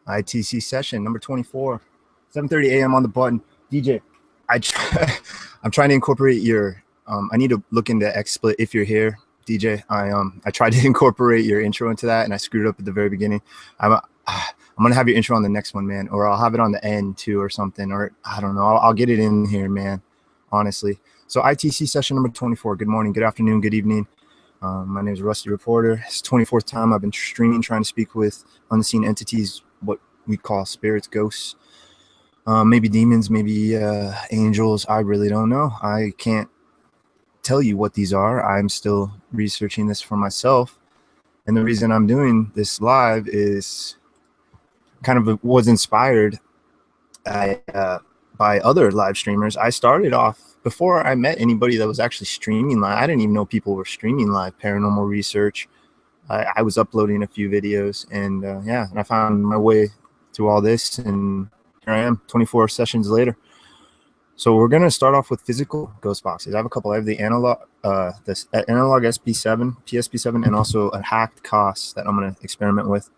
ITC session number 24, 7:30 a.m. on the button. DJ, I'm trying to incorporate your. I need to look into XSplit if you're here, DJ. I tried to incorporate your intro into that, and I screwed up at the very beginning. I'm gonna have your intro on the next one, man, or I'll have it on the end too, or something, or I don't know. I'll get it in here, man. Honestly. So ITC session number 24. Good morning, good afternoon, good evening. My name is Rusty Reporter. It's 24th time I've been streaming, trying to speak with unseen entities, what we call spirits, ghosts, maybe demons, maybe angels. I really don't know. I can't tell you what these are. I'm still researching this for myself. And the reason I'm doing this live is kind of was inspired by other live streamers. I started off, before I met anybody that was actually streaming live, I didn't even know people were streaming live paranormal research. I was uploading a few videos, and yeah, and I found my way through all this, and here I am 24 sessions later. So we're going to start off with physical ghost boxes. I have a couple. I have the analog analog SP7, P-SB7, and also a hacked Koss that I'm going to experiment with.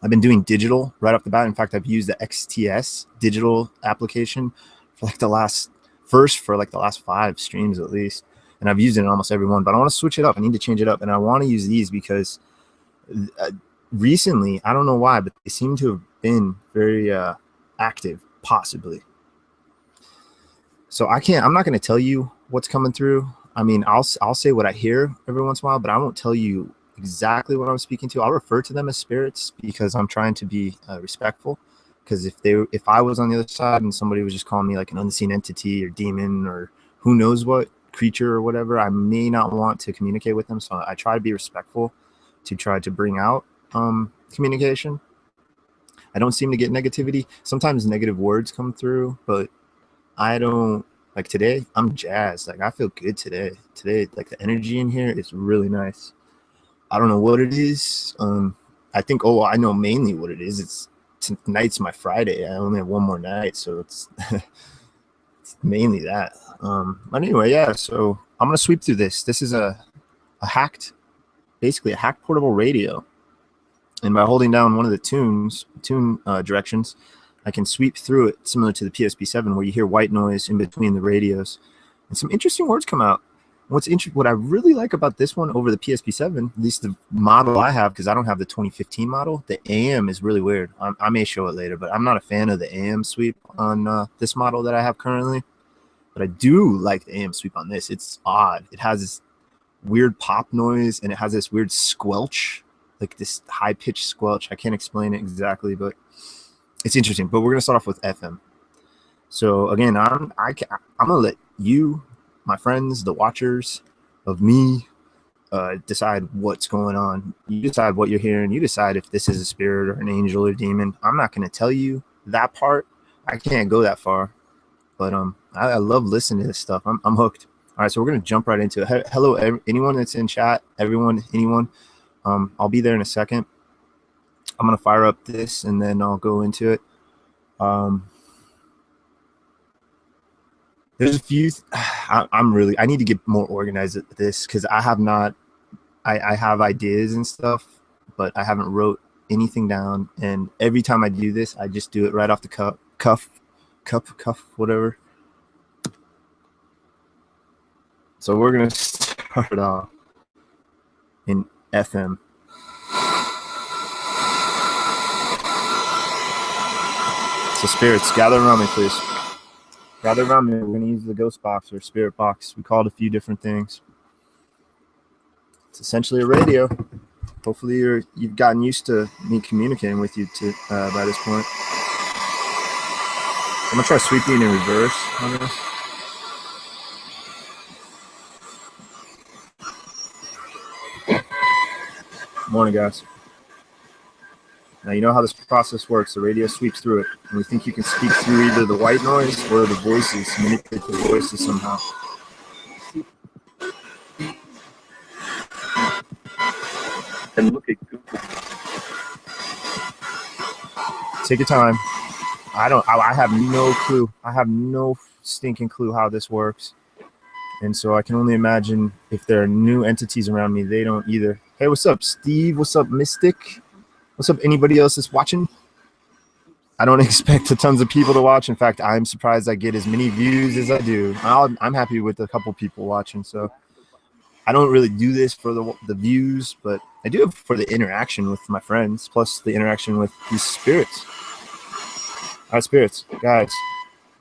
I've been doing digital right off the bat. In fact, I've used the XTS digital application for like the last 5 streams at least. And I've used it in almost every one, but I want to switch it up. I need to change it up. And I want to use these because recently, I don't know why, but they seem to have been very active, possibly. So I'm not going to tell you what's coming through. I mean, I'll say what I hear every once in a while, but I won't tell you exactly what I'm speaking to. I'll refer to them as spirits because I'm trying to be respectful. Because if I was on the other side and somebody was just calling me like an unseen entity or demon or who knows what creature or whatever, I may not want to communicate with them. So I try to be respectful to try to bring out communication. I don't seem to get negativity. Sometimes negative words come through, but I don't. Like today, I'm jazzed. Like I feel good today. Today, like the energy in here is really nice. I don't know what it is. I think, I know mainly what it is. Tonight's my Friday. I only have one more night, so it's mainly that. But anyway, yeah, so I'm gonna sweep through this. This is basically a hacked portable radio, and by holding down one of the tune directions, I can sweep through it, similar to the P-SB7, where you hear white noise in between the radios, and some interesting words come out. What I really like about this one over the P-SB7, at least the model I have, because I don't have the 2015 model, the AM is really weird. I may show it later, but I'm not a fan of the AM sweep on this model that I have currently. But I do like the AM sweep on this. It's odd. It has this weird pop noise, and it has this weird squelch, like this high-pitched squelch. I can't explain it exactly, but it's interesting. But we're going to start off with FM. So, again, I'm going to let you, my friends, the watchers of me, decide what's going on. You decide what you're hearing. You decide if this is a spirit or an angel or demon. I'm not going to tell you that part. I can't go that far. But I love listening to this stuff. I'm hooked. All right, so we're going to jump right into it. Hello, anyone that's in chat, anyone. I'll be there in a second. I'm going to fire up this, and then I'll go into it. There's a few. I need to get more organized at this because I have not. I have ideas and stuff, but I haven't wrote anything down. And every time I do this, I just do it right off the cuff, whatever. So we're gonna start off in FM. So spirits, gather around me, please. Gather around me. We're going to use the ghost box or spirit box. We call it a few different things. It's essentially a radio. Hopefully you've gotten used to me communicating with you by this point. I'm going to try sweeping in reverse on this. Morning, guys. Now, you know how this process works. The radio sweeps through it. And we think you can speak through either the white noise or the voices, manipulate the voices somehow. And look at Google. Take your time. I have no clue. I have no stinking clue how this works. And so I can only imagine if there are new entities around me, they don't either. Hey, what's up, Steve? What's up, Mystic? What's up, anybody else that's watching? I don't expect tons of people to watch. In fact, I'm surprised I get as many views as I do. I'm happy with a couple people watching. So I don't really do this for the views, but I do it for the interaction with my friends, plus the interaction with these spirits. All right, spirits, guys,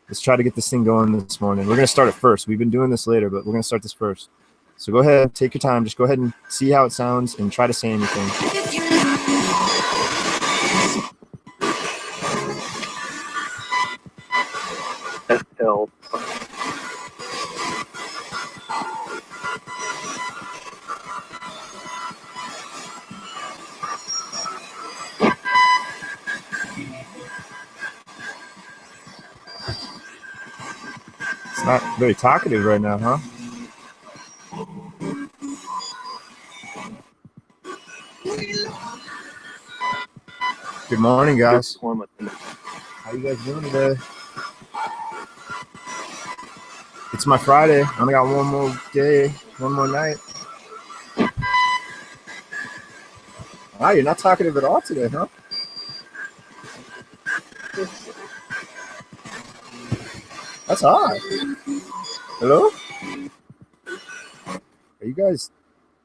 let's try to get this thing going this morning. We're going to start it first. We've been doing this later, but we're going to start this first. So go ahead, take your time. Just go ahead and see how it sounds and try to say anything. SL. It's not very talkative right now, huh? Good morning, guys. How you guys doing today? It's my Friday. I only got one more day, one more night. Wow, you're not talkative at all today, huh? That's odd. Hello? Are you guys?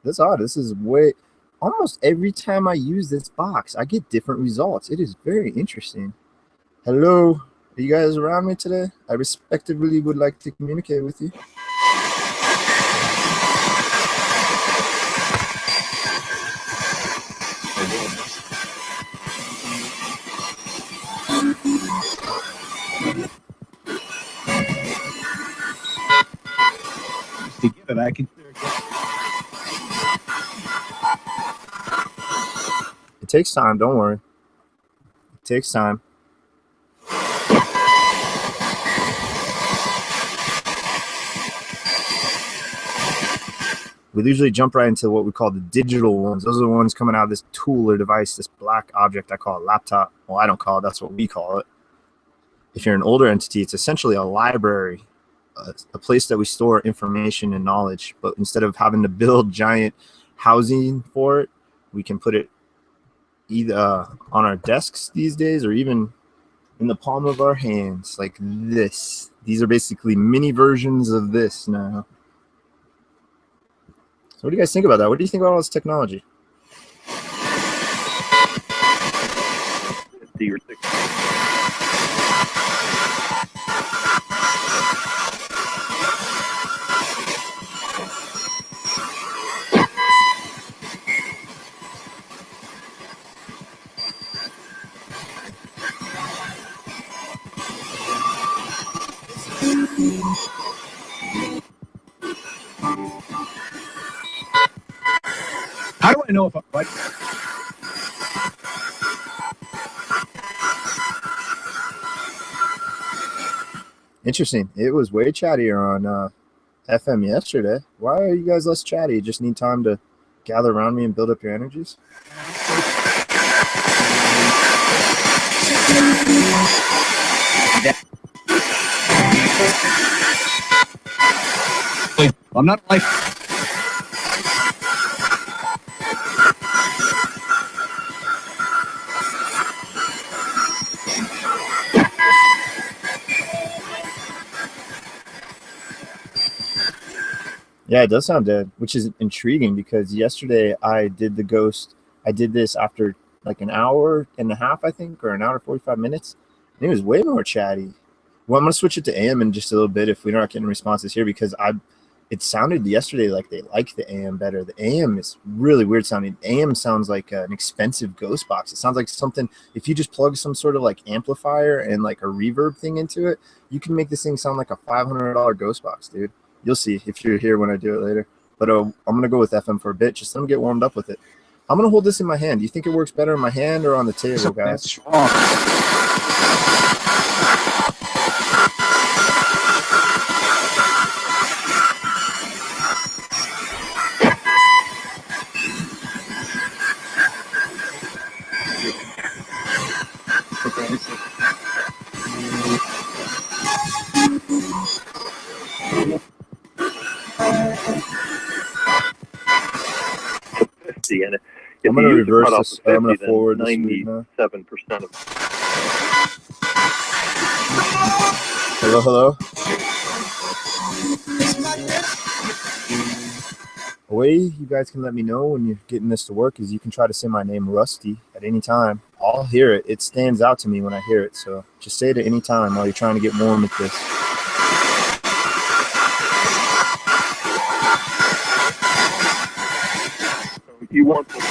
That's odd. This is way. Almost every time I use this box, I get different results. It is very interesting. Hello? Are you guys around me today? I respectively would like to communicate with you. To give it, I can. It takes time. Don't worry. It takes time. We usually jump right into what we call the digital ones. Those are the ones coming out of this tool or device, this black object I call a laptop. Well, I don't call it. That's what we call it. If you're an older entity, it's essentially a library, a place that we store information and knowledge. But instead of having to build giant housing for it, we can put it either on our desks these days or even in the palm of our hands like this. These are basically mini versions of this now. So what do you guys think about that? What do you think about all this technology? How do I know if I'm right? Interesting. It was way chattier on FM yesterday. Why are you guys less chatty? You just need time to gather around me and build up your energies? I'm not like. Yeah, it does sound dead, which is intriguing because yesterday I did the ghost. I did this after like an hour and a half, I think, or an hour 45 minutes. And it was way more chatty. Well, I'm going to switch it to AM in just a little bit if we're not getting responses here because it sounded yesterday like they like the AM better. The AM is really weird sounding. AM sounds like an expensive ghost box. It sounds like something, if you just plug some sort of like amplifier and like a reverb thing into it, you can make this thing sound like a $500 ghost box, dude. You'll see if you're here when I do it later. But I'm going to go with FM for a bit. Just let me get warmed up with it. I'm going to hold this in my hand. Do you think it works better in my hand or on the table, guys? That's wrong. I'm gonna you use the reverse cutoff this. of 50, I'm gonna then forward this read now. 97% of. Hello, hello. A way you guys can let me know when you're getting this to work is you can try to say my name Rusty at any time. I'll hear it. It stands out to me when I hear it. So just say it at any time while you're trying to get warm with this. So you want to.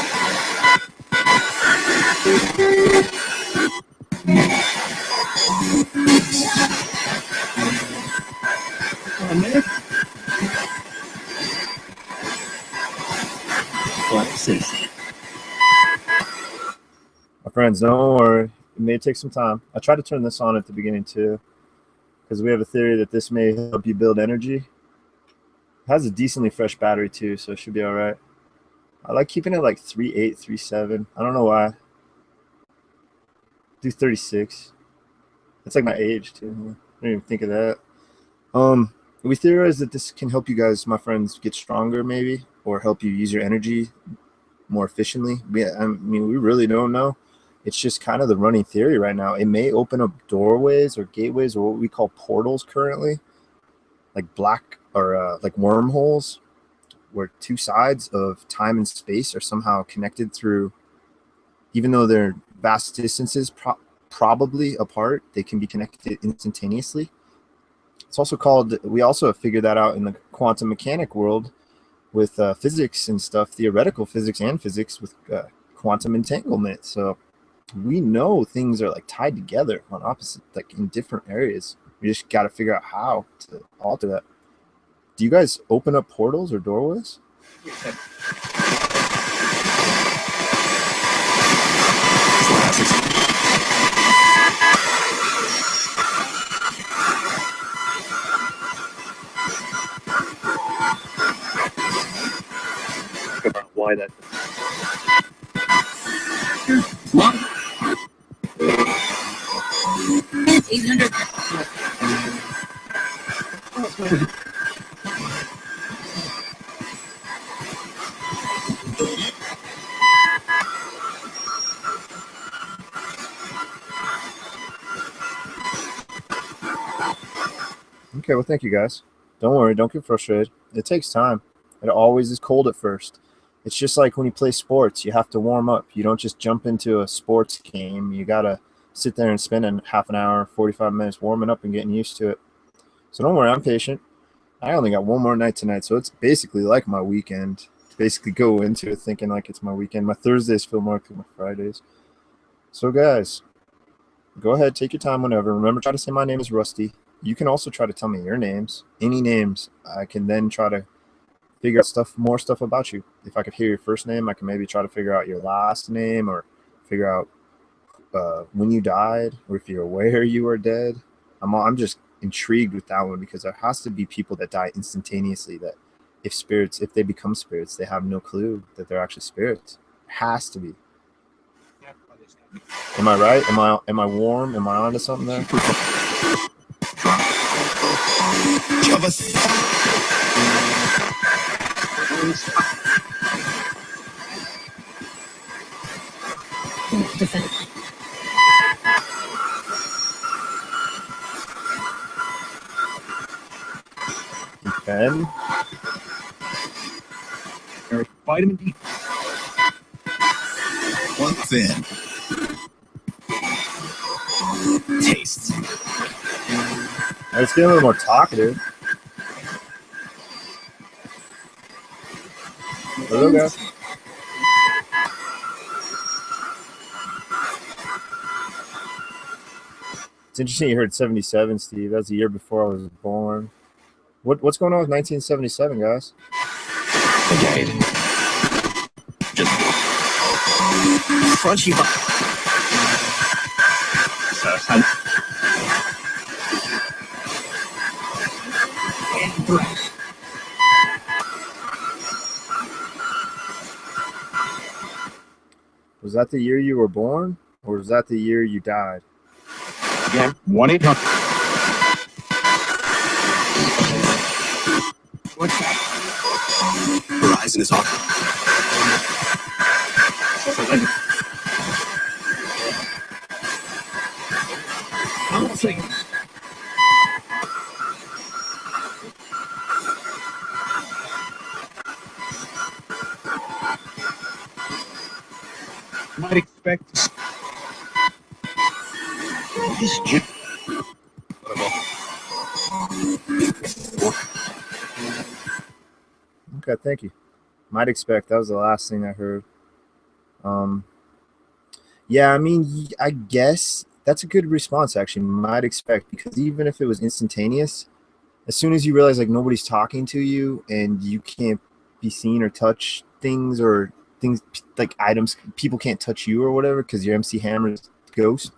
My friends, don't worry. It may take some time. I tried to turn this on at the beginning too, because we have a theory that this may help you build energy. It has a decently fresh battery too, so it should be all right. I like keeping it like 3.8, 3.7. I don't know why. Do 36. That's like my age too. I didn't even think of that. We theorize that this can help you guys, my friends, get stronger maybe, or help you use your energy more efficiently. I mean, we really don't know. It's just kind of the running theory right now. It may open up doorways or gateways or what we call portals currently, like black or like wormholes, where two sides of time and space are somehow connected through, even though they're vast distances probably apart, they can be connected instantaneously. It's also called, we also have figured that out in the quantum mechanic world with physics and stuff, theoretical physics and physics with quantum entanglement. So we know things are like tied together on opposite, like in different areas. We just got to figure out how to alter that. Do you guys open up portals or doorways? About why that. What? 800. Okay, well, thank you guys. Don't worry, don't get frustrated. It takes time. It always is cold at first. It's just like when you play sports, you have to warm up. You don't just jump into a sports game. You got to sit there and spend a half an hour, 45 minutes warming up and getting used to it. So don't worry, I'm patient. I only got one more night tonight, so it's basically like my weekend. Basically go into it thinking like it's my weekend. My Thursdays feel more like my Fridays. So guys, go ahead, take your time whenever. Remember, try to say my name is Rusty. You can also try to tell me your names, any names. I can then try to figure out more stuff about you. If I could hear your first name, I can maybe try to figure out your last name or figure out when you died or if you're aware you are dead. I'm just intrigued with that one because there has to be people that die instantaneously that if they become spirits, they have no clue that they're actually spirits. It has to be. Am I right? Am I warm? Am I onto something there? Ben? Vitamin D. One thin. Tastes. It's getting a little more talkative. Hello, guys. It's interesting you heard 77, Steve. That's the year before I was born. What's going on with 1977, guys? Okay. Just crunchy. Was that the year you were born, or was that the year you died? Again, 1-800. Horizon is off. Might expect this chip. Okay, thank you. Might expect. That was the last thing I heard. Yeah, I mean, I guess that's a good response, actually. Might expect, because even if it was instantaneous, as soon as you realize like nobody's talking to you and you can't be seen or touch things, or things like items, people can't touch you or whatever because your MC Hammer is ghost.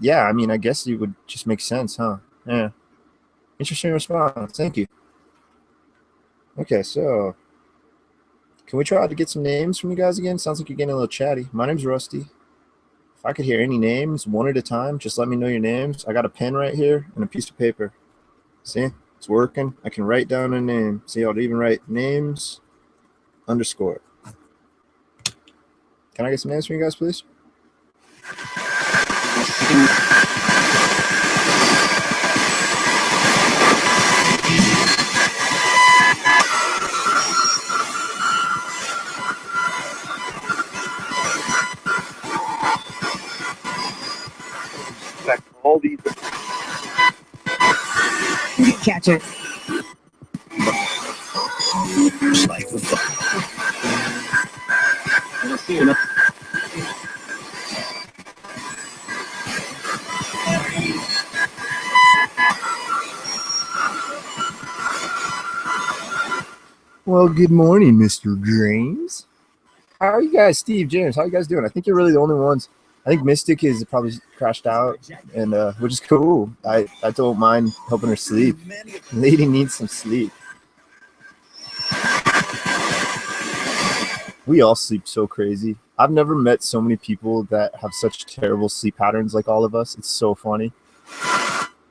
Yeah, I mean, I guess it would just make sense, huh? Yeah. Interesting response. Thank you. Okay, so can we try to get some names from you guys again? Sounds like you're getting a little chatty. My name's Rusty. If I could hear any names one at a time, just let me know your names. I got a pen right here and a piece of paper. See, it's working. I can write down a name. See, I'll even write names underscore. Can I get some names from you guys, please? Back all these. Catch it. Just like the fuck. Well, good morning, Mr. James. How are you guys? Steve, James, how are you guys doing? I think you're really the only ones. I think Mystic is probably crashed out, and which is cool. I don't mind helping her sleep. Lady needs some sleep. We all sleep so crazy. I've never met so many people that have such terrible sleep patterns like all of us. It's so funny.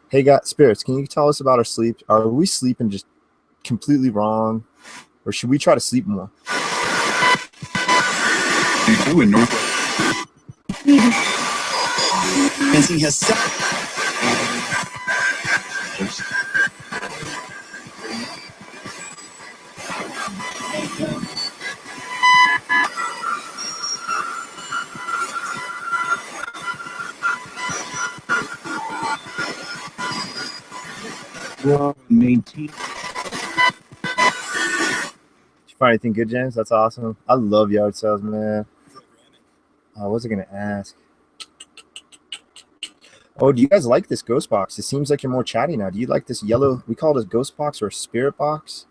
Hey, guys, spirits, can you tell us about our sleep? Are we sleeping just completely wrong, or should we try to sleep more? People in North. As he has said. Maintain. Did you find anything good, James? That's awesome. I love yard sales, man. What was I gonna ask? Oh, do you guys like this ghost box? It seems like you're more chatty now. Do you like this yellow? We call it a ghost box or a spirit box,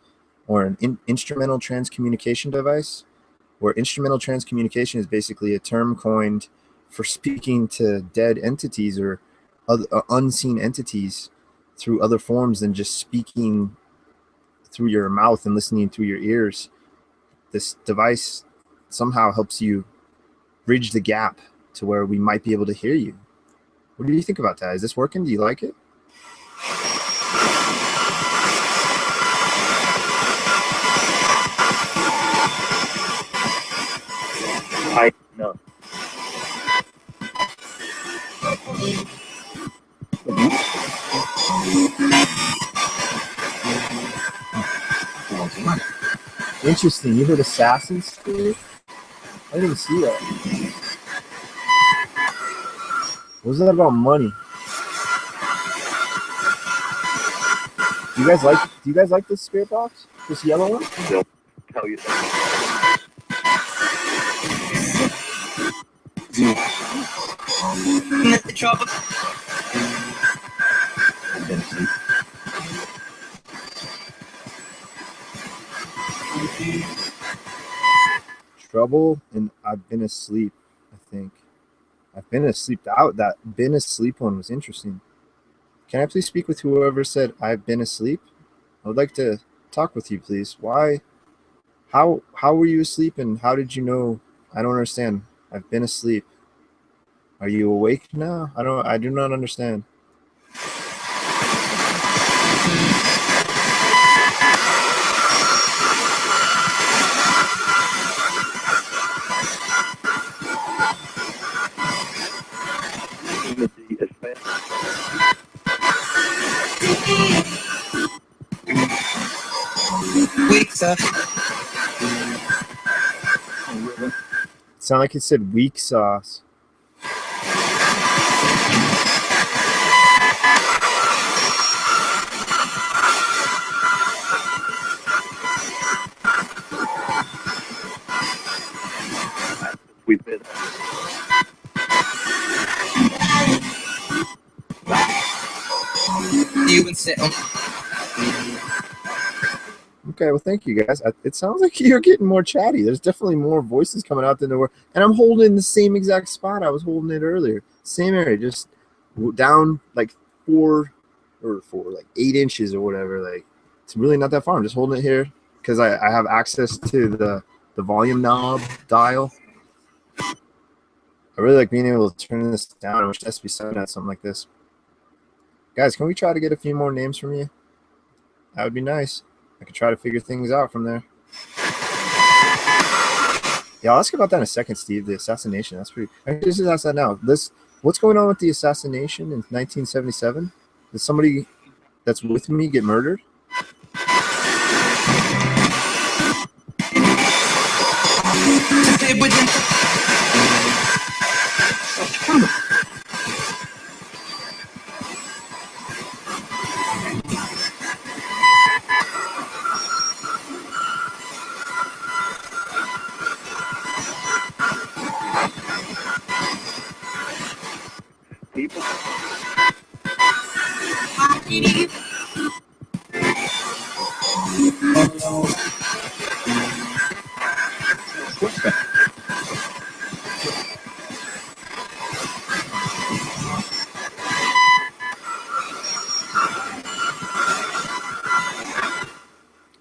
or an instrumental transcommunication device. Where instrumental transcommunication is basically a term coined for speaking to dead entities or other unseen entities through other forms than just speaking through your mouth and listening through your ears. This device somehow helps you bridge the gap to where we might be able to hear you. What do you think about that? Is this working? Do you like it? No. Interesting. You heard Assassin's Creed? I didn't even see that. What was that about money? Do you guys like this spirit box? This yellow one? They'll tell you that. Not the trouble. Trouble and I've been asleep, I think. I've been asleep. That been asleep one was interesting. Can I please speak with whoever said I've been asleep? I would like to talk with you, please. Why? How were you asleep and how did you know? I don't understand. I've been asleep. Are you awake now? I do not understand. Wakes up. Sound like it said weak sauce. We've been. You would say, Okay, well, thank you guys. It sounds like you're getting more chatty. There's definitely more voices coming out than there were. And I'm holding the same exact spot I was holding it earlier. Same area, just down like 8 inches or whatever. Like, it's really not that far. I'm just holding it here because I have access to the volume knob dial. I really like being able to turn this down. I wish SB7 had something like this. Guys, can we try to get a few more names from you? That would be nice. I could try to figure things out from there. Yeah, I'll ask about that in a second, Steve. The assassination. That's pretty. I just ask that now. What's going on with the assassination in 1977? Did somebody that's with me get murdered? People.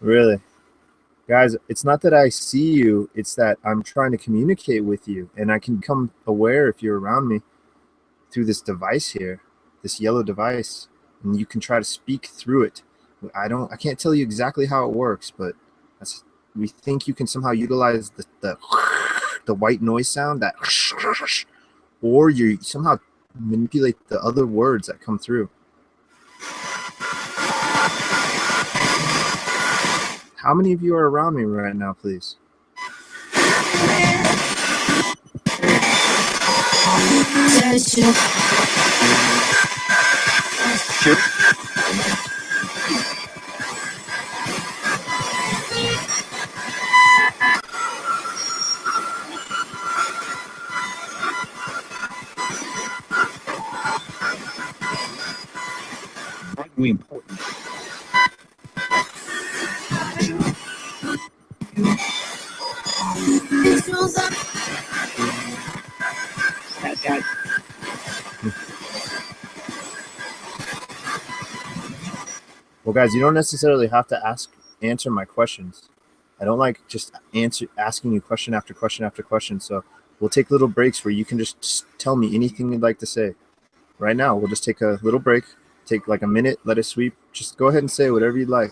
Really? Guys, it's not that I see you, it's that I'm trying to communicate with you, and I can become aware if you're around me through this device here, this yellow device, and you can try to speak through it. I can't tell you exactly how it works, but we think you can somehow utilize the white noise sound, that, or you somehow manipulate the other words that come through. How many of you are around me right now, please? Sure. Really important. Well, guys, you don't necessarily have to answer my questions. I don't like just asking you question after question after question. So we'll take little breaks where you can just tell me anything you'd like to say. Right now, we'll just take a little break, take like a minute, let it sweep. Just go ahead and say whatever you'd like.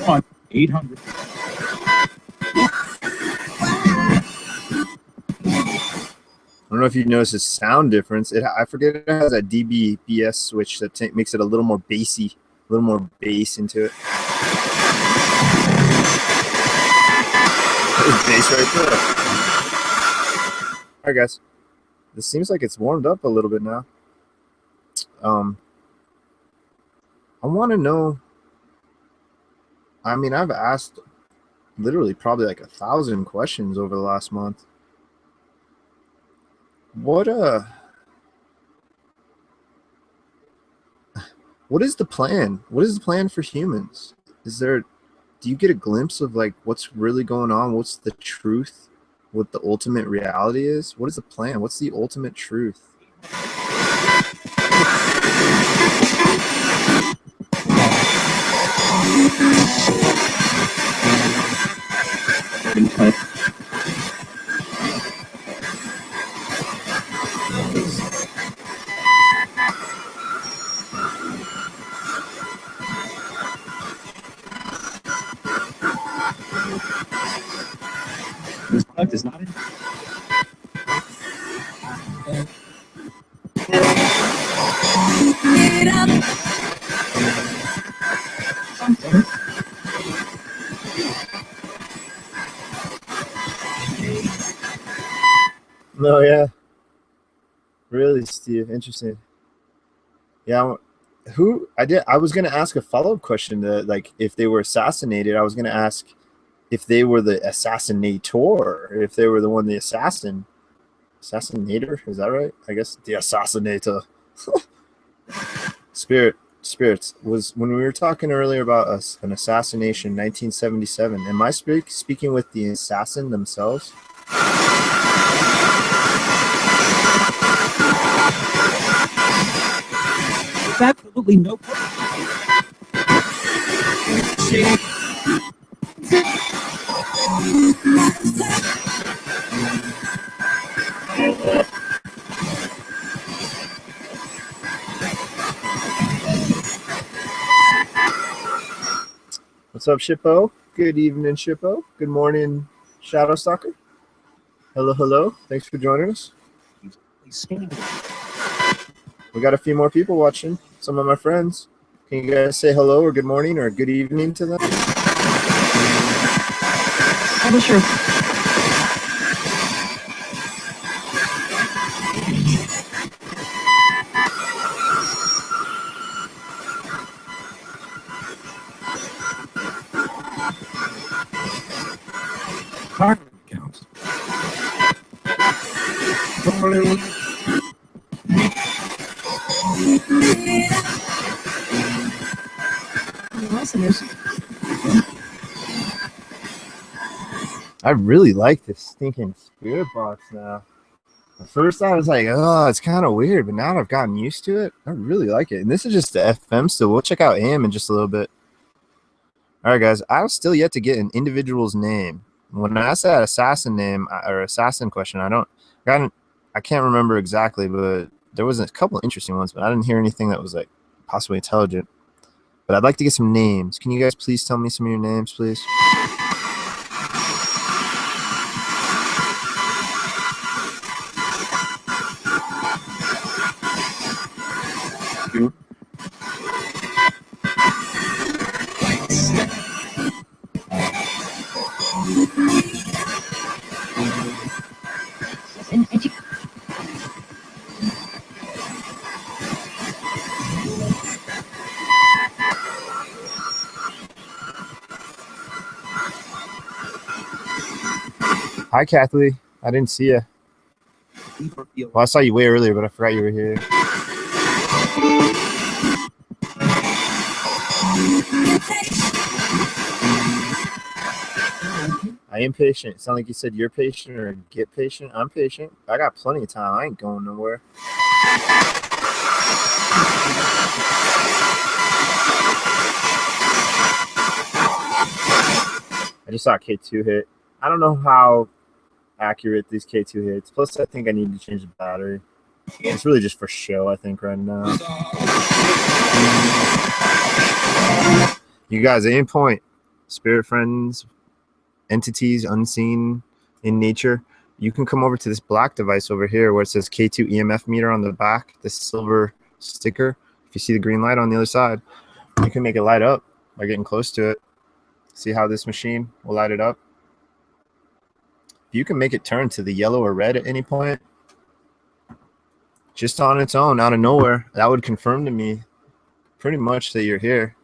On 800. I don't know if you noticed the sound difference. I forget it has a dB/BS switch that makes it a little more bassy, a little more bass into it. There's bass right there. All right, guys. This seems like it's warmed up a little bit now. I want to know. I mean, I've asked literally probably like 1,000 questions over the last month. What is the plan? What is the plan for humans? Do you get a glimpse of like what's really going on? What's the truth? what the ultimate reality is? What is the plan? What's the ultimate truth? This product is not in. No, yeah. Really, Steve. Interesting. Yeah. I was gonna ask a follow-up question to, like, if they were assassinated. I was gonna ask if they were the assassinator, if they were the one, the assassinator. Is that right? I guess the assassinator. Spirits was when we were talking earlier about an assassination, 1977. Am I speaking with the assassin themselves? There's absolutely no. What's up, Shippo? Good evening, Shippo. Good morning, Shadow Stalker. Hello, hello. Thanks for joining us. We got a few more people watching. Some of my friends. Can you guys say hello or good morning or good evening to them? Oh, sure. Card accounts. I really like this stinking spirit box now. At first I was like, oh, it's kind of weird, but now that I've gotten used to it, I really like it. And this is just the FM still. We'll check out AM in just a little bit. All right, guys. I was still yet to get an individual's name. When I asked that assassin name or assassin question, I can't remember exactly, but there was a couple of interesting ones, but I didn't hear anything that was like possibly intelligent. But I'd like to get some names. Can you guys please tell me some of your names, please? Hi, Kathleen. I didn't see you. Well, I saw you way earlier, but I forgot you were here. I am patient. It sounded like you said you're patient or get patient. I'm patient. I got plenty of time. I ain't going nowhere. I just saw K2 hit. I don't know how accurate these K2 hits. Plus, I think I need to change the battery. It's really just for show, I think, right now. You guys, aim point. Spirit friends, entities unseen in nature. You can come over to this black device over here where it says K2 EMF meter on the back, this silver sticker. If you see the green light on the other side, you can make it light up by getting close to it. See how this machine will light it up? If you can make it turn to the yellow or red at any point, just on its own, out of nowhere, that would confirm to me pretty much that you're here.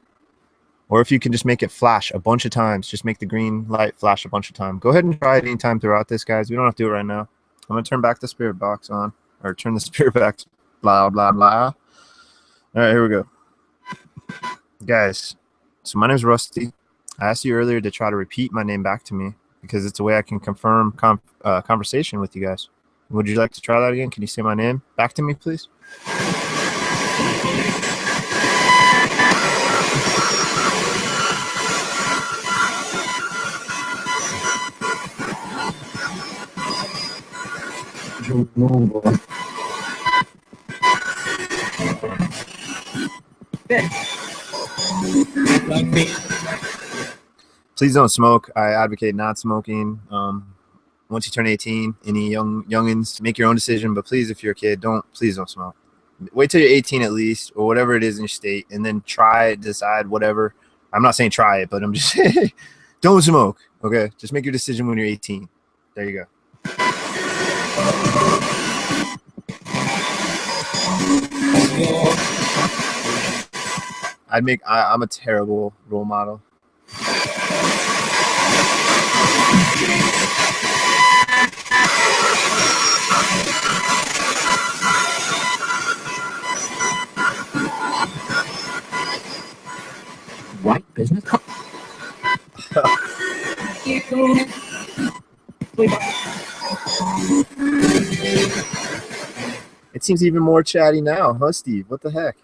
Or if you can just make it flash a bunch of times, just make the green light flash a bunch of times. Go ahead and try it anytime throughout this, guys. We don't have to do it right now. I'm going to turn back the spirit box on, or turn the spirit box, blah, blah, blah. All right, here we go. Guys, so my name is Rusty. I asked you earlier to try to repeat my name back to me. because it's a way I can confirm conversation with you guys. Would you like to try that again? Can you say my name back to me, please? Please don't smoke. I advocate not smoking. Once you turn 18, any youngins, make your own decision. But please, if you're a kid, please don't smoke. Wait till you're 18 at least, or whatever it is in your state, and then decide whatever. I'm not saying try it, but I'm just saying don't smoke. Okay, just make your decision when you're 18. There you go. I'm a terrible role model. White business. It seems even more chatty now, huh, Steve? What the heck?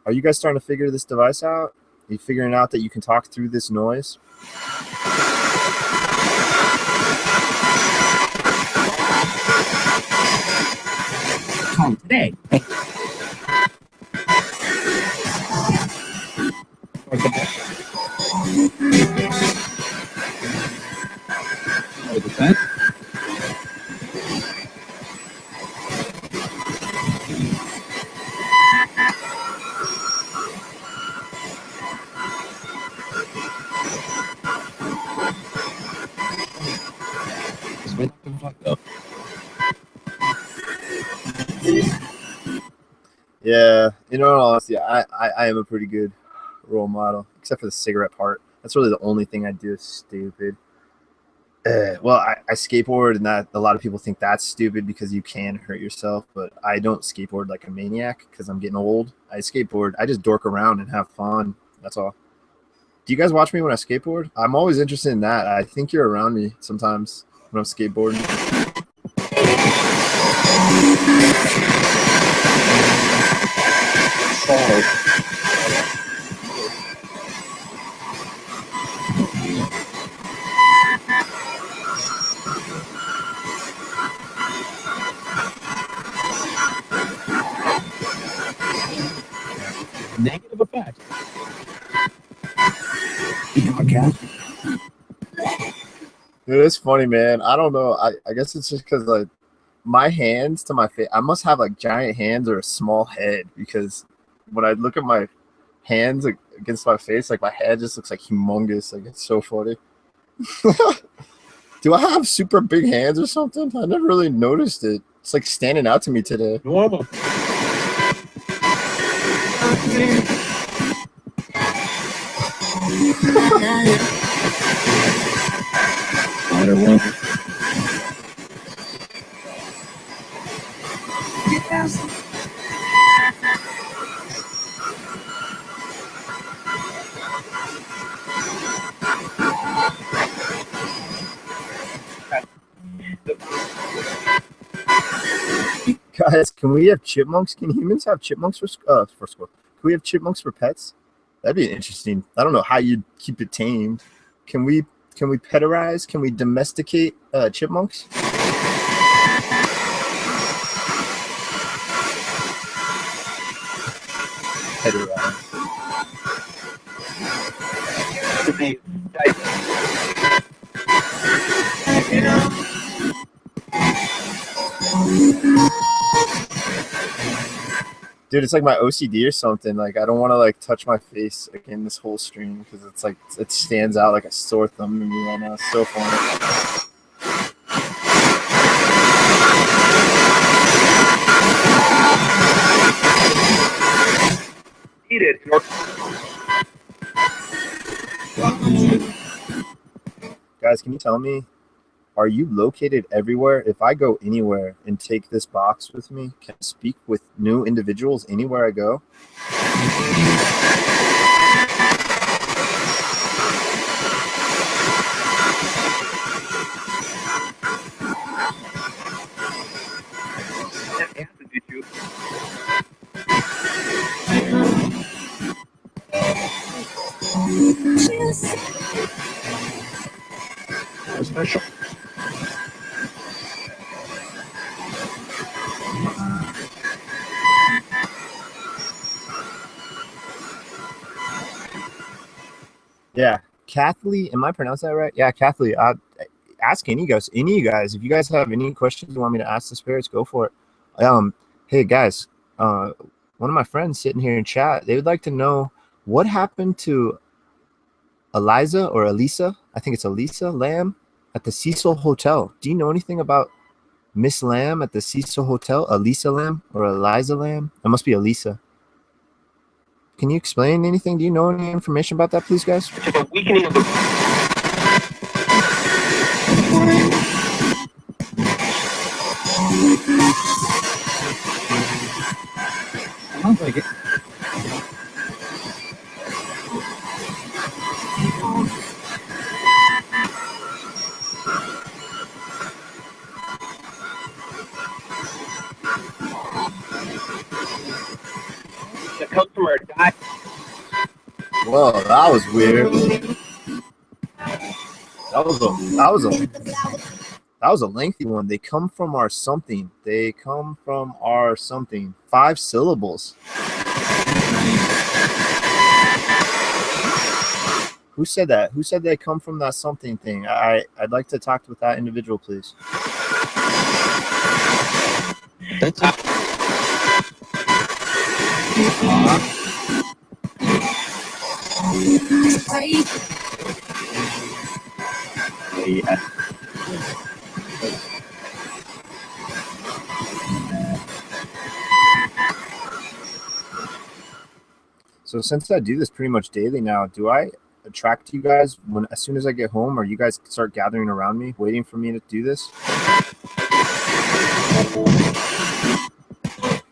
Are you guys starting to figure this device out? Are you figuring out that you can talk through this noise? Call today. Yeah, in all honesty, I am a pretty good role model, except for the cigarette part. That's really the only thing I do is stupid. Well, I skateboard, and that a lot of people think that's stupid because you can hurt yourself, but I don't skateboard like a maniac because I'm getting old. I skateboard, I just dork around and have fun. That's all. Do you guys watch me when I skateboard? I'm always interested in that. I think you're around me sometimes when I'm skateboarding. Negative effect. Dude, it's funny, man. I don't know. I guess it's just because like my hands to my face, I must have like giant hands or a small head, because when I look at my hands against my face, like my head just looks like humongous. Like it's so funny. Do I have super big hands or something? I never really noticed it. It's like standing out to me today. Normal. Guys, can we have chipmunks? Can humans have chipmunks for school? Can we have chipmunks for pets? That'd be interesting. I don't know how you'd keep it tamed. Can we peterize? Can we domesticate chipmunks? Peterize. Dude, it's like my OCD or something. Like I don't want to like touch my face again this whole stream because it's like it stands out like a sore thumb to me right now. It's so funny. Eat it. Guys, can you tell me, are you located everywhere? If I go anywhere and take this box with me, can I speak with new individuals anywhere I go? Commercial. Yeah, Kathleen. Am I pronouncing that right? Yeah, Kathleen. Ask any of you guys, if you guys have any questions you want me to ask the spirits, go for it. Hey guys, one of my friends sitting here in chat, they would like to know what happened to Eliza or Elisa, I think it's Elisa Lamb, at the Cecil Hotel. Do you know anything about Miss Lamb at the Cecil Hotel? Elisa Lamb or Eliza Lamb? It must be Elisa. Can you explain anything? Do you know any information about that, please, guys? To the weakening of the sounds like it. The customer died. Whoa, that was weird. That was a lengthy one. They come from our something. They come from our something. 5 syllables. Who said that? Who said they come from that something thing? I'd like to talk with that individual, please. That's yeah. So since I do this pretty much daily now, do I attract you guys as soon as I get home, or you guys start gathering around me, waiting for me to do this?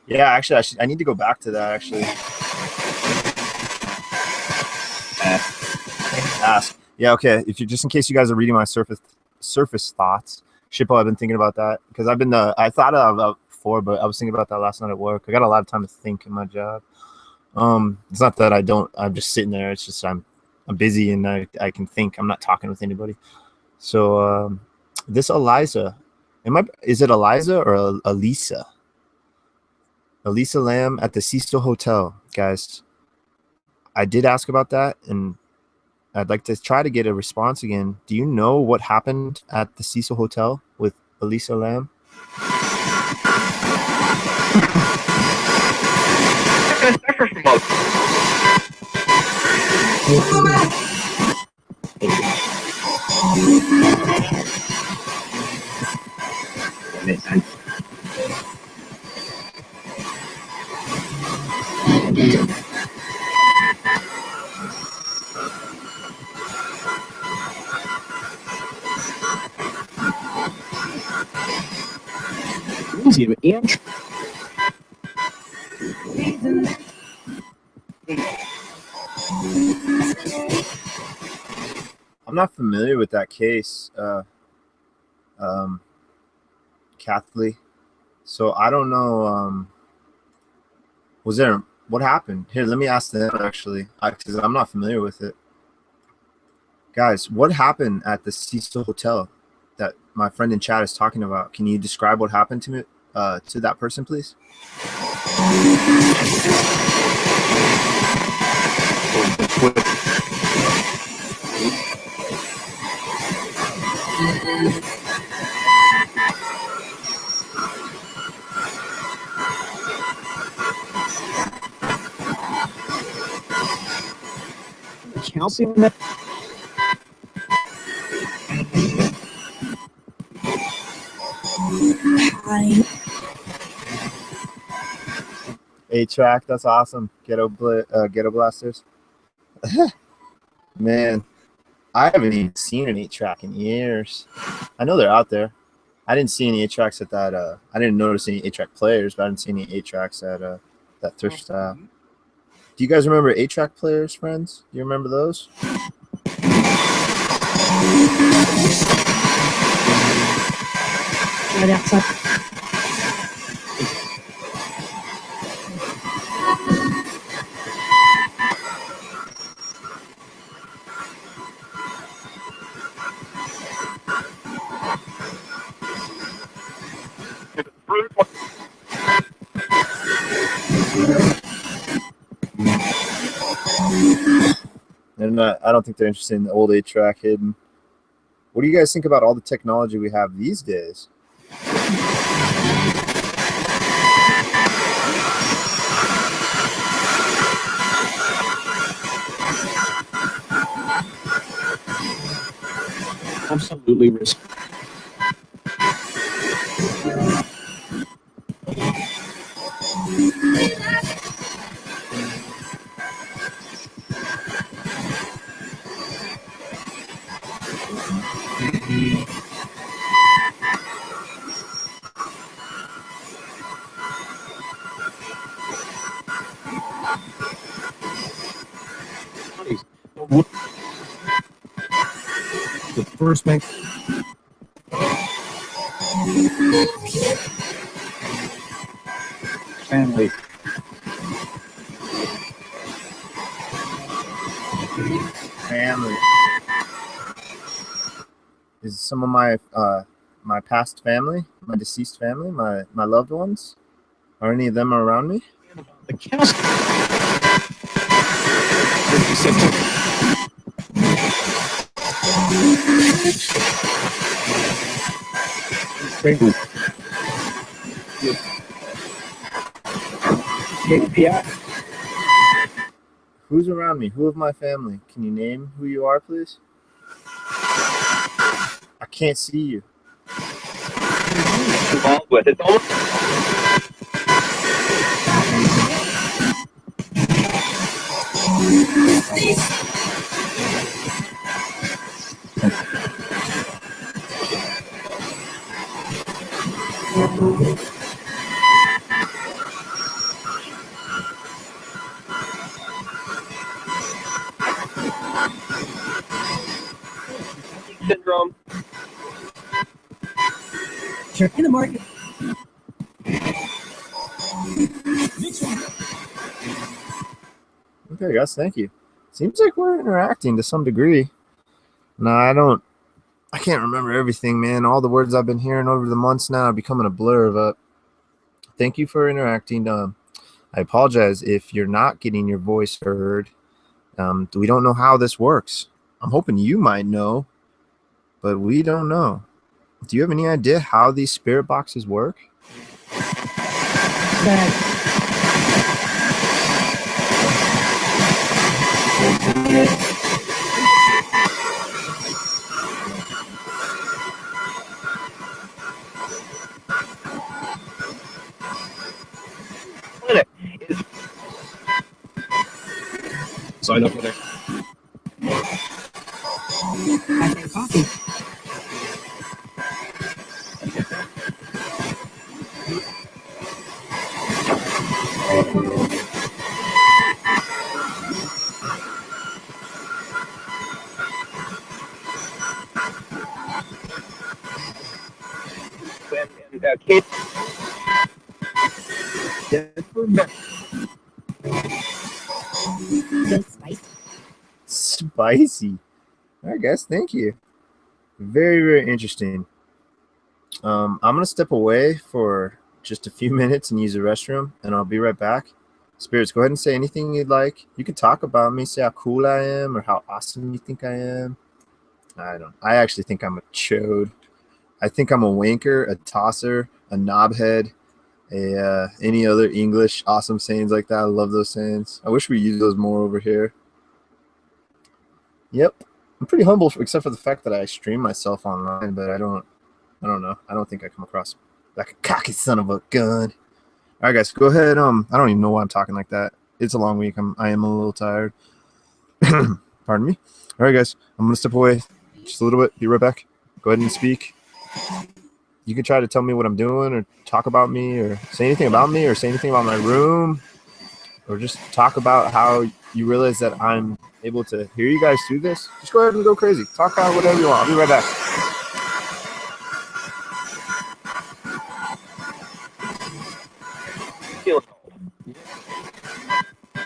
Yeah, actually, I need to go back to that, actually. Ask. Yeah, okay. If you just in case you guys are reading my surface thoughts, Shippo, I've been thinking about that because I've been I thought about before, but I was thinking about that last night at work. I got a lot of time to think in my job. It's not that I don't. I'm just sitting there. It's just I'm busy and I can think. I'm not talking with anybody. So this Eliza, is it Eliza or Elisa? Elisa Lamb at the Cecil Hotel, guys. I did ask about that, and I'd like to try to get a response again. Do you know what happened at the Cecil Hotel with Elisa Lamb? I'm not familiar with that case, Kathleen. So I don't know. What happened? Here, let me ask them actually, because I'm not familiar with it. Guys, what happened at the Cecil Hotel that my friend in chat is talking about? Can you describe what happened to me, to that person, please? calcium in that. A-Track, that's awesome. Ghetto Blasters. Man, I haven't even seen an 8-track in years. I know they're out there. I didn't see any 8-tracks at that. I didn't notice any 8-track players, but I didn't see any 8-tracks at that thrift style. Do you guys remember 8-track players, friends? Do you remember those? Right outside. And I don't think they're interested in the old 8-track hidden. What do you guys think about all the technology we have these days? Absolutely risk. The first bank. Family. Family. Is some of my my past family, my deceased family, my loved ones? Are any of them around me? The cows. Who's around me? Who of my family? Can you name who you are, please? I can't see you. Involved with it. Syndrome. You're in the market. Okay, guys, thank you. Seems like we're interacting to some degree. No, I can't remember everything, man. All the words I've been hearing over the months now are becoming a blur, but thank you for interacting. I apologize if you're not getting your voice heard. We don't know how this works. I'm hoping you might know, but we don't know. Do you have any idea how these spirit boxes work? Sign up with it. Coffee. And Kate. Spicy. All right, guys, thank you. Very, very interesting. I'm going to step away for just a few minutes and use the restroom, and I'll be right back. Spirits, go ahead and say anything you'd like. You can talk about me, say how cool I am or how awesome you think I am. I actually think I'm a chode. I think I'm a wanker, a tosser, a knobhead, any other English awesome sayings like that. I love those sayings. I wish we used those more over here. Yep. I'm pretty humble, except for the fact that I stream myself online, but I don't know. I don't think I come across like a cocky son of a gun. All right, guys, go ahead. I don't even know why I'm talking like that. It's a long week. I am a little tired. Pardon me. All right, guys, I'm going to step away just a little bit. Be right back. Go ahead and speak. You can try to tell me what I'm doing or talk about me or say anything about me or say anything about my room or just talk about how you realize that I'm able to hear you guys through this. Just go ahead and go crazy. Talk about whatever you want. I'll be right back.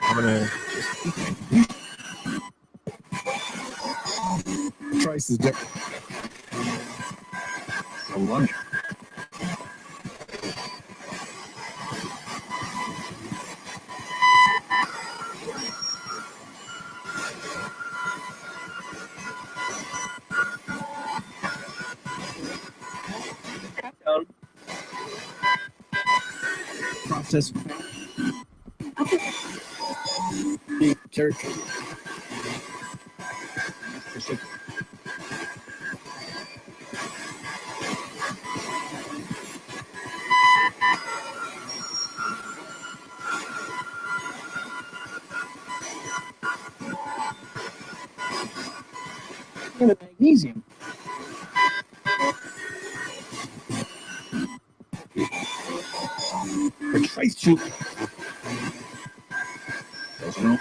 I'm going to Price is different. A lunch. says the character. Magnesium. The trace tube. Doesn't know.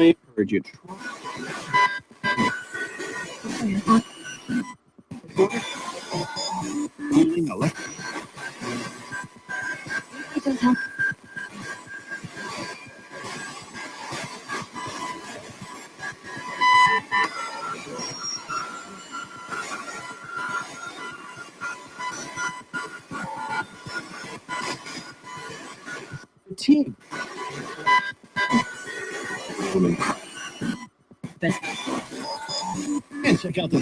I heard you. Cooling electric. 15. And check out the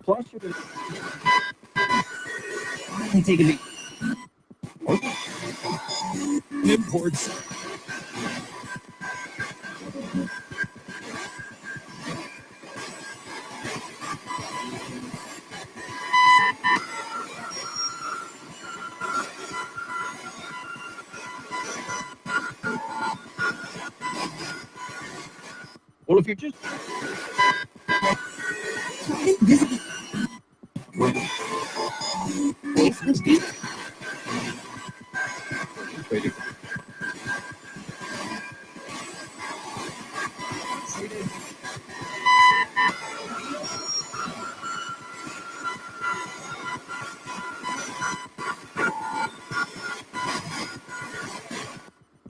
plus you're gonna take a beat. Imports. Well, if you're just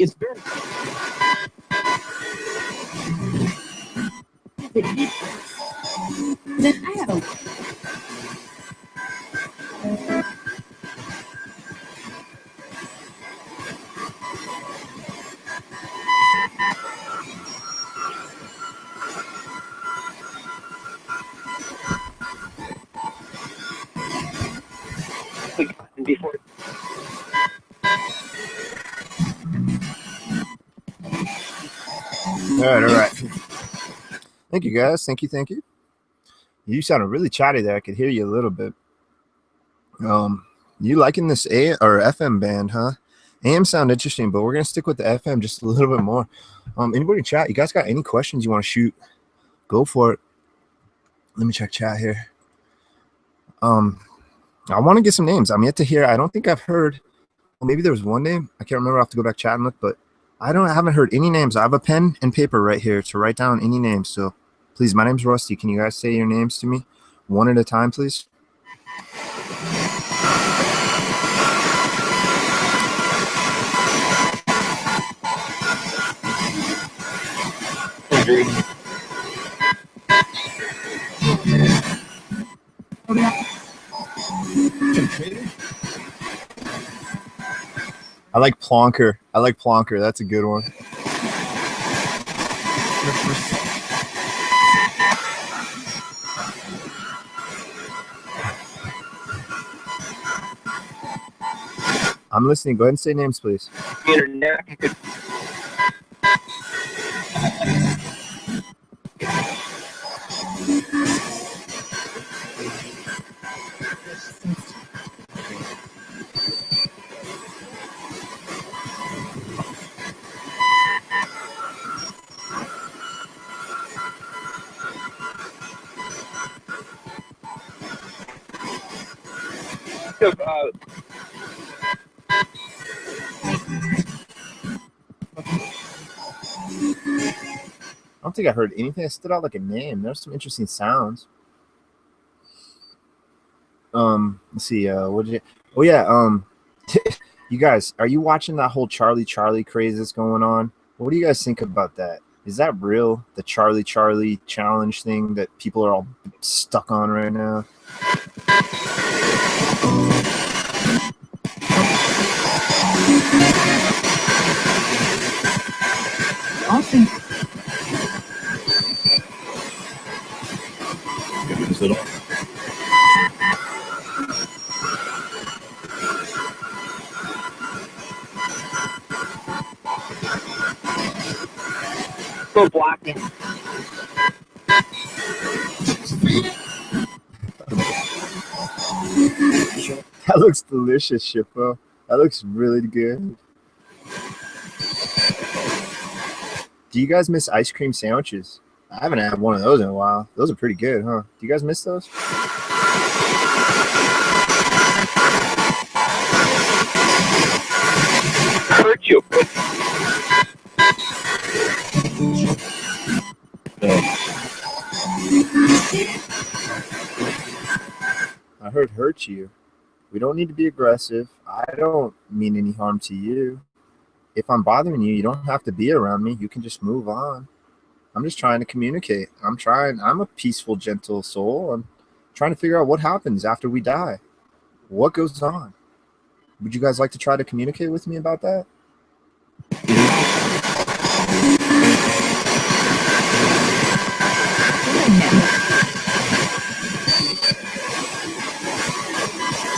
it's very Then I have a before. All right. Thank you, guys. Thank you. You sounded really chatty there. I could hear you a little bit. You liking this A or FM band, huh? AM sound interesting, but we're gonna stick with the FM just a little bit more. Anybody in chat? You guys got any questions you want to shoot? Go for it. Let me check chat here. I want to get some names. I'm yet to hear. I don't think I've heard. Well, maybe there was one name. I can't remember. I have to go back chat and look, but I haven't heard any names. I have a pen and paper right here to write down any names. So please, my name's Rusty. Can you guys say your names to me one at a time, please? I like Plonker. That's a good one. I'm listening. Go ahead and say names, please. Internet. You could think of I don't think I heard anything that stood out like a name. There's some interesting sounds. Let's see. What did you? Oh yeah. You guys, are you watching that whole Charlie craze that's going on? What do you guys think about that? Is that real? The Charlie challenge thing that people are all stuck on right now? I'll think. Is it all? go blocking. That looks delicious, Shippo. That looks really good. Do you guys miss ice cream sandwiches? I haven't had one of those in a while. Those are pretty good, huh? Do you guys miss those? Hurt you. I heard hurt you. We don't need to be aggressive. I don't mean any harm to you. If I'm bothering you, you don't have to be around me. You can just move on. I'm just trying to communicate. I'm a peaceful, gentle soul. I'm trying to figure out what happens after we die. What goes on? Would you guys like to try to communicate with me about that?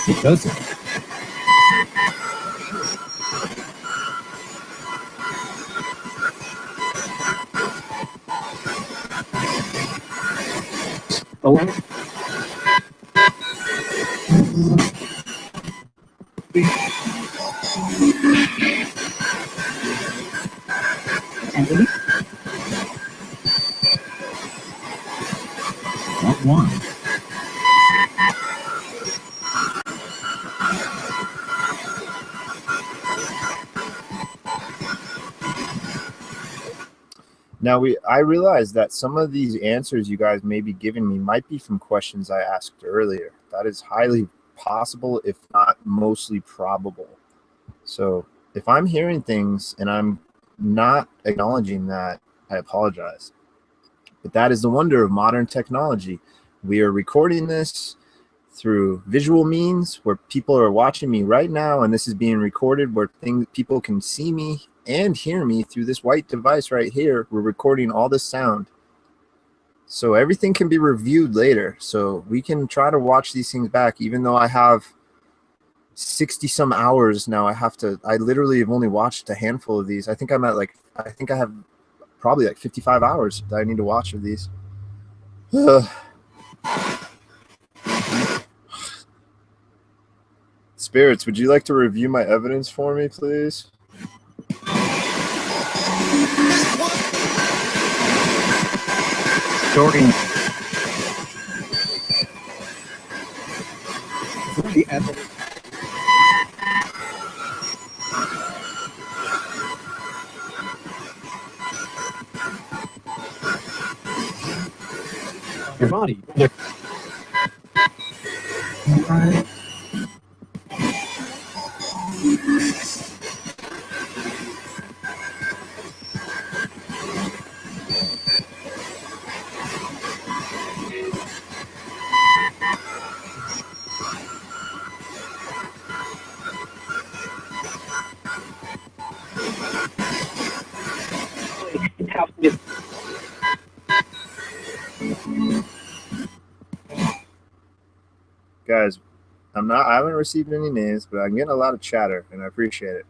It doesn't. Oh. Not one. Now, I realize that some of these answers you guys may be giving me might be from questions I asked earlier. That is highly possible, if not mostly probable. So if I'm hearing things and I'm not acknowledging that, I apologize. But that is the wonder of modern technology. We are recording this through visual means where people are watching me right now, and this is being recorded where people can see me and hear me through this white device right here. We're recording all this sound. So everything can be reviewed later. So we can try to watch these things back, even though I have 60 some hours now. I literally have only watched a handful of these. I think I have probably like 55 hours that I need to watch of these. Spirits, would you like to review my evidence for me, please? Story. The evidence. Your body. Guys, I haven't received any names, but I'm getting a lot of chatter and I appreciate it.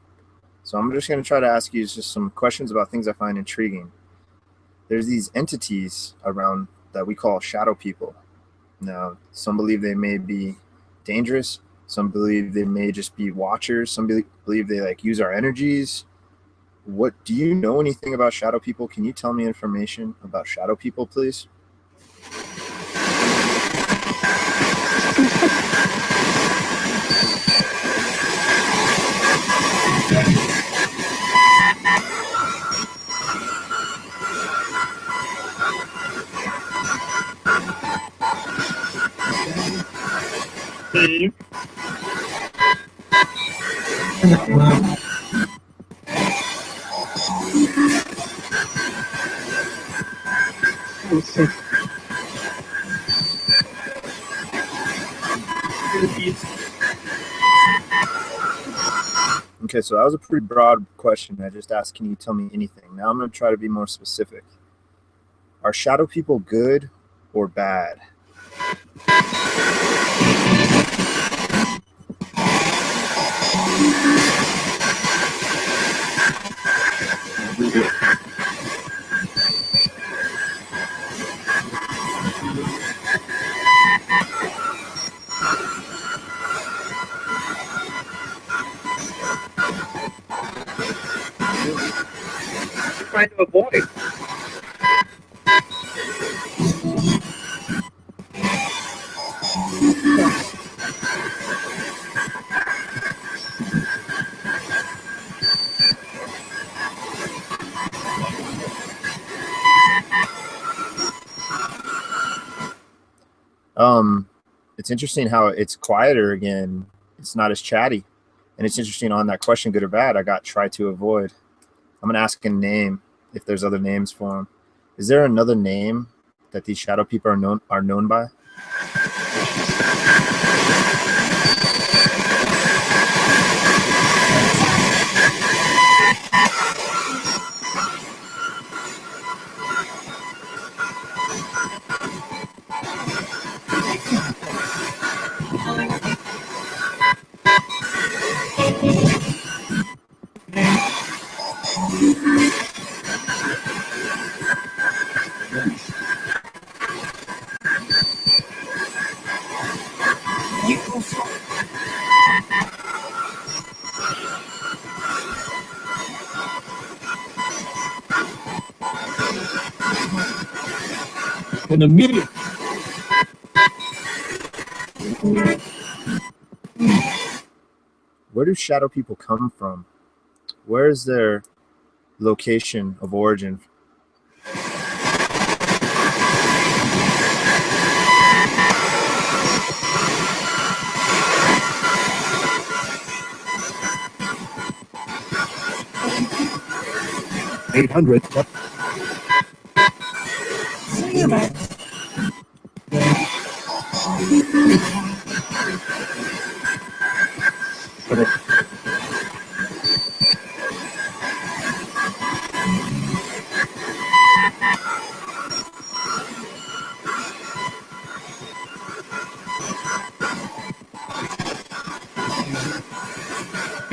So I'm just going to try to ask you just some questions about things I find intriguing. There's these entities around that we call shadow people. Now, some believe they may be dangerous. Some believe they may just be watchers. Some believe they like use our energies. What do you know anything about shadow people? Can you tell me information about shadow people, please? Okay, so that was a pretty broad question. I just asked, can you tell me anything? Now I'm going to try to be more specific. Are shadow people good or bad? Trying to avoid. It's interesting how it's quieter again. It's not as chatty. And it's interesting on that question, good or bad, I got try to avoid. I'm going to ask a name if there's other names for them. Is there another name that these shadow people are known by? An immediate. Where do shadow people come from? Where is their location of origin? $800.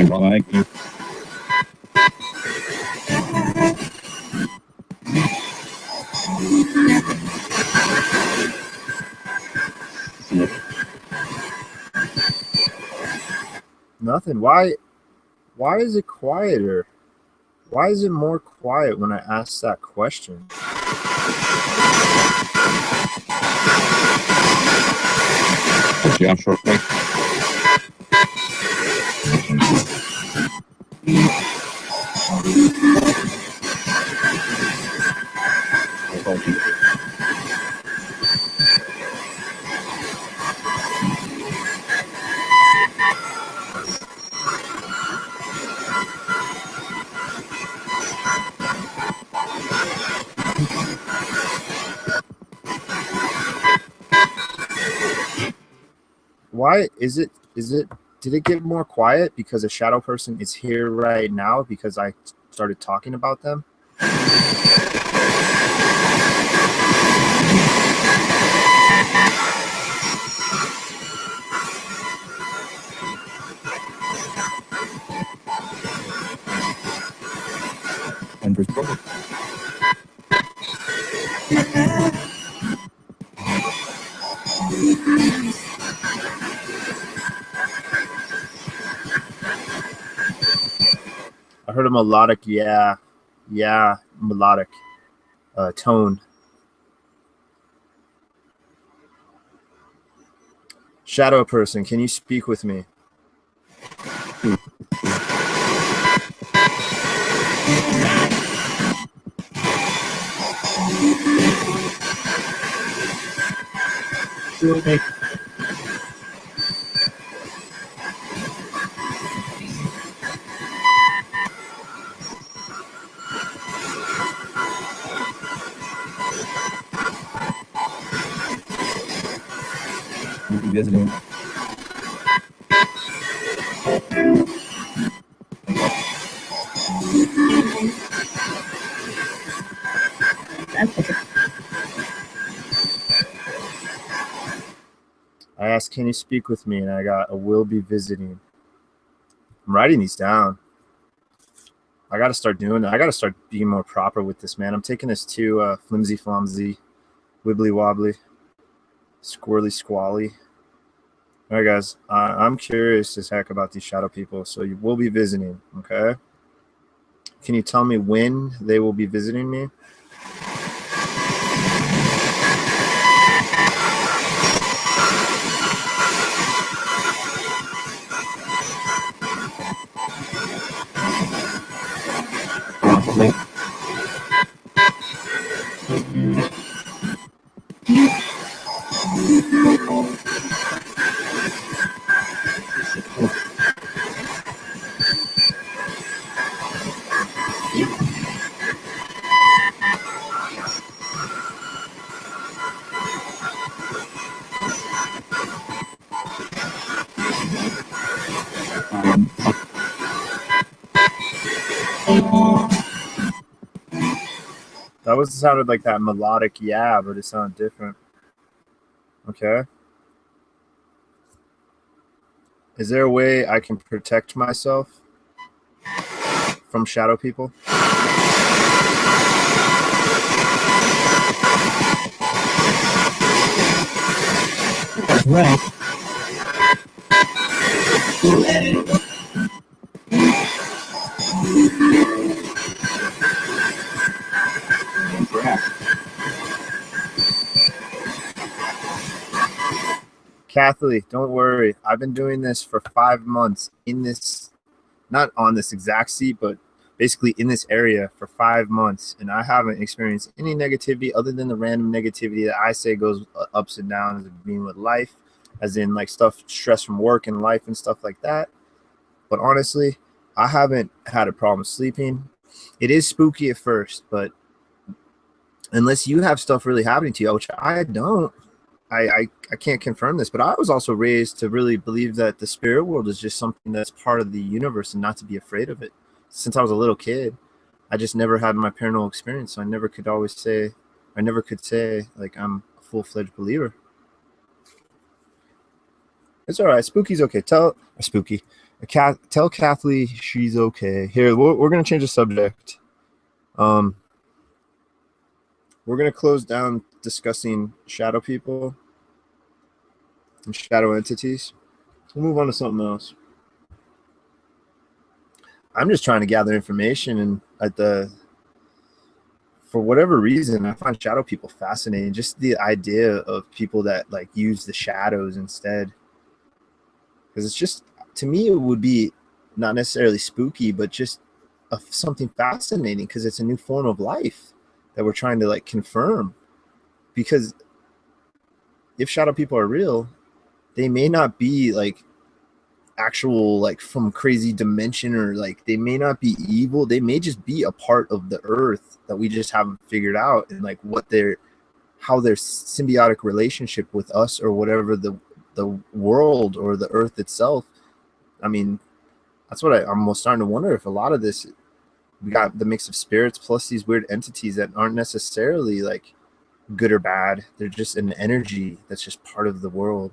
Thank you. Nothing. Why is it quieter? Why is it more quiet when I ask that question? Yeah, sure. Why is it did it get more quiet because a shadow person is here right now because I started talking about them? And I heard a melodic, melodic tone. Shadow person, can you speak with me? sure. visiting. I asked, can you speak with me? And I got a will be visiting. I'm writing these down. I got to start doing it. I got to start being more proper with this, man. I'm taking this too flimsy flomsy, wibbly wobbly, squirrely squally. All right, guys. I'm curious as heck about these shadow people. So you will be visiting, okay? Can you tell me when they will be visiting me? That sounded like that melodic yeah, but it sounded different. Okay. Is there a way I can protect myself from shadow people? Right. Kathleen, don't worry. I've been doing this for 5 months in this, not on this exact seat, but basically in this area for 5 months. And I haven't experienced any negativity other than the random negativity that I say goes ups and downs of being with life, as in like stuff, stress from work and life and stuff like that. But honestly, I haven't had a problem sleeping. It is spooky at first, but unless you have stuff really happening to you, which I don't, I can't confirm this, but I was also raised to really believe that the spirit world is just something that's part of the universe and not to be afraid of it. Since I was a little kid, I just never had my paranormal experience, so I never could say like I'm a full-fledged believer. It's all right. Spooky's okay. Tell Kathleen she's okay. Here, we're gonna change the subject. We're gonna close down discussing shadow people and shadow entities. We'll move on to something else. I'm just trying to gather information, and for whatever reason, I find shadow people fascinating. Just the idea of people that like use the shadows instead, because it's just, to me, it would be not necessarily spooky, but just something fascinating, because it's a new form of life that we're trying to like confirm. Because if shadow people are real, they may not be like actual like from crazy dimension, or like they may not be evil. They may just be a part of the earth that we just haven't figured out, and like how their symbiotic relationship with us, or whatever the world or the earth itself. I mean, that's what I'm almost starting to wonder, if a lot of this, we got the mix of spirits plus these weird entities that aren't necessarily like good or bad. They're just an energy that's just part of the world.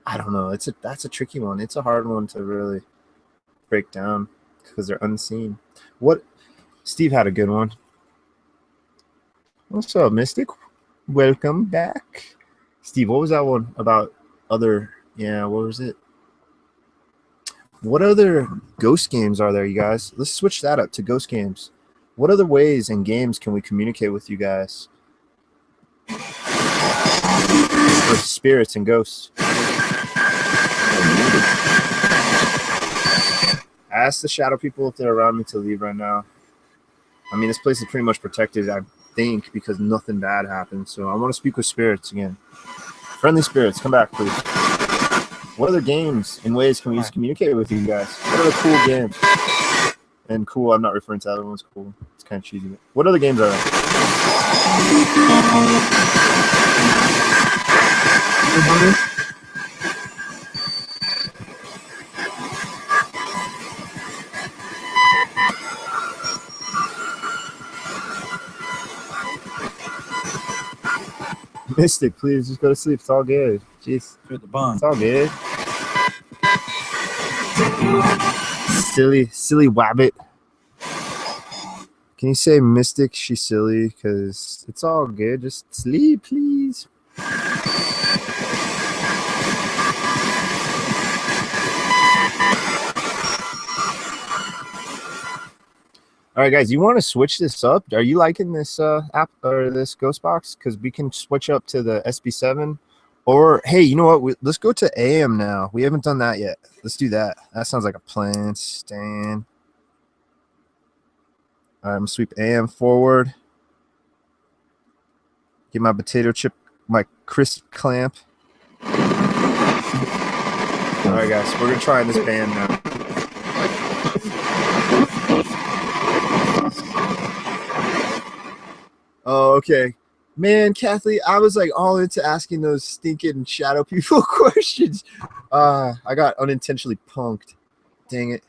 I don't know. That's a tricky one. It's a hard one to really break down because they're unseen. Steve had a good one. What's up, Mystic? Welcome back. Steve, what was that one about what was it? What other ghost games are there, you guys? Let's switch that up to ghost games. What other ways and games can we communicate with you guys? For spirits and ghosts. Ask the shadow people if they're around me to leave right now. I mean, this place is pretty much protected, I think, because nothing bad happened. So I want to speak with spirits again. Friendly spirits, come back, please. What other games and ways can we use to communicate with you guys? What other cool games? And cool, I'm not referring to other ones. Cool, it's kind of cheesy. What other games are there? Mystic, please just go to sleep. It's all good. Jeez. With the bond. It's all good. Silly wabbit. Can you say Mystic? She's silly because it's all good. Just sleep, please. All right, guys, you want to switch this up? Are you liking this app or this ghost box? Because we can switch up to the SB7. Or, hey, you know what? Let's go to AM now. We haven't done that yet. Let's do that. That sounds like a plan. Stand. All right, I'm going to sweep AM forward. Get my potato chip, my crisp clamp. All right, guys, we're going to try this band now. Oh, okay. Man, Kathleen, I was like all into asking those stinking shadow people questions. I got unintentionally punked. Dang it.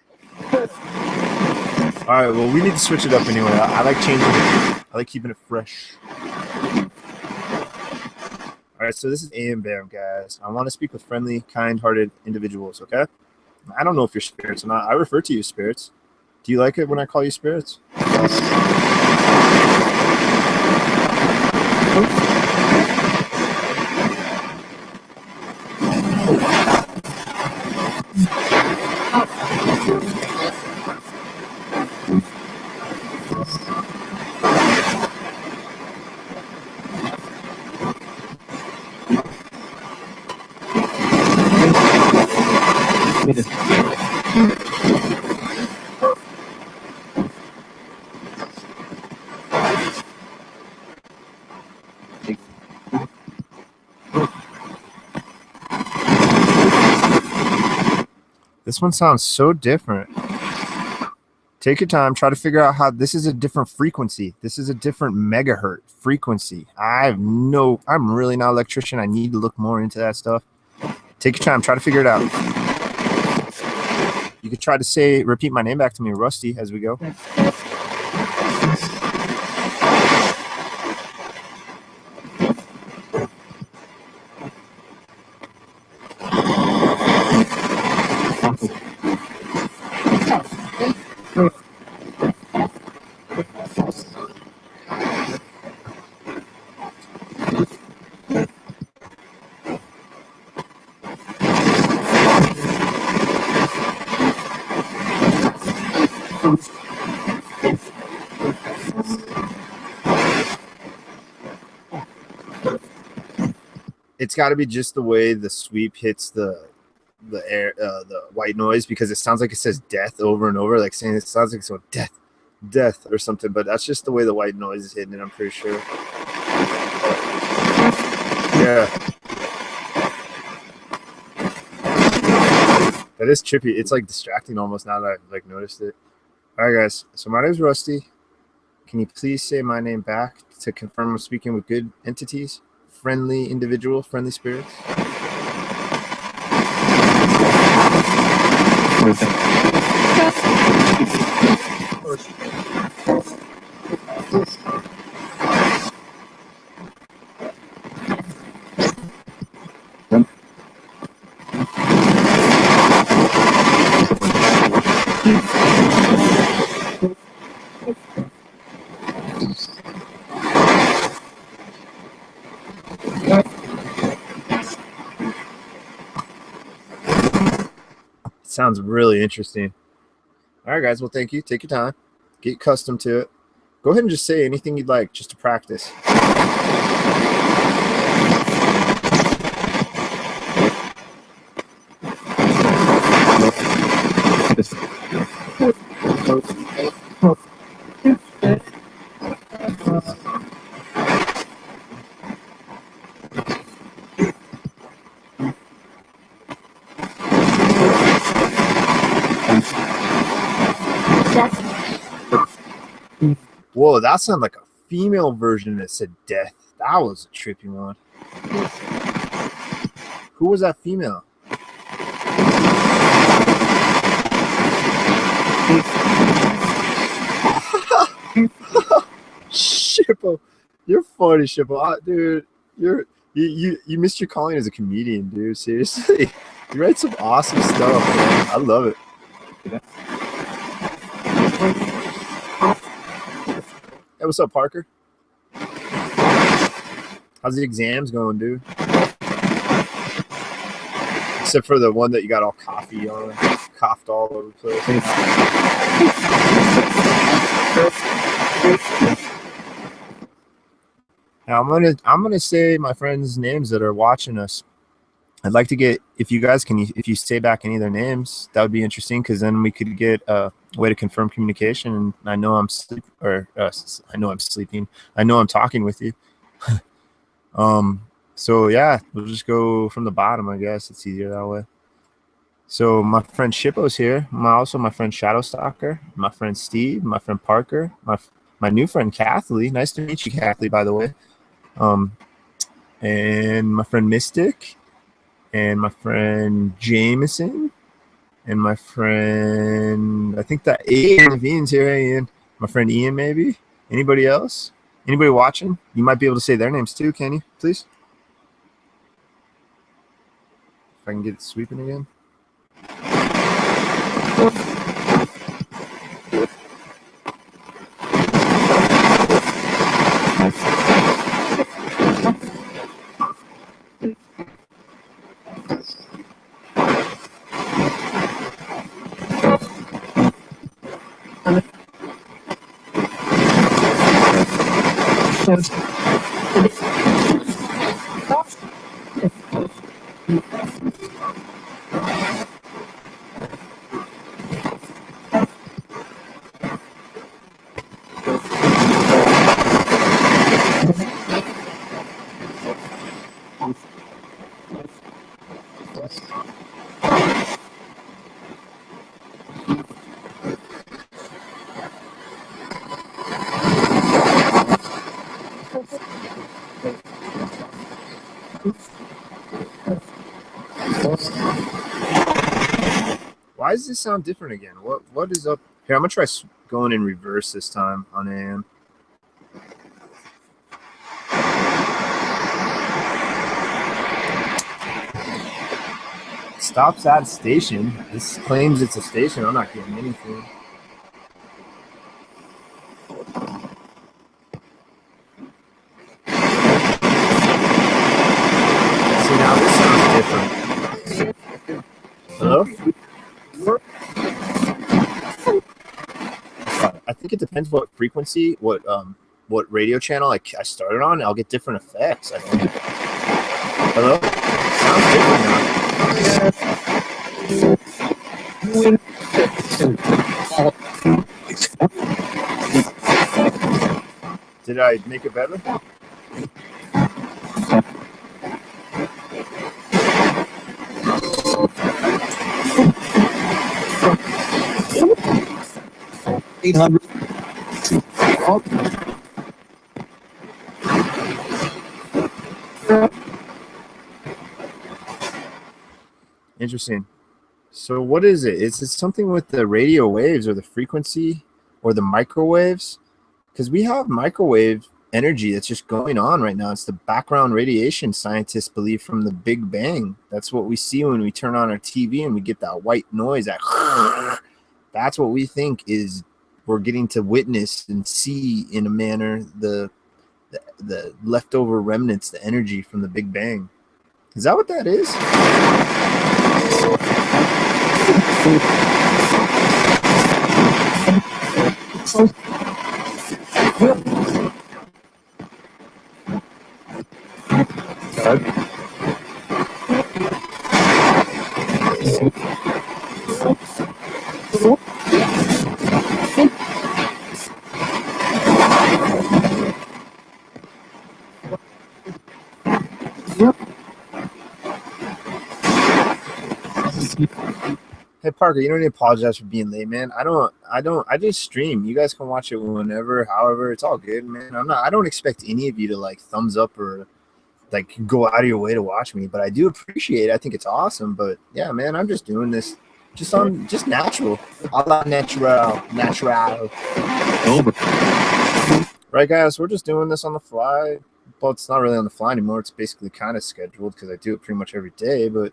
All right, well, we need to switch it up anyway. I like changing it. I like keeping it fresh. All right, so this is AM BAM, guys. I want to speak with friendly, kind-hearted individuals, okay? I don't know if you're spirits or not. I refer to you as spirits. Do you like it when I call you spirits? This one sounds so different. Take your time. Try to figure out how this is a different frequency. This is a different megahertz frequency. I'm really not an electrician. I need to look more into that stuff. Take your time. Try to figure it out. You could try to repeat my name back to me, Rusty, as we go. It's got to be just the way the sweep hits the air, the white noise, because it sounds like it says death over and over, like saying it sounds like it's going death or something. But that's just the way the white noise is hitting it, I'm pretty sure. Yeah, that is trippy. It's like distracting almost now that I've like noticed it. All right, guys. So my name's Rusty. Can you please say my name back to confirm I'm speaking with good entities? Friendly individual, friendly spirits. Sounds really interesting. All right, guys. Well, thank you. Take your time. Get accustomed to it. Go ahead and just say anything you'd like just to practice. Whoa, that sounded like a female version that said death. That was a trippy one. Who was that female? Shippo. You're funny, Shippo. Dude, You missed your calling as a comedian, dude. Seriously, you write some awesome stuff, man. I love it. Hey, what's up, Parker? How's the exams going, dude? Except for the one that you got all coffee on, coughed all over the place. Now I'm gonna say my friends' names that are watching us. I'd like to get, if you guys can, if you say back any of their names, that would be interesting, because then we could get a way to confirm communication. And I know I'm sleeping. I know I'm talking with you. So yeah, we'll just go from the bottom. I guess it's easier that way. So my friend Shippo's here. Also my friend Shadowstalker, my friend Steve, my friend Parker, my new friend Kathleen. Nice to meet you, Kathleen, by the way. And my friend Mystic, and my friend Jameson, and my friend, I think that Ian's here. Hey, Ian. My friend Ian, maybe. Anybody else? Anybody watching? You might be able to say their names too, can you, please? If I can get it sweeping again. Why does this sound different again? What is up here? I'm gonna try going in reverse this time on AM. Stops at a station. This claims it's a station. I'm not getting anything. See, now this sounds different. Hello? I think it depends what frequency, what radio channel I started on. I'll get different effects, I think. Hello? Sounds different now. Did I make it better? Interesting. So what is it? Is it something with the radio waves or the frequency or the microwaves? Because we have microwave energy that's just going on right now. It's the background radiation, scientists believe, from the Big Bang. That's what we see when we turn on our TV and we get that white noise. That's what we think is we're getting to witness and see, in a manner, the leftover remnants, the energy from the Big Bang. Is that what that is? Hey Parker, you don't need to apologize for being late, man. I just stream. You guys can watch it whenever, however, it's all good, man. I don't expect any of you to like thumbs up or like go out of your way to watch me, but I do appreciate it. I think it's awesome. But yeah, man, I'm just doing this just natural. A la natural. Right, guys, we're just doing this on the fly. well, it's not really on the fly anymore. It's basically kind of scheduled because I do it pretty much every day. But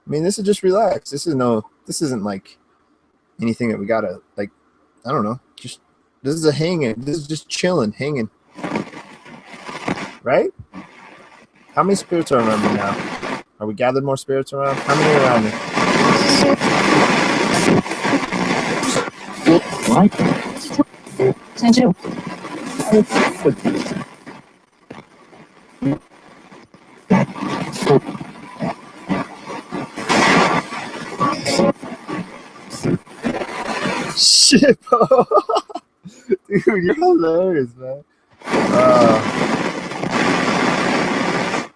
I mean, this is just relax. This isn't like anything that we gotta like. I don't know. Just this is a hanging. This is just chilling, hanging. Right? How many spirits are around me now? Are we gathered more spirits around? How many are around me? Shit, bro. Dude, you're hilarious, man.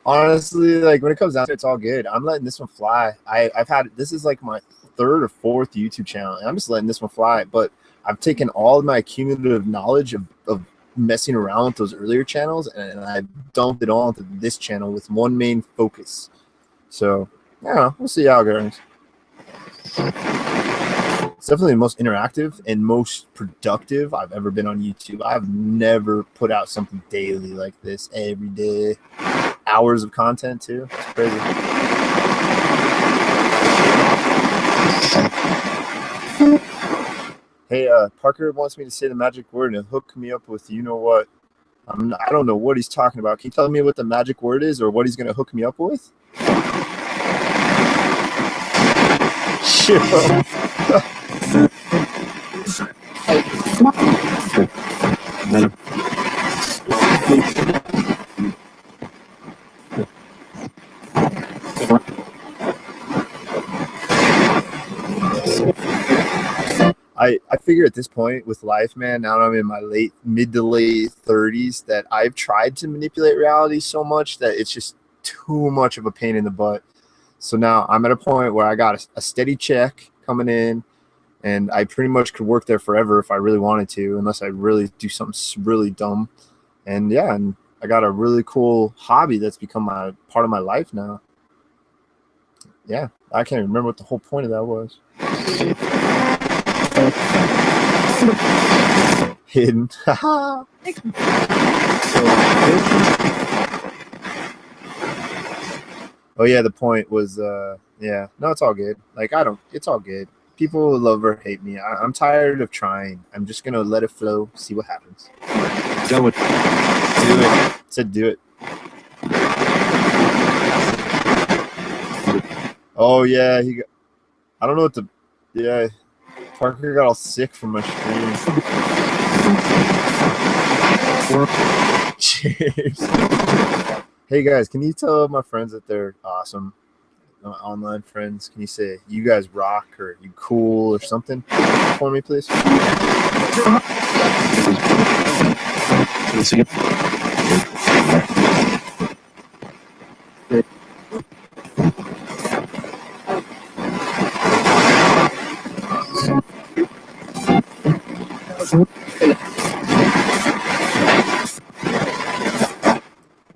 Honestly, like when it comes down to it, it's all good. I'm letting this one fly. I've had this is like my third or fourth YouTube channel, and I'm just letting this one fly. But I've taken all of my cumulative knowledge of messing around with those earlier channels, and I've dumped it all into this channel with one main focus. So yeah, we'll see how it goes. It's definitely the most interactive and most productive I've ever been on YouTube. I've never put out something daily like this every day. Hours of content too. It's crazy. Hey, Parker wants me to say the magic word and hook me up with you know what. I don't know what he's talking about. Can you tell me what the magic word is or what he's going to hook me up with? Shit, bro. I figure at this point with life, man, now that I'm in my mid to late 30s, that I've tried to manipulate reality so much that it's just too much of a pain in the butt. So now I'm at a point where I got a steady check coming in, and I pretty much could work there forever if I really wanted to, unless I really do something really dumb. And yeah, and I got a really cool hobby that's become part of my life now. Yeah, I can't even remember what the whole point of that was. Hidden. Oh yeah, the point was yeah, no, it's all good. Like it's all good. People love or hate me. I'm tired of trying. I'm just gonna let it flow, see what happens. Do it. Do it. I said do it. Oh yeah, I don't know what the yeah. Parker got all sick from my stream. Cheers. Hey guys, can you tell my friends that they're awesome? Online friends, can you say you guys rock or you cool or something for me, please?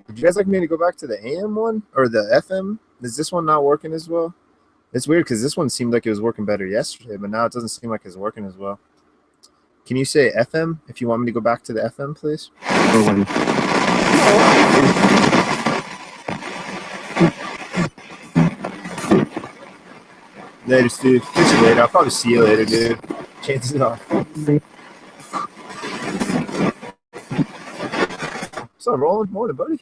Would you guys like me to go back to the AM one or the FM? Is this one not working as well? It's weird because this one seemed like it was working better yesterday, but now it doesn't seem like it's working as well. Can you say FM if you want me to go back to the FM, please? Later, Steve. Catch you later. I'll probably see you later, dude. Chances are. What's up, Roland? Morning, buddy.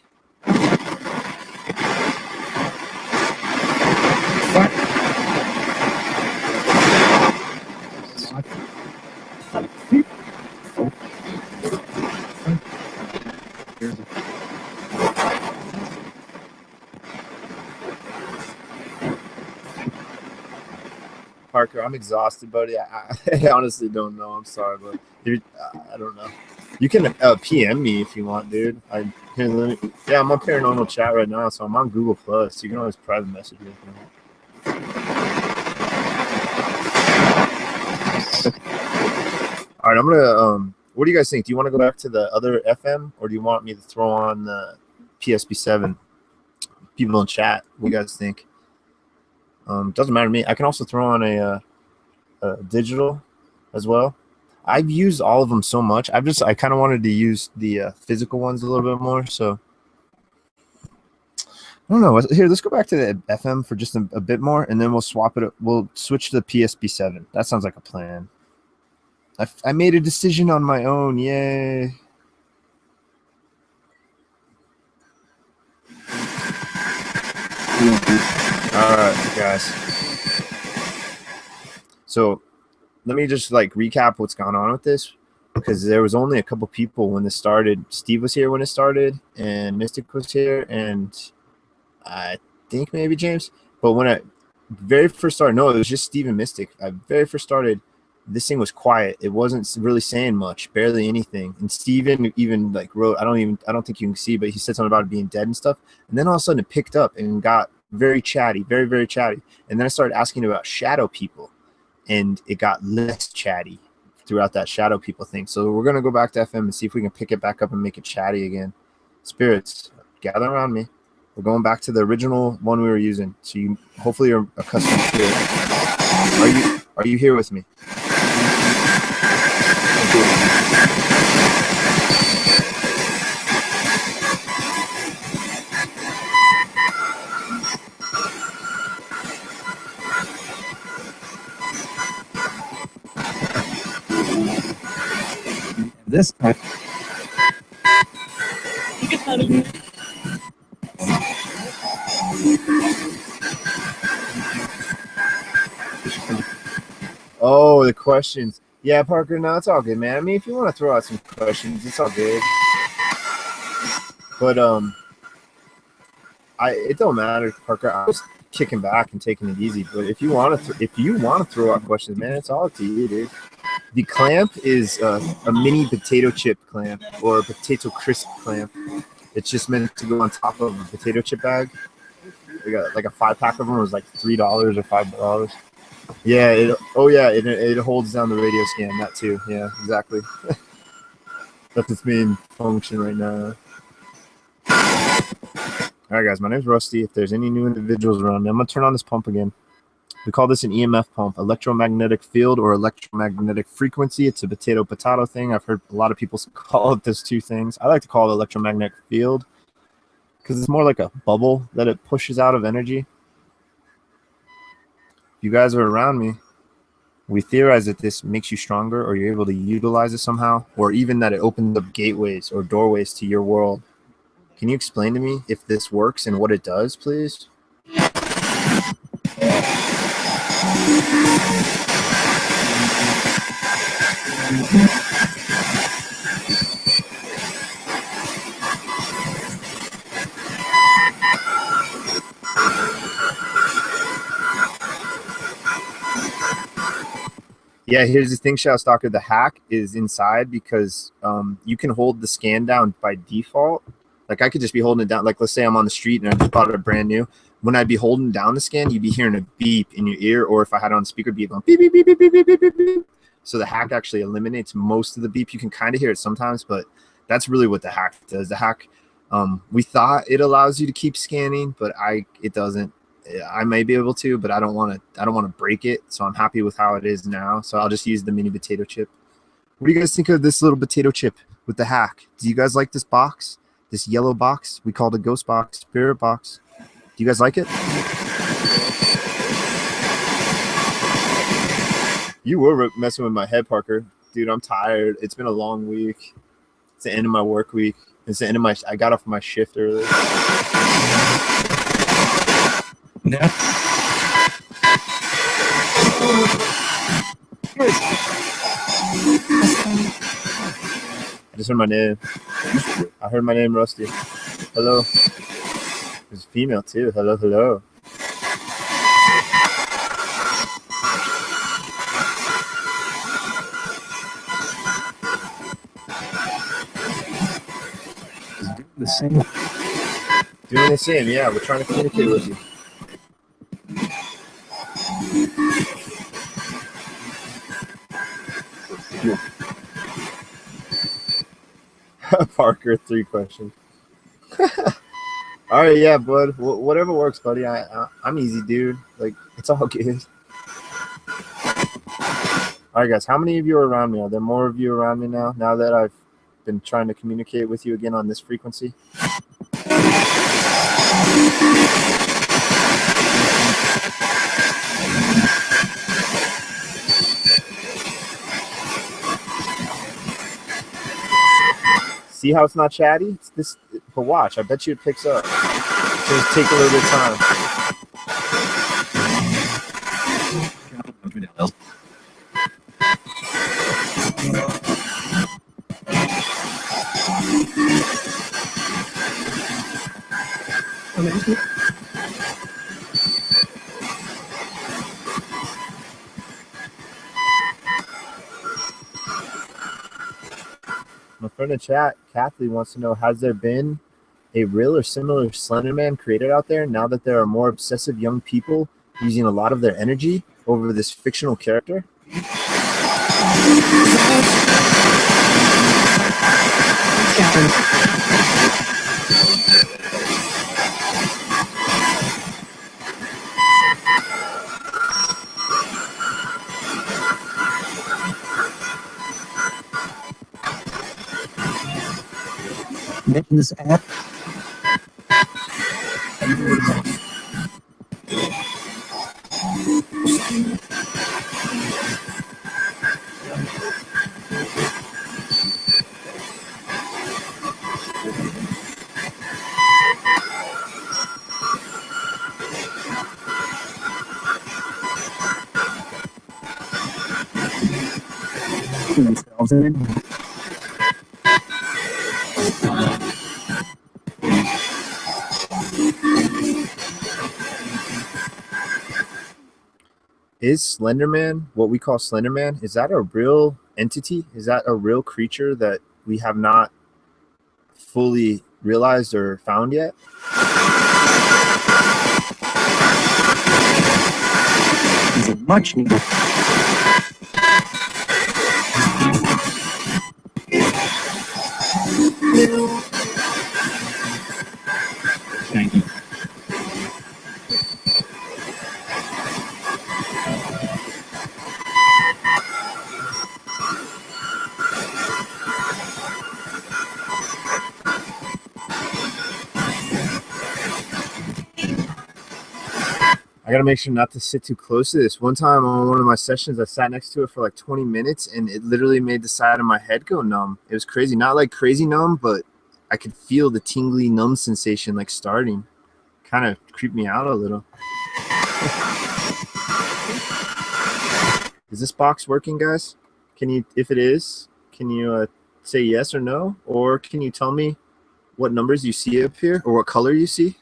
Parker, I'm exhausted, buddy. I honestly don't know. I'm sorry, but I don't know. You can PM me if you want, dude. I'm on Paranormal Chat right now, so I'm on Google Plus. You can always private message me if you want. All right, I'm gonna. What do you guys think? Do you want to go back to the other FM, or do you want me to throw on the PSB7? People in chat, what do you guys think? Doesn't matter to me. I can also throw on a digital as well. I've used all of them so much. I kind of wanted to use the physical ones a little bit more. So don't know. Here, let's go back to the FM for just a bit more, and then we'll swap it. We'll switch to the PSB7. That sounds like a plan. I made a decision on my own. Yay. All right, guys. So let me just like recap what's gone on with this, because there was only a couple people when this started. Steve was here when it started, and Mystic was here, and I think maybe James. But when I very first started, no, it was just Steve and Mystic. I very first started, this thing was quiet. It wasn't really saying much, barely anything. And Steven even like wrote, I don't think you can see, but he said something about it being dead and stuff. And then all of a sudden it picked up and got very chatty, very, very chatty. And then I started asking about shadow people, and it got less chatty throughout that shadow people thing. So we're going to go back to FM and see if we can pick it back up and make it chatty again. Spirits, gather around me. We're going back to the original one we were using. So you hopefully you're accustomed to it. Are you here with me? This time. Oh, the questions. Yeah, Parker, no, it's all good, man. I mean, if you want to throw out some questions, it's all good. But it don't matter, Parker. I was kicking back and taking it easy. But if you want to throw out questions, man, it's all up to you, dude. The clamp is a mini potato chip clamp or a potato crisp clamp. It's just meant to go on top of a potato chip bag. We got like a 5-pack of them. It was like $3 or $5. Yeah. It holds down the radio scan. That too. Yeah, exactly. That's its main function right now. All right, guys. My name's Rusty. If there's any new individuals around, I'm gonna turn on this pump again. We call this an EMF pump, electromagnetic field or electromagnetic frequency. It's a potato thing. I've heard a lot of people call it those two things. I like to call it electromagnetic field because it's more like a bubble that it pushes out of energy. If you guys are around me, we theorize that this makes you stronger, or you're able to utilize it somehow, or even that it opens up gateways or doorways to your world. Can you explain to me if this works and what it does, please? Yeah, here's the thing, Shoutstalker. The hack is inside because you can hold the scan down by default. Like I could just be holding it down. Like let's say I'm on the street and I just bought it brand new. When I'd be holding down the scan, you'd be hearing a beep in your ear, or if I had it on speaker, beep going beep, beep, beep, beep, beep, beep, beep, beep, beep. So the hack actually eliminates most of the beep. You can kind of hear it sometimes, but that's really what the hack does. The hack, we thought it allows you to keep scanning, but it doesn't. I may be able to, but I don't want to break it. So I'm happy with how it is now. So I'll just use the mini potato chip. What do you guys think of this little potato chip with the hack? Do you guys like this box? This yellow box? We call it a ghost box, spirit box. Do you guys like it? You were messing with my head, Parker. Dude, I'm tired. It's been a long week. It's the end of my work week. It's the end of I got off my shift early. No. I just heard my name. I heard my name, Rusty. Hello. There's a female too. Hello, hello. The same. Doing the same, yeah. We're trying to communicate with you. Parker, 3 questions. All right, yeah, bud. Whatever works, buddy. I'm easy, dude. Like, it's all good. All right, guys. How many of you are around me? Are there more of you around me now? Now that I've been trying to communicate with you again on this frequency? See how it's not chatty? It's this, but watch. I bet you it picks up. Just take a little bit of time. My friend in chat, Kathy, wants to know, has there been a real or similar Slenderman created out there now that there are more obsessive young people using a lot of their energy over this fictional character? Mention this app. Themselves in it. Is Slenderman, what we call Slenderman, is that a real entity? Is that a real creature that we have not fully realized or found yet? It's a much needed. Thank you. I gotta make sure not to sit too close to this. One time on one of my sessions, I sat next to it for like 20 minutes and it literally made the side of my head go numb. It was crazy. Not like crazy numb, but I could feel the tingly numb sensation like starting. Kind of creeped me out a little. Is this box working, guys? Can you, if it is, can you say yes or no? Or can you tell me what numbers you see up here or what color you see?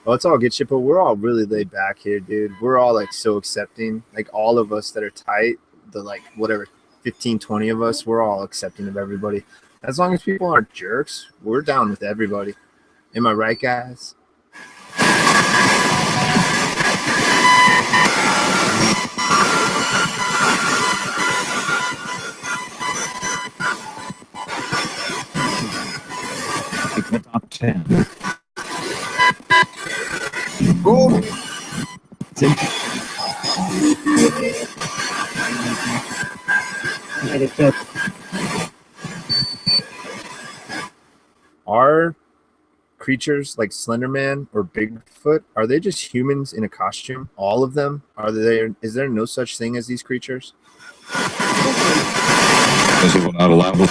Oh, it's all good shit, but we're all really laid back here, dude. We're all like so accepting. Like all of us that are tight, the like whatever 15, 20 of us, we're all accepting of everybody. As long as people aren't jerks, we're down with everybody. Am I right, guys? The top 10. Go. Are creatures like Slenderman or Bigfoot, are they just humans in a costume? All of them? Is there no such thing as these creatures? Because it will not allow them.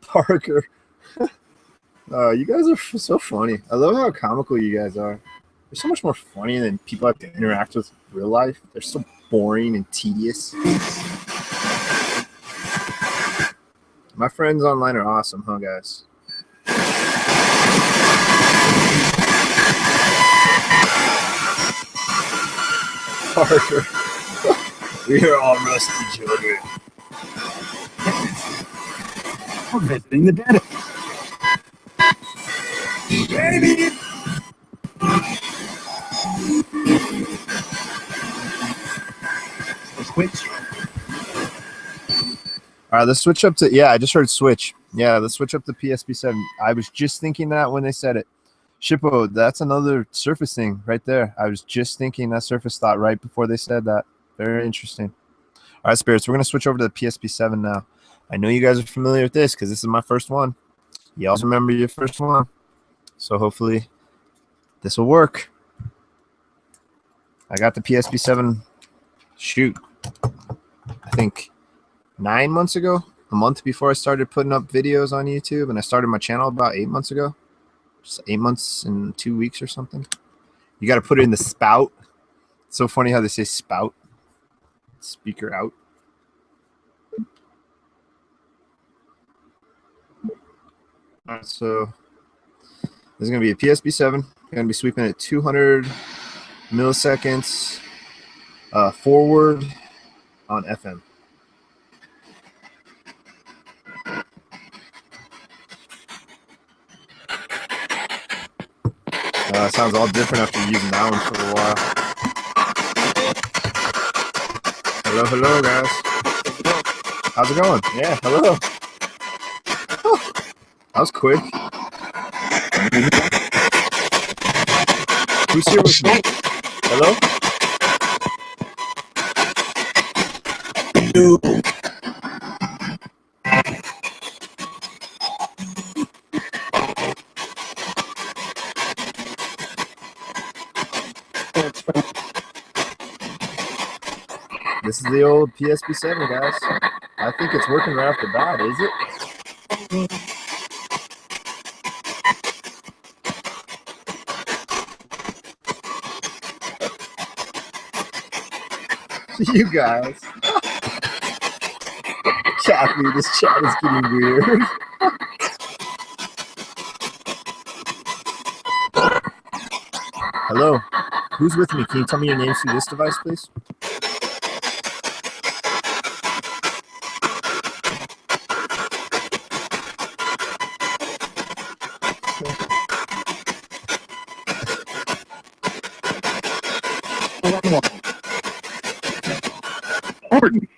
Parker. You guys are so funny. I love how comical you guys are. They're so much more funny than people have to interact with in real life. They're so boring and tedious. My friends online are awesome, huh, guys? Parker. We are all rusty children. We're visiting the dentist. Baby! Switch. All right, let's switch up to, yeah, I just heard switch. Yeah, let's switch up to PSB7. I was just thinking that when they said it. Shippo, that's another surface thing right there. I was just thinking that surface thought right before they said that. Very interesting. All right, Spirits, we're going to switch over to the PSB7 now. I know you guys are familiar with this because this is my first one. You also remember your first one. So hopefully this will work. I got the PSB7, shoot, I think 9 months ago, a month before I started putting up videos on YouTube, and I started my channel about 8 months ago. Just 8 months and 2 weeks or something. You got to put it in the spout. It's so funny how they say spout. Speaker out. All right, so this is going to be a PSB7. I'm going to be sweeping at 200 milliseconds forward on FM. It sounds all different after using that one for a while. Hello, hello, guys. How's it going? Yeah, hello. Oh, that was quick. Who's here with me? Hello? This is the old PSB7, guys. I think it's working right off the bat, is it? You guys. Chappy, this chat is getting weird. Hello. Who's with me? Can you tell me your names through this device, please? Overton.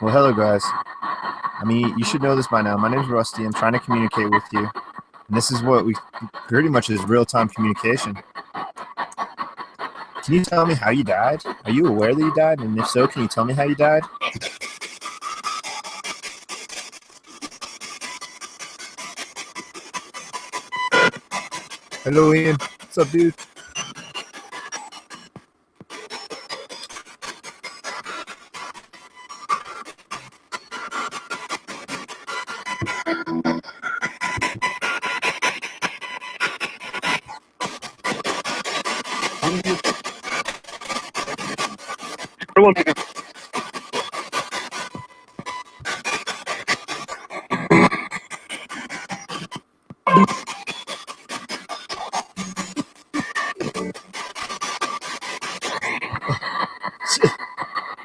Well, hello, guys. I mean, you should know this by now. My name's Rusty. I'm trying to communicate with you. And this is what we pretty much is real-time communication. Can you tell me how you died? Are you aware that you died? And if so, can you tell me how you died? Hello, Ian. What's up, dude?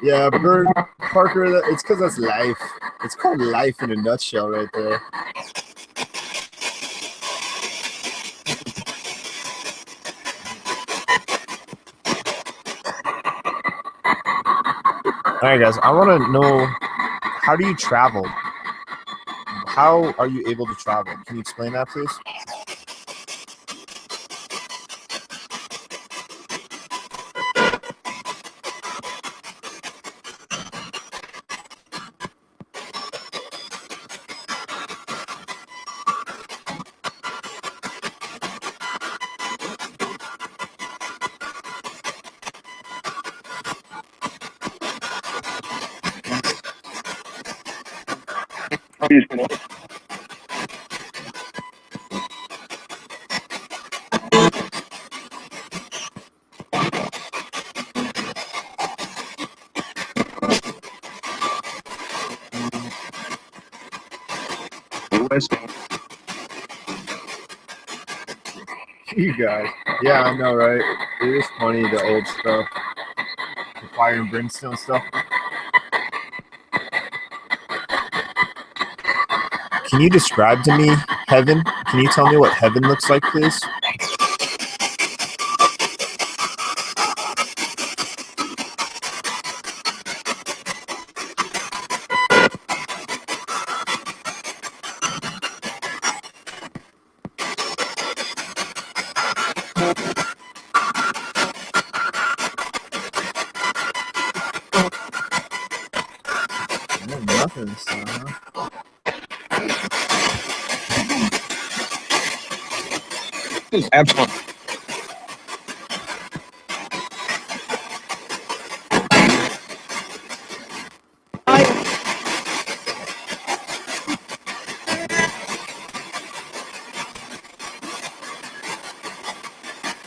Yeah, Bird Parker, it's because that's life. It's called life in a nutshell right there. All right, guys, I want to know, how do you travel? How are you able to travel? Can you explain that, please? West. You guys. Yeah, I know, right? It is funny, the old stuff. The fire and brimstone stuff. Can you describe to me heaven? Can you tell me what heaven looks like, please? No, nothing this time, huh? Absolutely.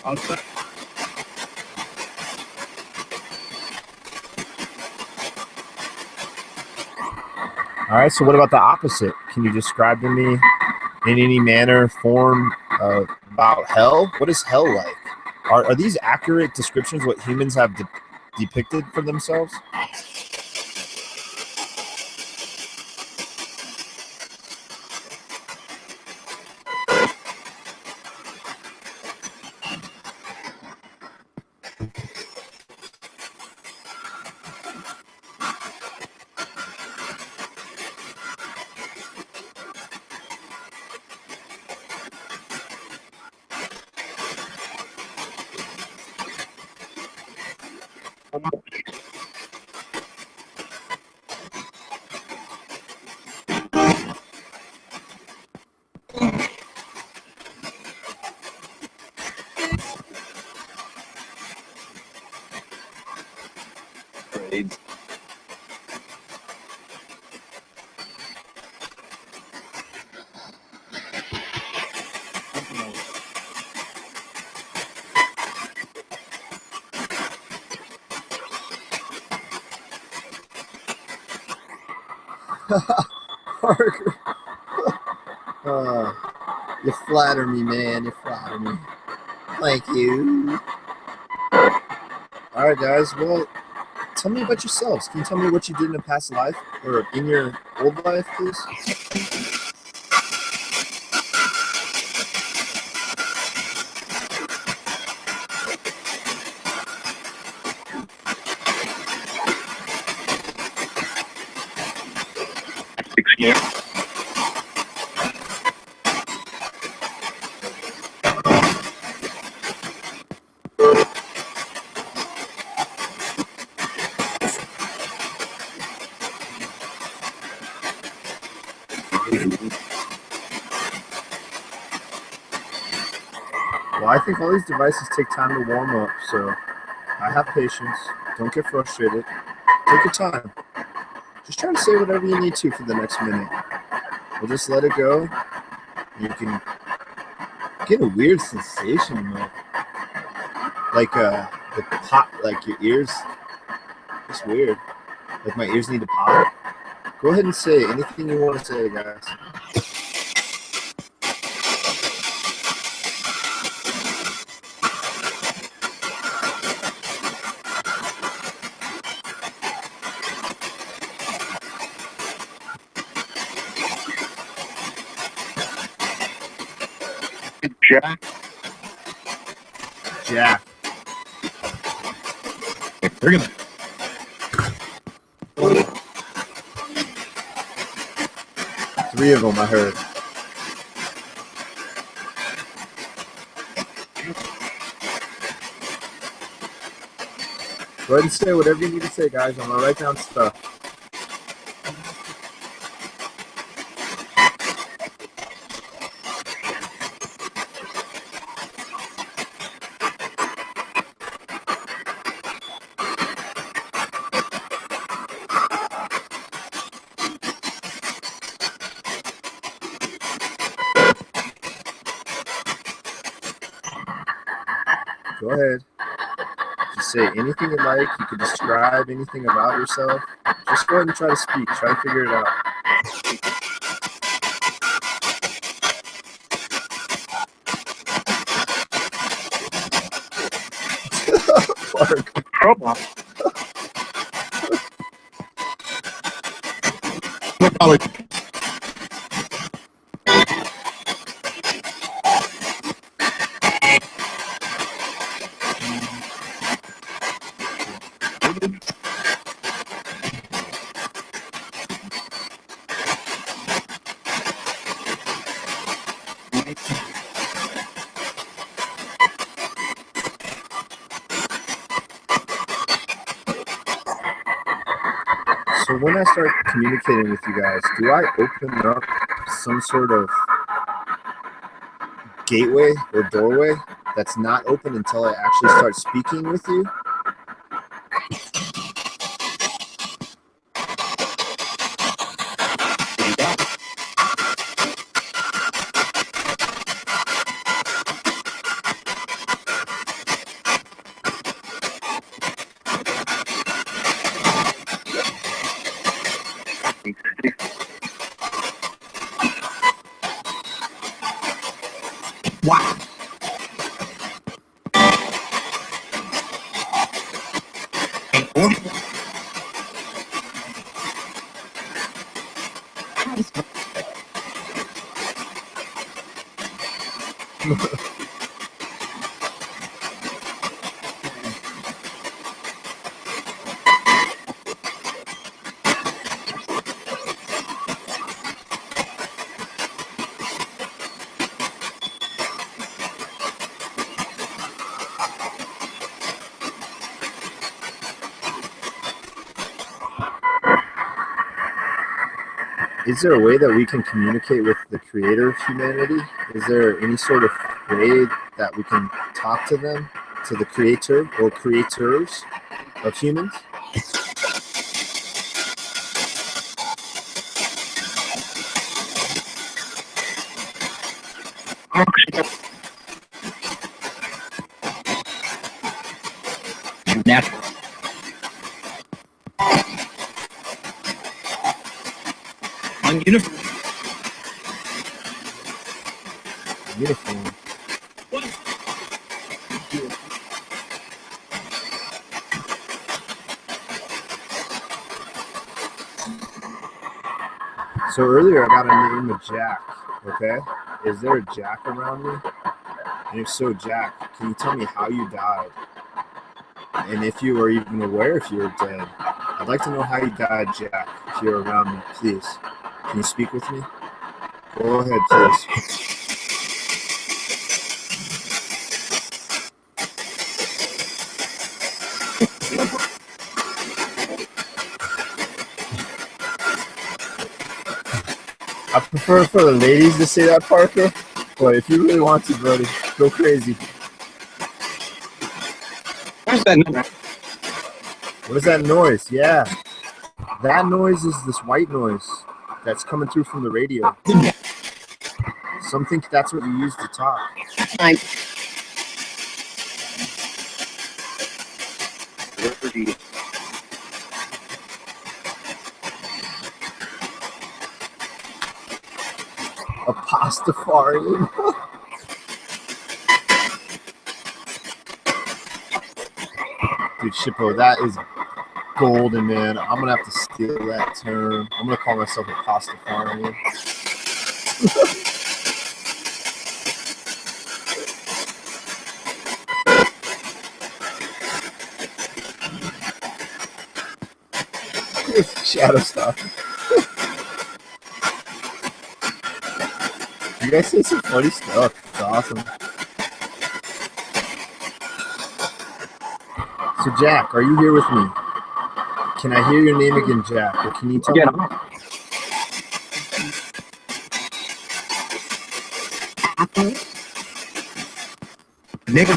Outside. All right, so what about the opposite? Can you describe to me in any manner, form, about hell? What is hell like? Are these accurate descriptions what humans have depicted for themselves? Parker. You flatter me, man. You flatter me. Thank you. All right, guys. Well, tell me about yourselves. Can you tell me what you did in a past life or in your old life, please? Yeah. Well, I think all these devices take time to warm up, so I have patience. Don't get frustrated. Take your time. Just try to say whatever you need to for the next minute. We'll just let it go. You can get a weird sensation, though. Like the pop, like your ears. It's weird. Like my ears need to pop. Go ahead and say anything you want to say, guys. Jack. Jack. They're gonna. 3 of them, I heard. Go ahead and say whatever you need to say, guys. I'm gonna write down stuff. Go ahead. Just say anything you like. You can describe anything about yourself. Just go ahead and try to speak. Try to figure it out. park. Trouble. What color? So when I start communicating with you guys, do I open up some sort of gateway or doorway that's not open until I actually start speaking with you? Wow. Is there a way that we can communicate with the creator of humanity? Is there any sort of way that we can talk to them, to the creator or creators of humans? Natural. On uniform. Uniform. So earlier I got a name of Jack, okay? Is there a Jack around me? And if so, Jack, can you tell me how you died? And if you are even aware if you're dead. I'd like to know how you died, Jack, if you're around me, please. Can you speak with me? Go ahead, please. I prefer for the ladies to say that, Parker, but if you really want to, buddy, go crazy. Where's that number? What is that noise? Yeah. That noise is this white noise that's coming through from the radio. Some think that's what you use to talk. A pastafarian. Dude, Shippo, that is golden, man. I'm gonna have to steal that term. I'm gonna call myself a pastafarian. Shadow stuff. You guys say some funny stuff. It's awesome. So, Jack, are you here with me? Can I hear your name again, Jack? Or can you tell me? Nigga.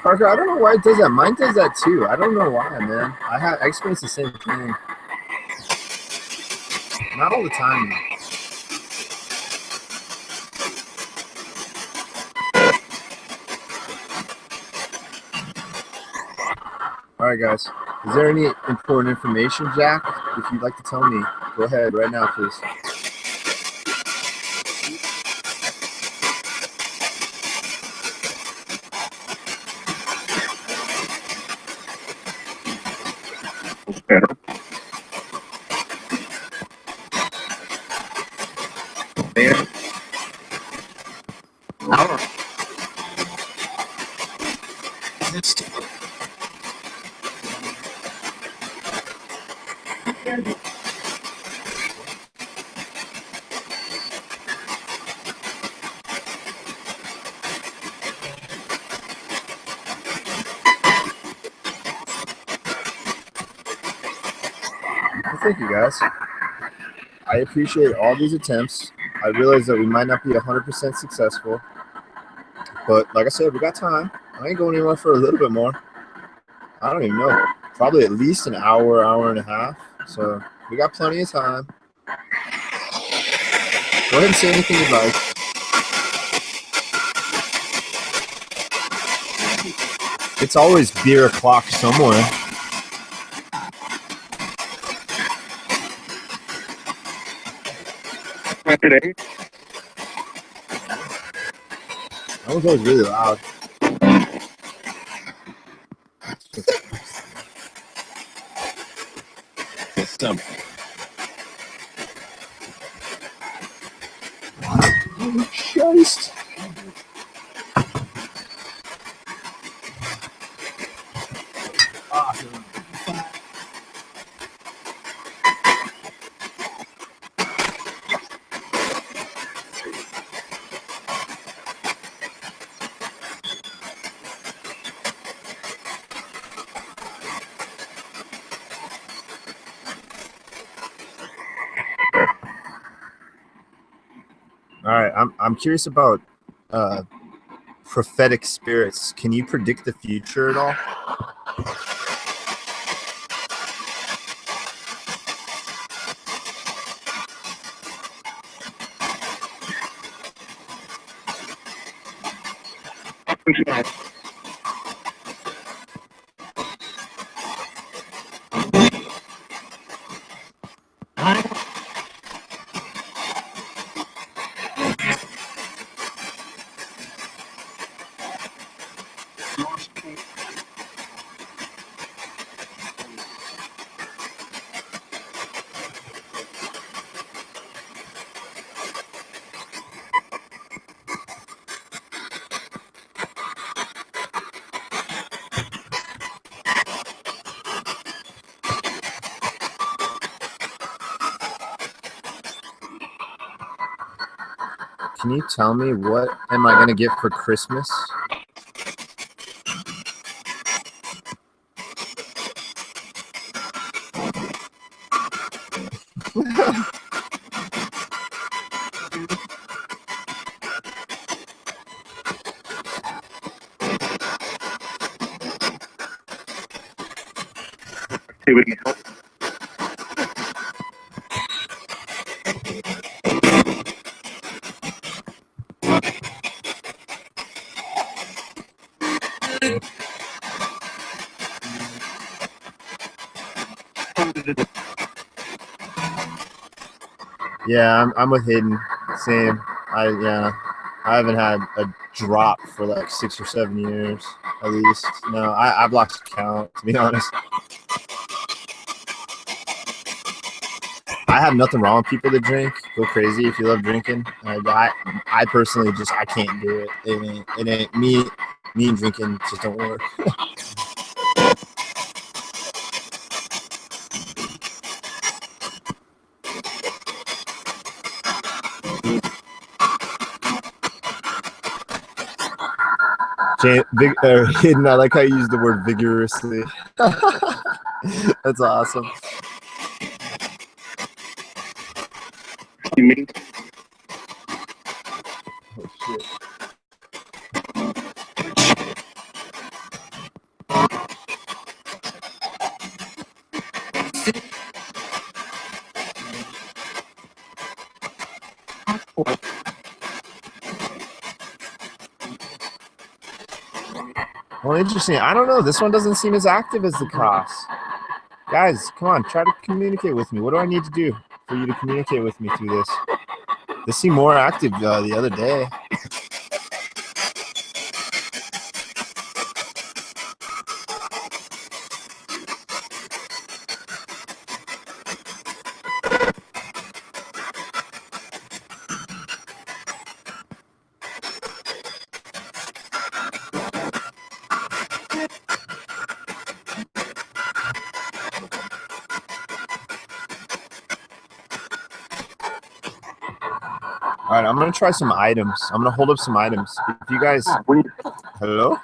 Parker, I don't know why it does that. Mine does that too. I don't know why, man. I experience the same thing. Not all the time. All right, guys. Is there any important information, Jack? If you'd like to tell me, go ahead right now, please. Better. There. Our. Well, thank you, guys. I appreciate all these attempts. I realize that we might not be 100% successful, but like I said, we got time. I ain't going anywhere for a little bit more. I don't even know. Probably at least an hour, hour and a half. So we got plenty of time. Go ahead and say anything you'd like. It's always beer o'clock somewhere. Today. That was always really loud. Christ. Awesome. All right, I'm curious about prophetic spirits. Can you predict the future at all? Can you tell me what am I gonna get for Christmas? Activity. Yeah, I'm with Hayden. Same. I haven't had a drop for like 6 or 7 years at least. No, I've lost count, to be honest. I have nothing wrong with people that drink. Go crazy if you love drinking. I personally I can't do it. It ain't me. Me and drinking just don't work. Hayden, I like how you use the word vigorously. That's awesome. You mean? Oh, shit. Well, interesting. I don't know. This one doesn't seem as active as the Koss. Guys, come on. Try to communicate with me. What do I need to do for you to communicate with me through this? This seemed more active the other day. All right, I'm going to try some items. I'm going to hold up some items. If you guys... Hello?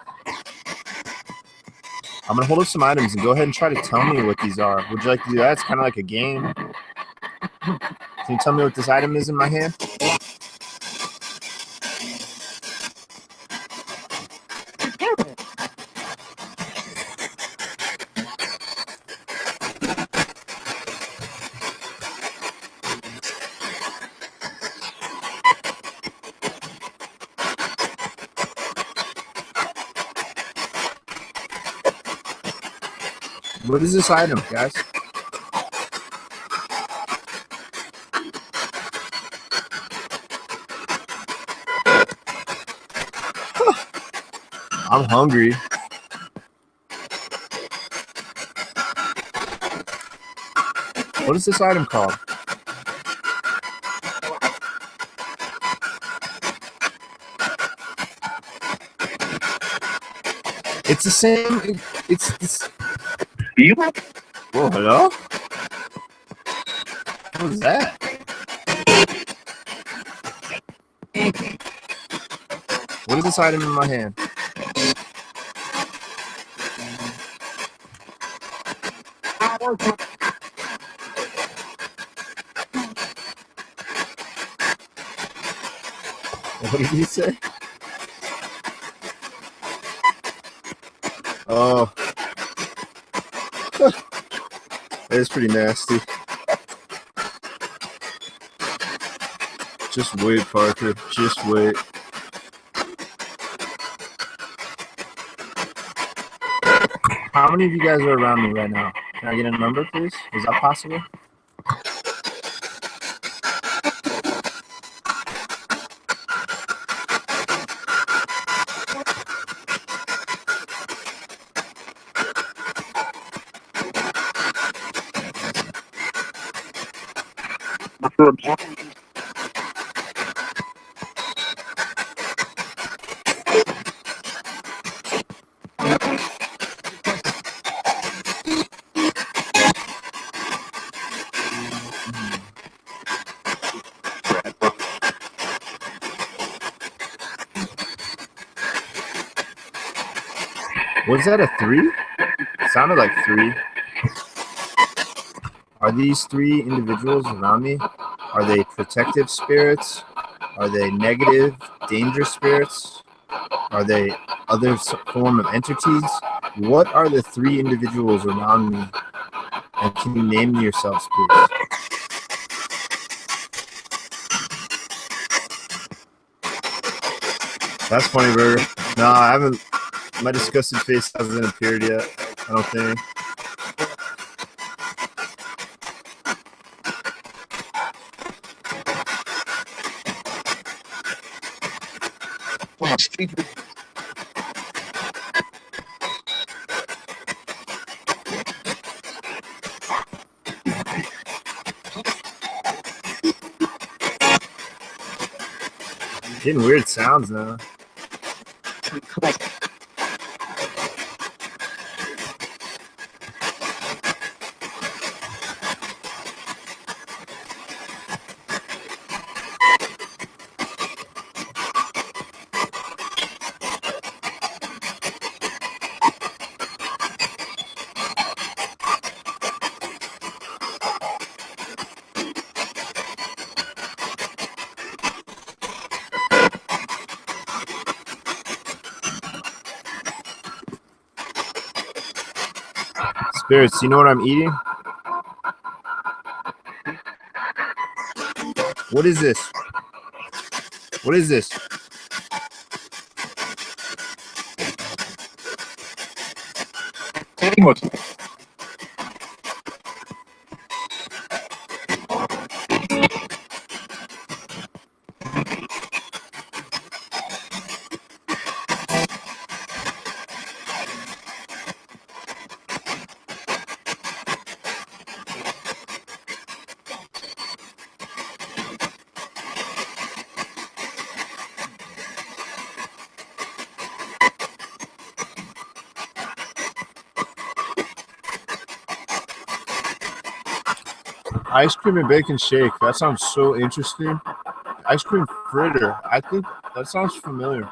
I'm going to hold up some items and go ahead and try to tell me what these are. Would you like to do that? It's kind of like a game. Can you tell me what this item is in my hand? What is this item, guys? I'm hungry. What is this item called? It's the same. It's You? Whoa, hello? What was that? What is this item in my hand? What did you say? Oh. It's pretty nasty. Just wait, Parker. Just wait. How many of you guys are around me right now? Can I get a number, please? Is that possible? Was that a 3? It sounded like 3. Are these 3 individuals around me? Are they protective spirits? Are they negative, dangerous spirits? Are they other form of entities? What are the 3 individuals around me? And can you name yourselves, please? That's funny, Burger. No, I haven't. My disgusted face hasn't appeared yet. I don't think. Getting weird sounds now. Spirits, you know what I'm eating? What is this? What is this? What's Ice cream and bacon shake. That sounds so interesting. Ice cream fritter. I think that sounds familiar.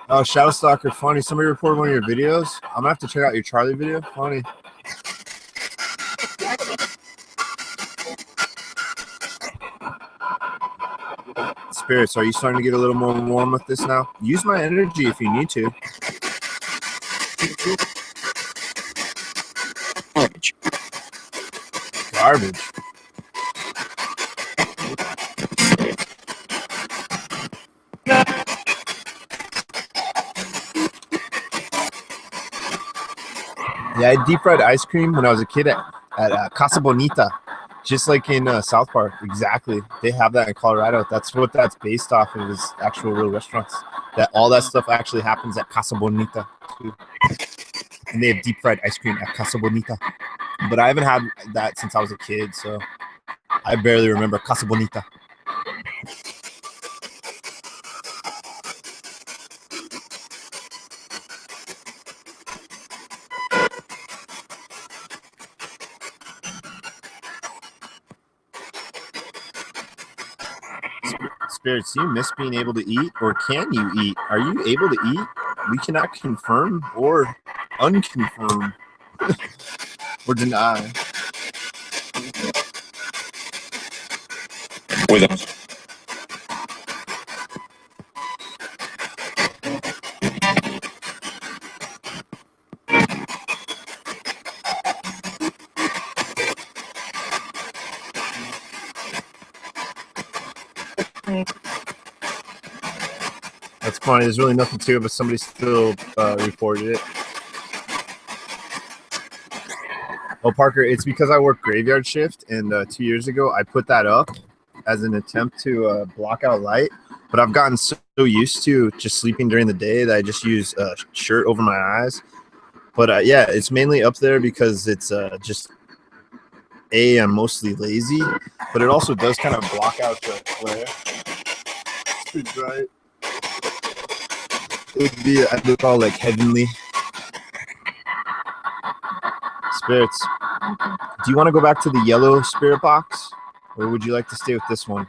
Oh, Shadowstalker, funny. Somebody reported one of your videos. I'm gonna have to check out your Charlie video. Funny. Spirits, are you starting to get a little more warm with this now? Use my energy if you need to. Garbage. Garbage. Yeah, I deep fried ice cream when I was a kid at Casa Bonita, just like in South Park. Exactly. They have that in Colorado. That's what that's based off of, is actual real restaurants. That all that stuff actually happens at Casa Bonita too. And they have deep fried ice cream at Casa Bonita. But I haven't had that since I was a kid, so I barely remember Casa Bonita. Spirits, do you miss being able to eat, or can you eat? Are you able to eat? We cannot confirm or unconfirm or deny. With us. That's funny. There's really nothing to it, but somebody still reported it. Oh, Parker, it's because I work graveyard shift, and 2 years ago I put that up as an attempt to block out light. But I've gotten so used to just sleeping during the day that I just use a shirt over my eyes. But yeah, it's mainly up there because it's just I'm mostly lazy, but it also does kind of block out the glare. It's pretty bright. It would be, I look all like heavenly. Spirits, do you want to go back to the yellow spirit box, or would you like to stay with this one?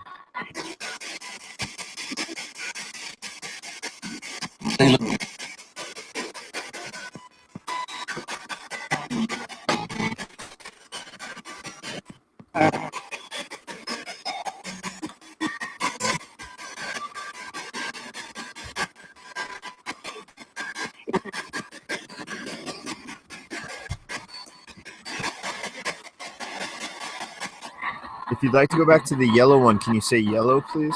If you'd like to go back to the yellow one, can you say yellow, please?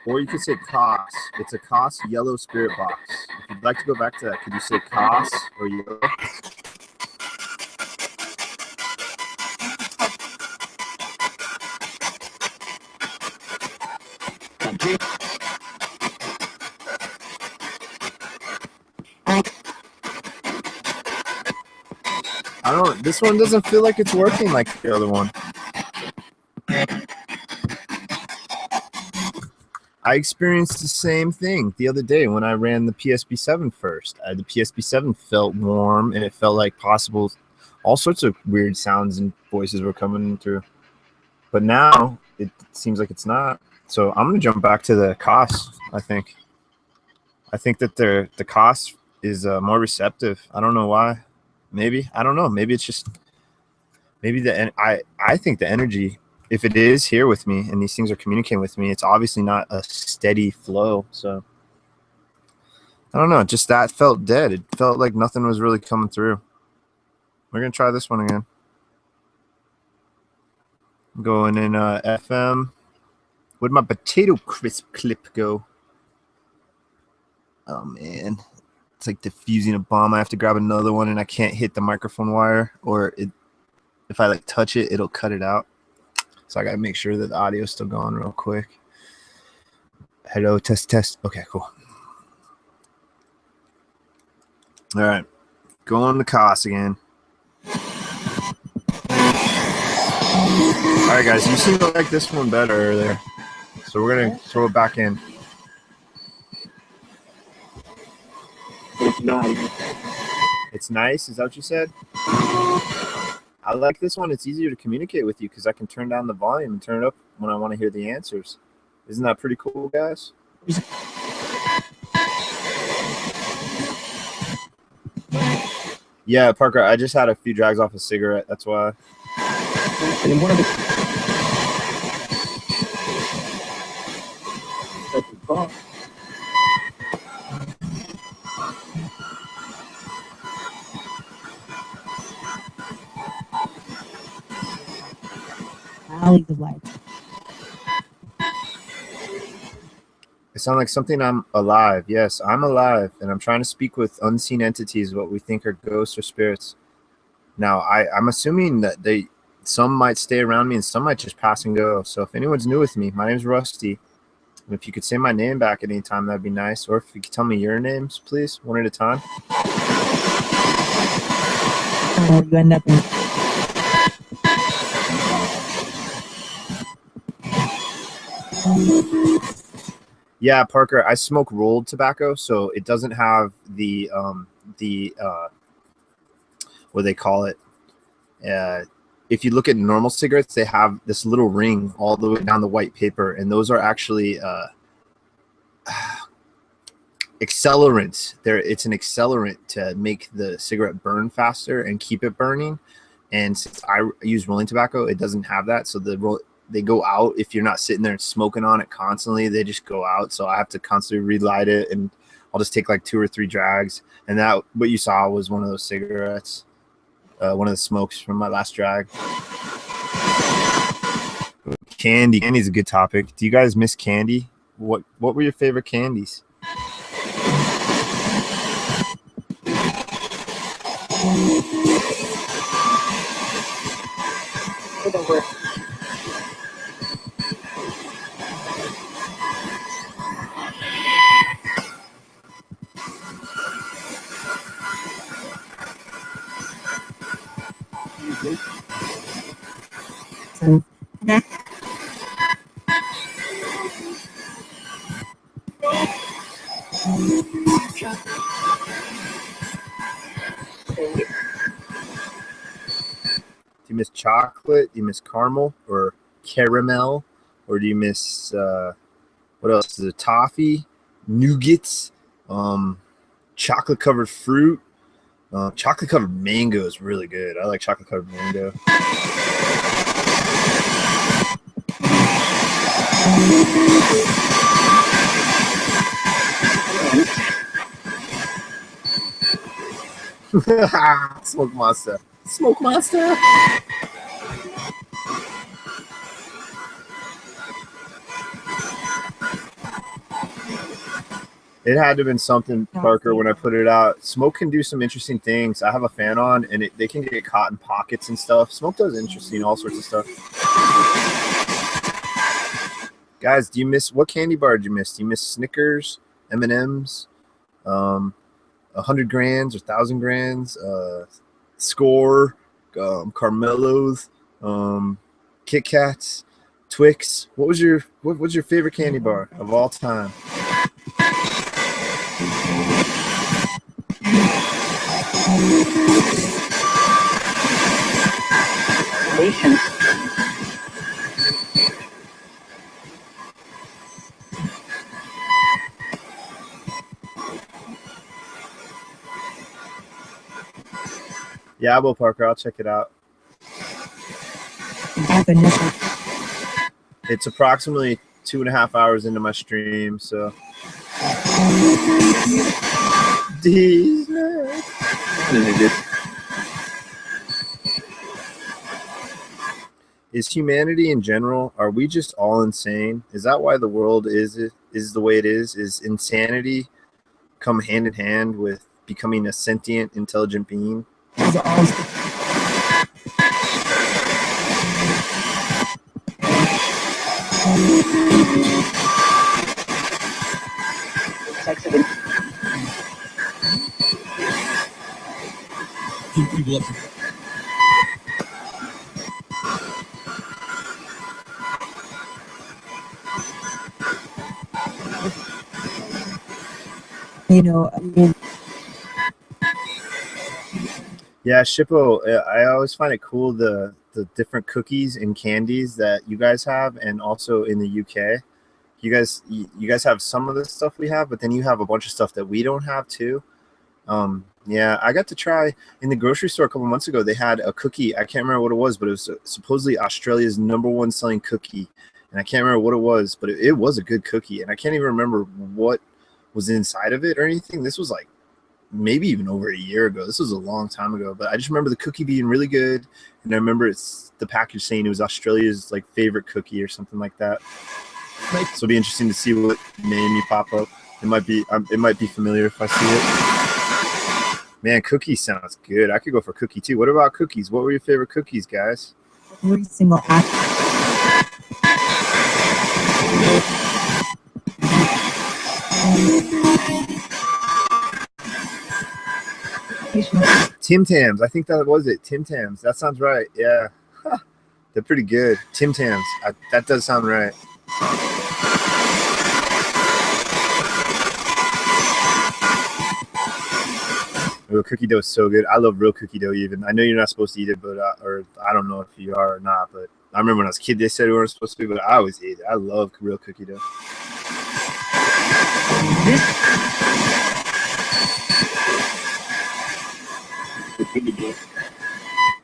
Or you could say Koss. It's a Koss yellow spirit box. If you'd like to go back to that, could you say Koss or yellow? I don't. This one doesn't feel like it's working like the other one. I experienced the same thing the other day when I ran the PSB7 first. The PSB7 felt warm, and it felt like possible all sorts of weird sounds and voices were coming through. But now it seems like it's not. So I'm gonna jump back to the Koss. I think that the Koss is more receptive. I don't know why. Maybe I don't know. Maybe it's just I think the energy if it is here with me and these things are communicating with me, it's obviously not a steady flow. So I don't know. Just that felt dead. It felt like nothing was really coming through. We're going to try this one again. Going in FM. Where'd my potato crisp clip go? Oh, man. It's like diffusing a bomb. I have to grab another one, and I can't hit the microphone wire, or if I like touch it, it'll cut it out. So I got to make sure that the audio is still going real quick. Hello, test, test. Okay, cool. All right. Going to Koss again. All right, guys. You seem to like this one better earlier. So we're going to throw it back in. It's nice. It's nice? Is that what you said? I like this one. It's easier to communicate with you because I can turn down the volume and turn it up when I want to hear the answers. Isn't that pretty cool, guys? Yeah, Parker, I just had a few drags off a cigarette. That's why. And one of the alleys of life. It sounds like something I'm alive. Yes, I'm alive, and I'm trying to speak with unseen entities, what we think are ghosts or spirits. Now, I'm assuming that some might stay around me and some might just pass and go. So if anyone's new with me, my name's Rusty. And if you could say my name back at any time, that'd be nice. Or if you could tell me your names, please, one at a time. You end up in Yeah, Parker, I smoke rolled tobacco, so it doesn't have the what do they call it? If you look at normal cigarettes, they have this little ring all the way down the white paper, and those are actually accelerants. It's an accelerant to make the cigarette burn faster and keep it burning. And since I use rolling tobacco, it doesn't have that, so they go out. If you're not sitting there and smoking on it constantly, they just go out. So I have to constantly relight it, and I'll just take like 2 or 3 drags. And that, what you saw was one of those cigarettes, one of the smokes from my last drag. Candy. Candy's a good topic. Do you guys miss candy? What were your favorite candies? so that Do you miss chocolate? Do you miss caramel or caramel? Or do you miss, what else? Is it toffee, nougats, chocolate covered fruit? Chocolate covered mango is really good. I like chocolate covered mango. Smoke monster. Smoke monster. It had to have been something, Parker, when I put it out. Smoke can do some interesting things. I have a fan on, and they can get caught in pockets and stuff. Smoke does interesting, all sorts of stuff. Guys, do you miss, what candy bar did you miss? Do you miss Snickers, M&M's, 100 grands or 1,000 grands, Score, Carmelos, Kit Kats, Twix? What's your favorite candy bar of all time? Yeah, I will, Parker. I'll check it out. definition. It's approximately 2.5 hours into my stream, so. These nuts. Is humanity in general, are we just all insane? Is that why the world is the way it is? Is insanity come hand in hand with becoming a sentient, intelligent being? These are all Sex of it. People up. you know, I mean, Yeah, Shippo, I always find it cool the different cookies and candies that you guys have, and also in the UK. You guys have some of the stuff we have, but then you have a bunch of stuff that we don't have too. Yeah, I got to try in the grocery store a couple months ago. They had a cookie. I can't remember what it was, but it was supposedly Australia's #1 selling cookie, and I can't remember what it was, but it was a good cookie, and I can't even remember what was inside of it or anything. This was like maybe even over a year ago. This was a long time ago, but I just remember the cookie being really good, and I remember it's the package saying it was Australia's like favorite cookie or something like that. So it'll be interesting to see what name you pop up. It might be familiar if I see it. Man, cookie sounds good. I could go for cookie too. What about cookies? What were your favorite cookies, guys? every single act. Tim Tams. I think that was it. Tim Tams. That sounds right. Yeah. They're pretty good. Tim Tams. That does sound right. Real cookie dough is so good. I love real cookie dough even. I know you're not supposed to eat it, but or I don't know if you are or not, but I remember when I was a kid they said we weren't supposed to, but I always ate it. I love real cookie dough.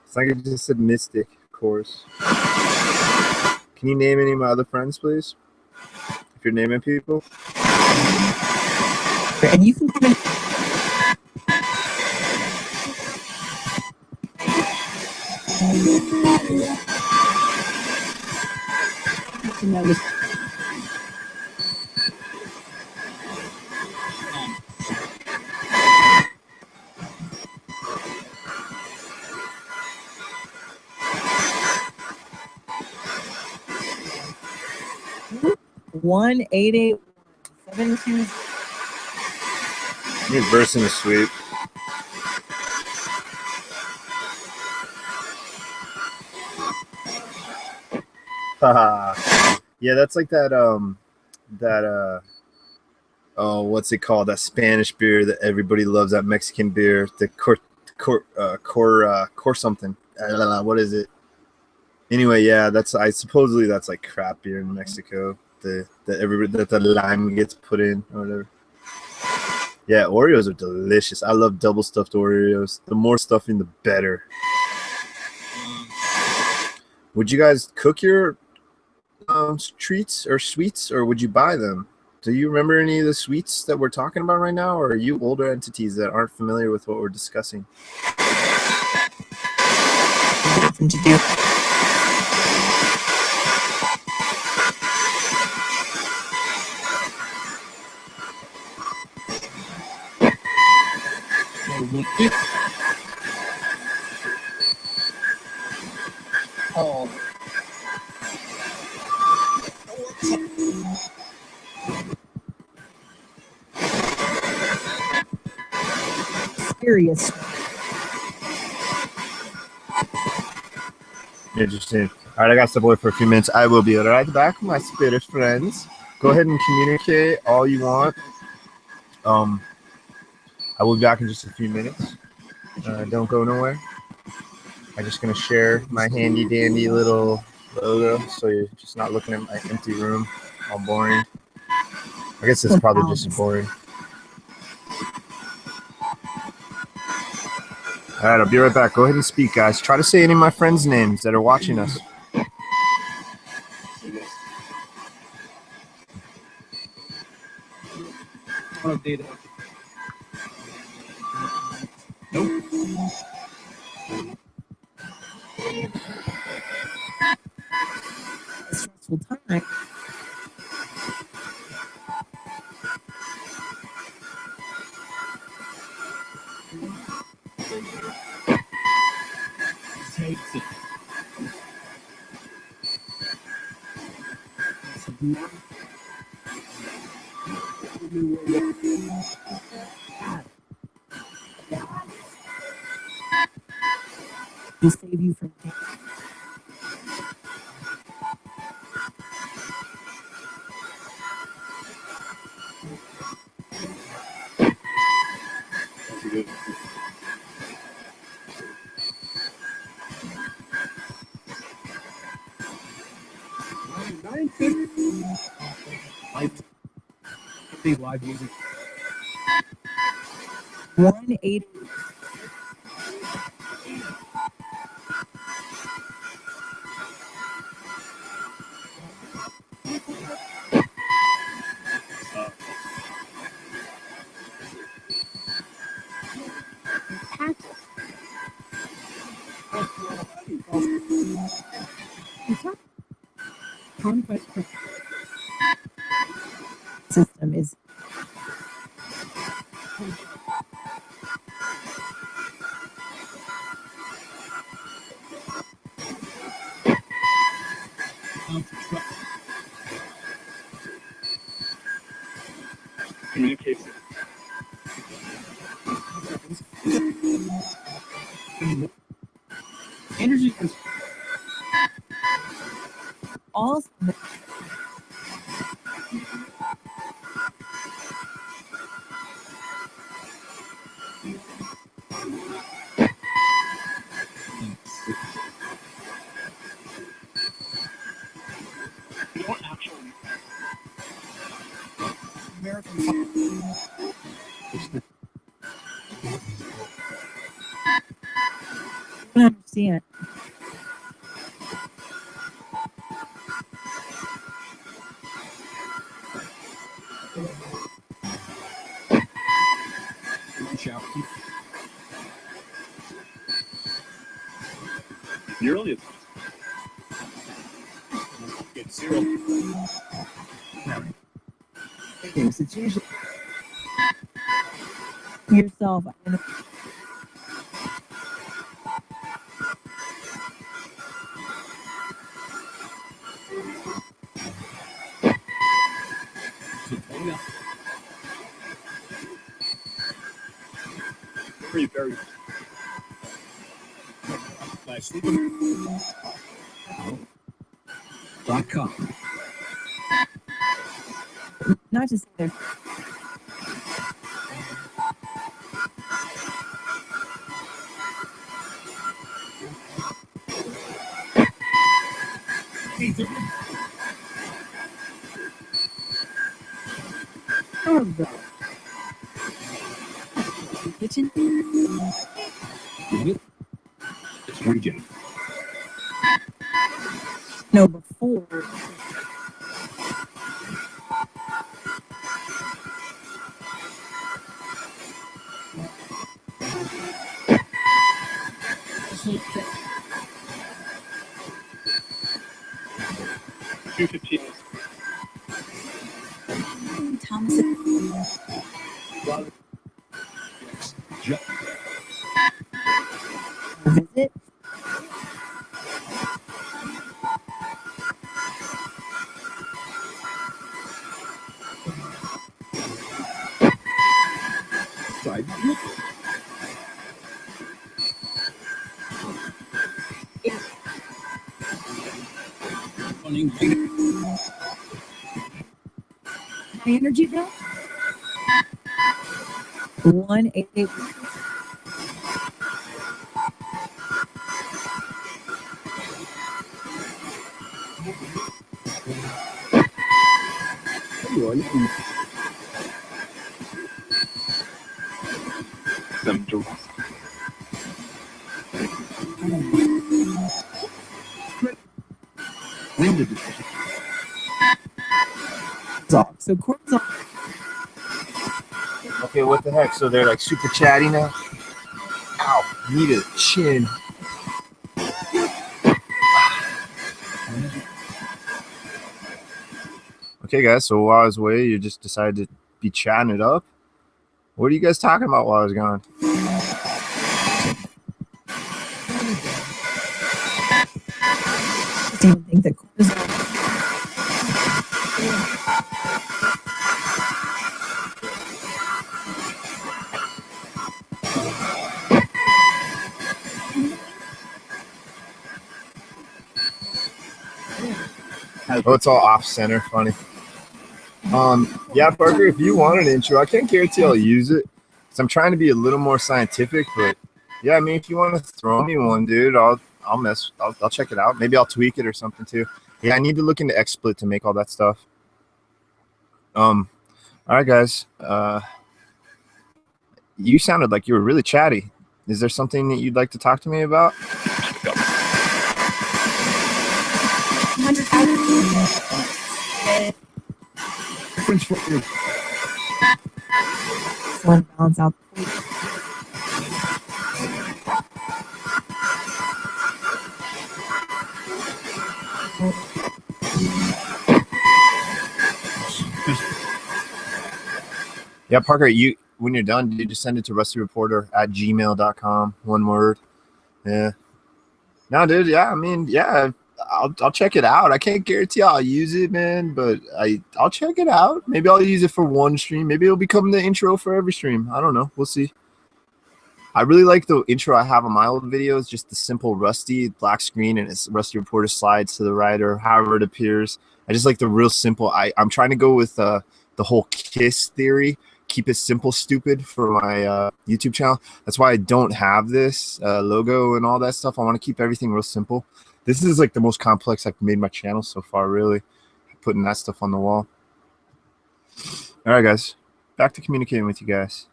It's like I just said mystic, of course. Can you name any of my other friends, please? If you're naming people. And you can kind of one 881 You're versing the sweep. Haha. Yeah, that's like that oh, what's it called? That Spanish beer that everybody loves, that Mexican beer, the core something. What is it? Anyway, yeah, supposedly that's like crap beer in Mexico. That the lime gets put in or whatever. Yeah, Oreos are delicious. I love double stuffed Oreos. The more stuffing, the better. Would you guys cook your treats or sweets, or would you buy them? Do you remember any of the sweets that we're talking about right now, or are you older entities that aren't familiar with what we're discussing? nothing to do. Oh. Serious. Interesting. All right, I got to step away for a few minutes. I will be right back, my spirit friends. Go ahead and communicate all you want. I will be back in just a few minutes. Don't go nowhere. I'm just going to share my handy dandy little logo so you're just not looking at my empty room all boring. I guess it's probably just boring. All right, I'll be right back. Go ahead and speak, guys. Try to say any of my friends' names that are watching us. lot of data. Nope. A stressful time. Takes it. Will save you from pain. That's good. Live music. 180. Conquest system is Communication. Energy is all you don't actually American I don't understand. shout. You're really get zero. Things it's usually yourself. And Very, very. By sleeping.com. not to say there's kitchen. It's region. No, before. Thomas. Visit. Side. My energy bill? 188. Them to wind division. So cortisol Okay, what the heck? So they're like super chatty now? Ow, need a chin. Okay, guys, so while I was away, you just decided to be chatting it up? What are you guys talking about while I was gone? I don't think that cortisol. Oh, it's all off center. Funny. Yeah, Parker, if you want an intro, I can't guarantee I'll use it because I'm trying to be a little more scientific. But yeah, I mean, if you want to throw me one, dude, I'll check it out. Maybe I'll tweak it or something too. Yeah, I need to look into XSplit to make all that stuff. All right, guys. You sounded like you were really chatty. Is there something that you'd like to talk to me about? 100,000. French fries. Want to balance out. Yeah, Parker, when you're done, you just send it to rustyreporter@gmail.com. One word. Yeah. No, dude. Yeah, I mean, yeah, I'll check it out. I can't guarantee I'll use it, man, but I'll check it out. Maybe I'll use it for one stream. Maybe it'll become the intro for every stream. I don't know. We'll see. I really like the intro I have on my old videos, just the simple Rusty black screen and it's Rusty Reporter slides to the right or however it appears. I just like the real simple. I'm trying to go with the whole KISS theory. Keep it simple, stupid for my YouTube channel. That's why I don't have this logo and all that stuff. I want to keep everything real simple. This is like the most complex I've made my channel so far, really. Putting that stuff on the wall. All right, guys. Back to communicating with you guys.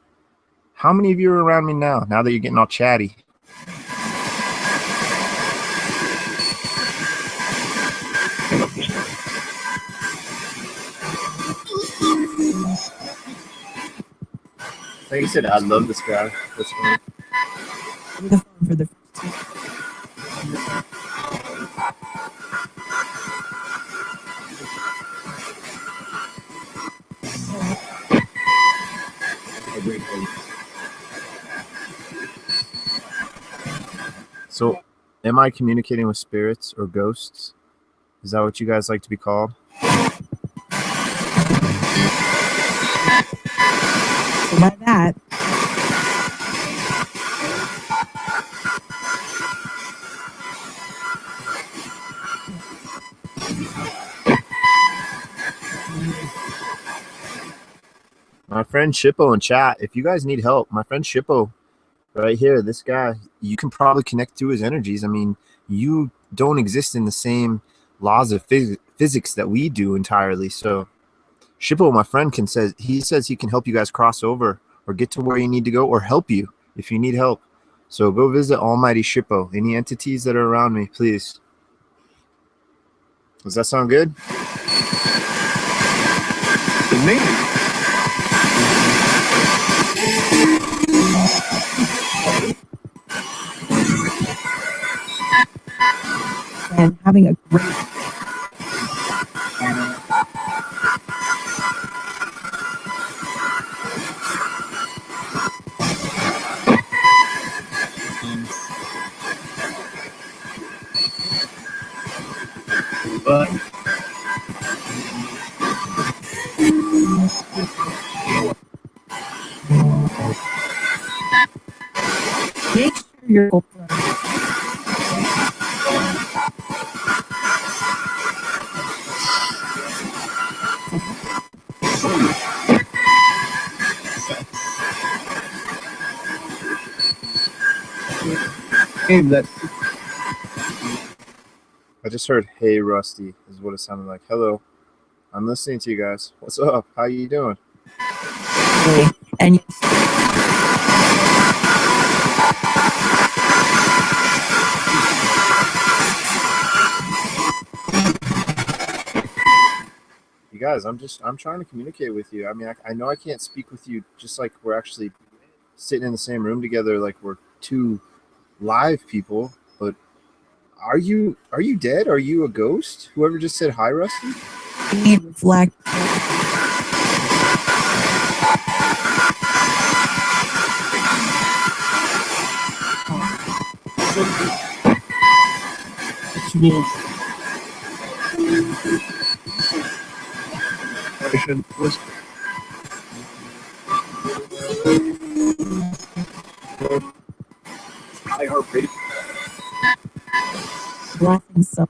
How many of you are around me now that you're getting all chatty? Like I said, I love this guy. That's funny. The phone for the So, am I communicating with spirits or ghosts? Is that what you guys like to be called? by that. My friend Shippo in chat, if you guys need help, my friend Shippo right here, this guy, you can probably connect to his energies. I mean, you don't exist in the same laws of physics that we do entirely. So Shippo, my friend, says he can help you guys cross over or get to where you need to go or help you if you need help. So go visit Almighty Shippo. Any entities that are around me, please. Does that sound good? And having a great But make sure you're open. that I just heard, "Hey, Rusty," is what it sounded like. Hello, I'm listening to you guys. What's up? How you doing? And you You guys, I'm trying to communicate with you. I mean, I know I can't speak with you just like we're actually sitting in the same room together, like we're two live people. But are you dead? Are you a ghost? Whoever just said hi, Rusty? Need reflect. iHeartRadio. Blessing so.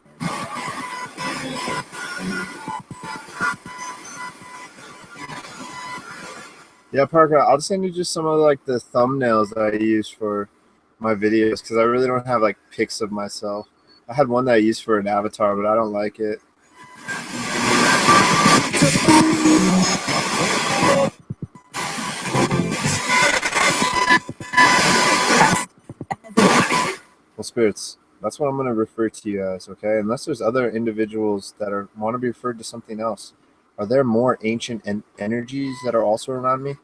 Yeah, Parker, I'll send you just some of like the thumbnails that I use for my videos because I really don't have like pics of myself. I had one that I used for an avatar, but I don't like it. Well, spirits, that's what I'm going to refer to you as, okay? Unless there's other individuals that want to be referred to something else. Are there more ancient energies that are also around me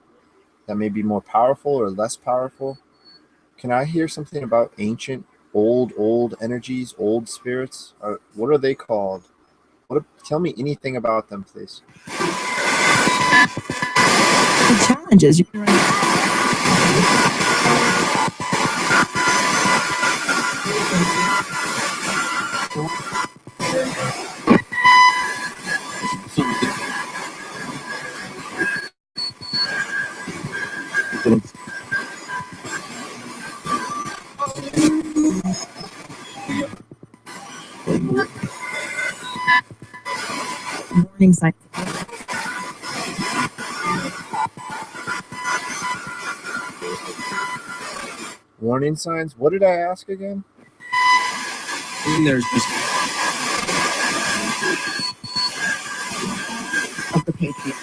that may be more powerful or less powerful? Can I hear something about ancient, old energies, old spirits? What are they called? Tell me anything about them, please. The challenges you can run. Warning signs. Warning signs? What did I ask again? And there's just Of the Patriots.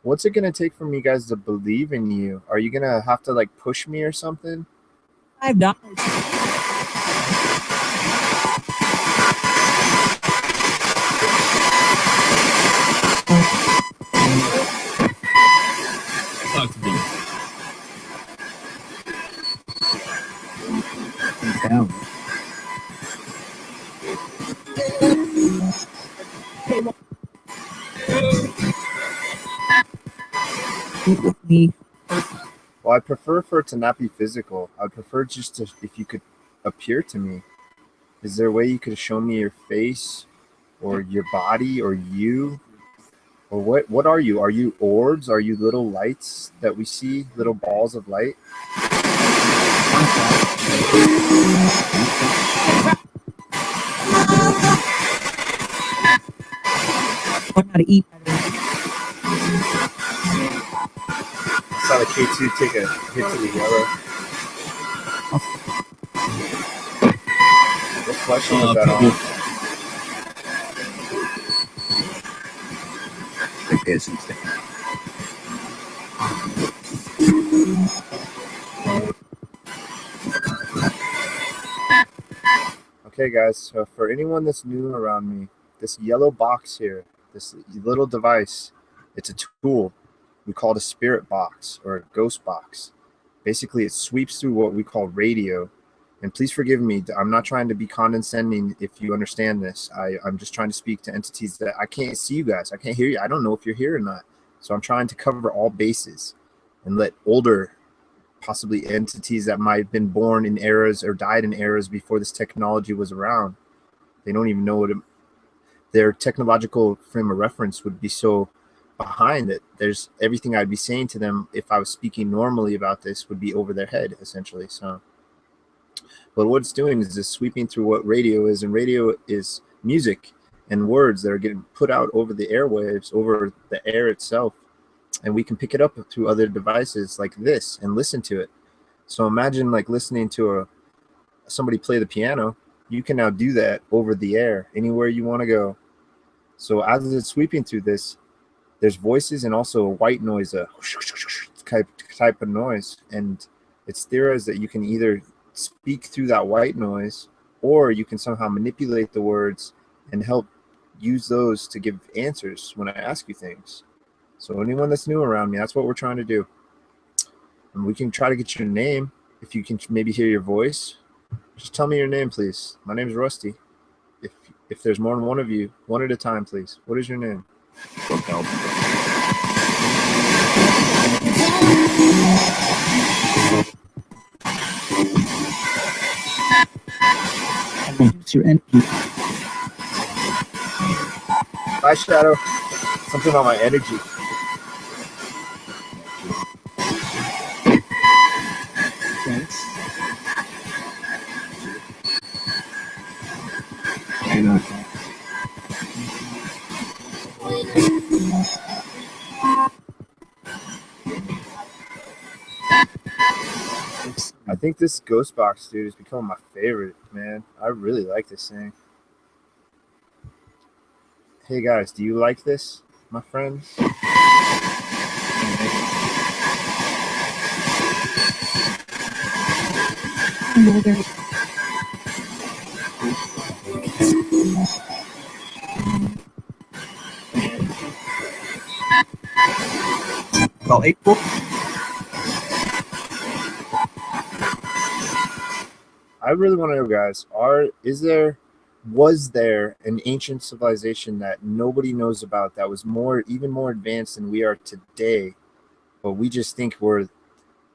What's it going to take for you guys to believe in you? Are you going to have to like push me or something? $5. talk to them. Meet with me. Well, I prefer for it to not be physical. I'd prefer just to, if you could appear to me. Is there a way you could show me your face or your body or you? Or what are you? Are you orbs? Are you little lights that we see? Little balls of light? Learn how to eat better. I saw the K2 take a hit to the yellow. What question was that on? Okay, guys, so for anyone that's new around me, this yellow box here, this little device, it's a tool. We call it a spirit box or a ghost box. Basically, it sweeps through what we call radio. And please forgive me, I'm not trying to be condescending if you understand this. I'm just trying to speak to entities that I can't see you guys. I can't hear you. I don't know if you're here or not. So I'm trying to cover all bases and let older, possibly entities that might have been born in eras or died in eras before this technology was around. They don't even know what their technological frame of reference would be so behind it. There's everything I'd be saying to them if I was speaking normally about this would be over their head, essentially. So, but what it's doing is just sweeping through what radio is, and radio is music and words that are getting put out over the airwaves, over the air itself. And we can pick it up through other devices like this and listen to it. So imagine like listening to somebody play the piano. You can now do that over the air anywhere you want to go. So as it's sweeping through this, there's voices and also a white noise, a type of noise. And it's theorized that you can either speak through that white noise or you can somehow manipulate the words and help use those to give answers when I ask you things. So anyone that's new around me, that's what we're trying to do. And we can try to get your name. If you can maybe hear your voice, just tell me your name, please. My name is Rusty. If there's more than one of you, one at a time, please. What is your name? Reduce your energy. Hi, Shadow. Something about my energy. Thanks. I think this ghost box, dude, is becoming my favorite, man. I really like this thing. Hey guys, do you like this, my friends? Well, April. I really want to know, guys, was there an ancient civilization that nobody knows about that was even more advanced than we are today, but we just think we're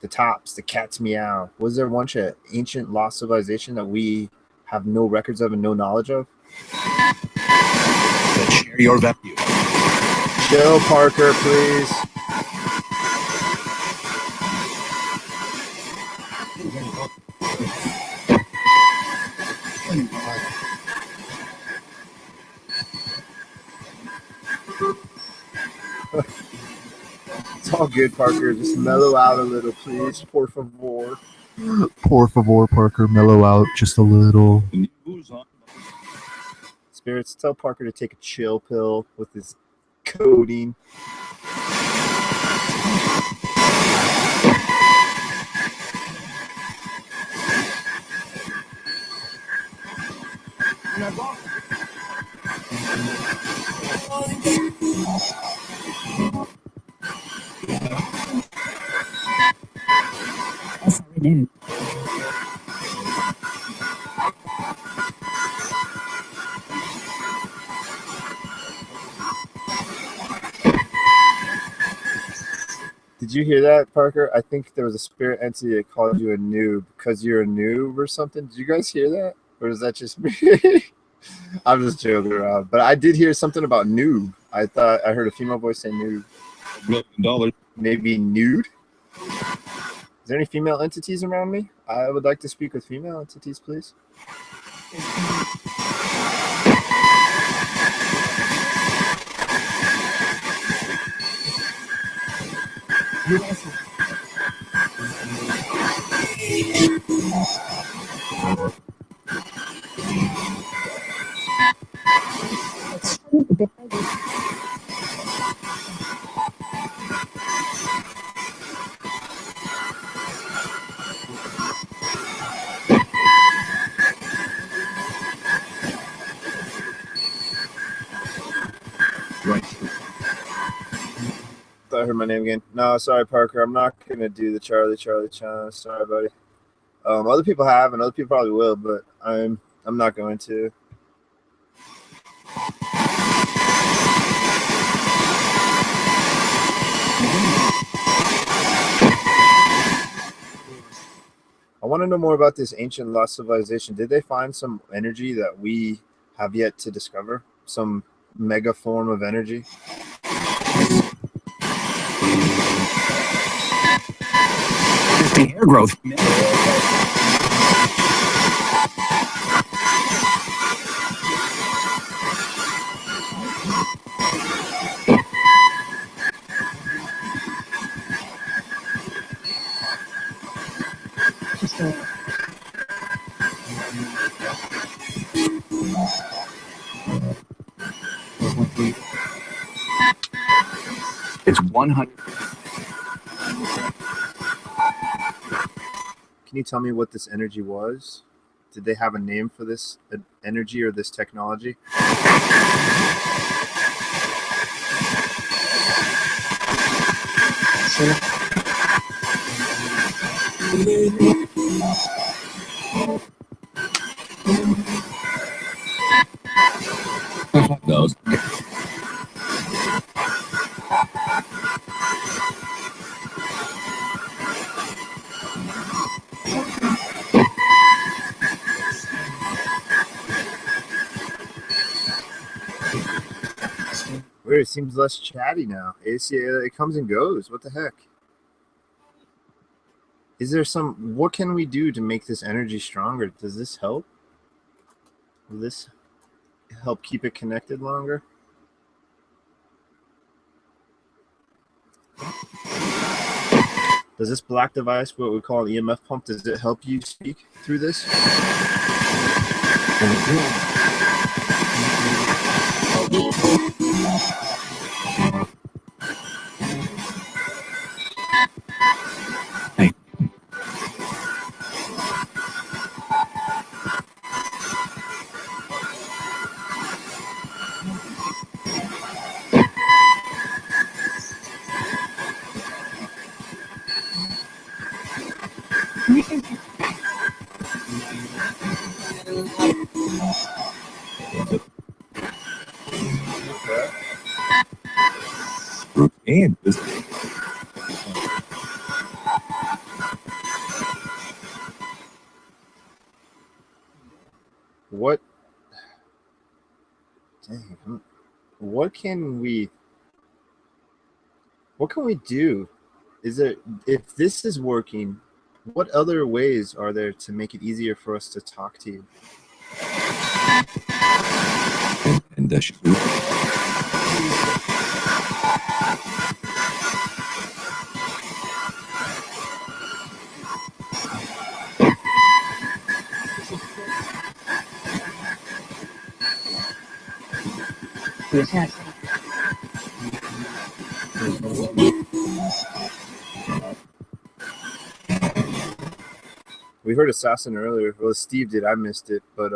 the tops, the cat's meow? Was there once an ancient lost civilization that we have no records of and no knowledge of? Share your value. Joe Parker, please. It's all good, Parker. Just mellow out a little, please. Por favor. Por favor, Parker, mellow out just a little. News on Spirits, tell Parker to take a chill pill with his coding. That's how we do. Did you hear that, Parker? I think there was a spirit entity that called you a noob because you're a noob or something. Did you guys hear that? Or is that just me? I'm just joking around. But I did hear something about noob. I thought I heard a female voice say noob. $1 million. Maybe nude? Is there any female entities around me? I would like to speak with female entities, please. Right. I heard my name again. No, sorry, Parker. I'm not gonna do the Charlie Chan. Sorry, buddy. Other people have, and other people probably will, but I'm not going to. I want to know more about this ancient lost civilization. Did they find some energy that we have yet to discover? Some mega form of energy? Just the hair growth. It's 100. Can you tell me what this energy was Did they have a name for this energy or this technology? Those. Weird, it seems less chatty now. It comes and goes. What the heck? Is there what can we do to make this energy stronger? Does this help? Will this help keep it connected longer? Does this black device, what we call an EMF pump, does it help you speak through this? And this. What? Dang, what can we do? Is there, if this is working, what other ways are there to make it easier for us to talk to you? And We heard assassin earlier. Well, Steve did. I missed it, but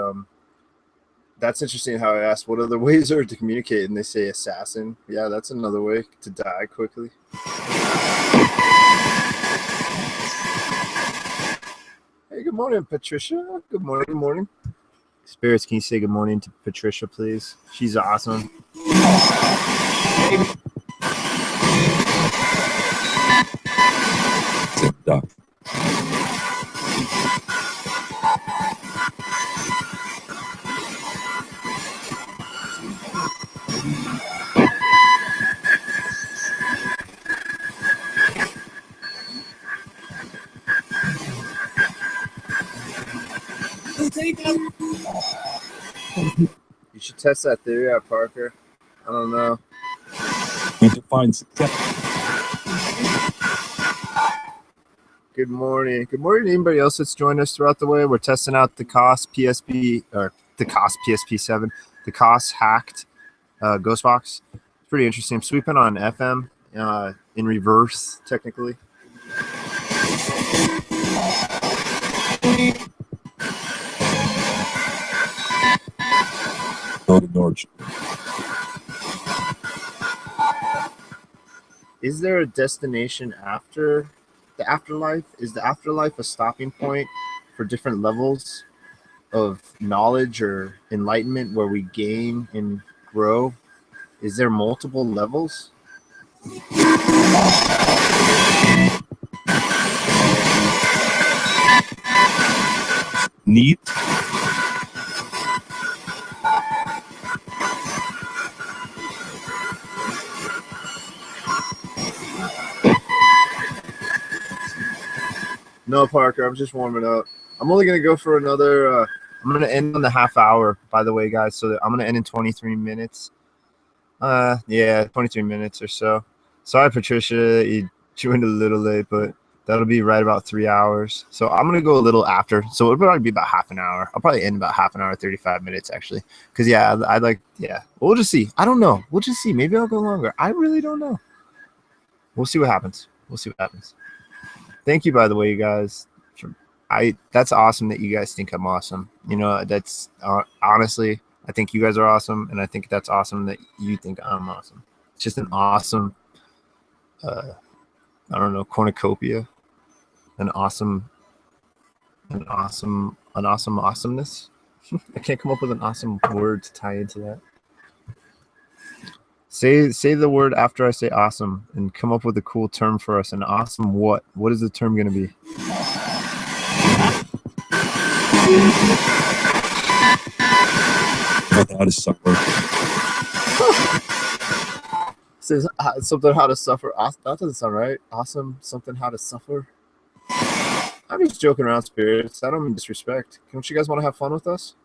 that's interesting how I asked what other ways are to communicate, and they say assassin. Yeah, that's another way to die quickly. Hey, good morning, Patricia. Good morning. Good morning. Spirits, can you say good morning to Patricia, please? She's awesome. Doc. You should test that theory out, Parker. I don't know. Need to find success. Good morning. Good morning to anybody else that's joined us throughout the way. We're testing out the Koss PSB, or the Koss P-SB7, the Koss hacked ghost box. It's pretty interesting. I'm sweeping on FM in reverse, technically. Go to Norwich. Is there a destination after the afterlife? Is the afterlife a stopping point for different levels of knowledge or enlightenment where we gain and grow? Is there multiple levels? Need. No, Parker, I'm just warming up. I'm only going to go for another, I'm going to end on the half hour, by the way, guys. So I'm going to end in 23 minutes. Yeah, 23 minutes or so. Sorry, Patricia, you joined a little late, but that'll be right about 3 hours. So I'm going to go a little after. So it'll probably be about half an hour. I'll probably end about half an hour, 35 minutes, actually. Because, yeah, I'd like, yeah. We'll just see. I don't know. We'll just see. Maybe I'll go longer. I really don't know. We'll see what happens. We'll see what happens. Thank you, by the way, you guys, for That's awesome that you guys think I'm awesome. You know, that's honestly, I think you guys are awesome, and I think that's awesome that you think I'm awesome. It's just an awesome, I don't know, cornucopia, an awesome awesomeness. I can't come up with an awesome word to tie into that. Say the word after I say awesome and come up with a cool term for us. An awesome what? What is the term going to be? Without a suffer. Says something how to suffer. That doesn't sound right. Awesome something how to suffer. I'm just joking around, spirits. I don't mean disrespect. Don't you guys want to have fun with us?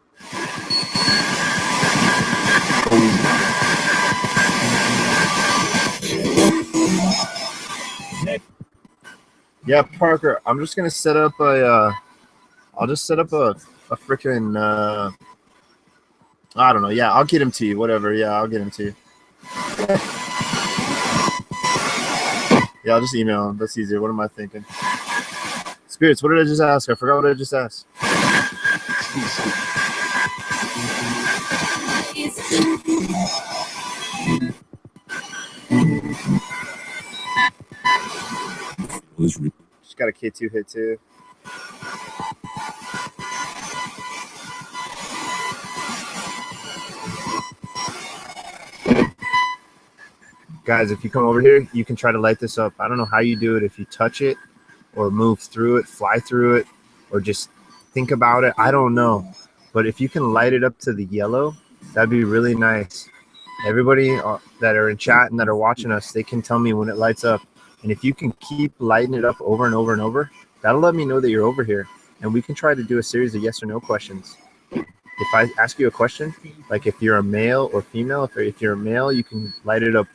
Yeah, Parker. I'm just gonna set up a. I'll just set up a freaking. I don't know. Yeah, I'll get him to you. Whatever. Yeah, I'll get him to you. Yeah, I'll just email him. That's easier. What am I thinking? Spirits, what did I just ask? I forgot what I just asked. Just got a K2 hit too. Guys, if you come over here, you can try to light this up. I don't know how you do it. If you touch it or move through it, fly through it, or just think about it. I don't know. But if you can light it up to the yellow, that'd be really nice. Everybody that are in chat and that are watching us, they can tell me when it lights up. And if you can keep lighting it up over and over and over, that'll let me know that you're over here. And we can try to do a series of yes or no questions. If I ask you a question, like if you're a male or female, if you're a male, you can light it up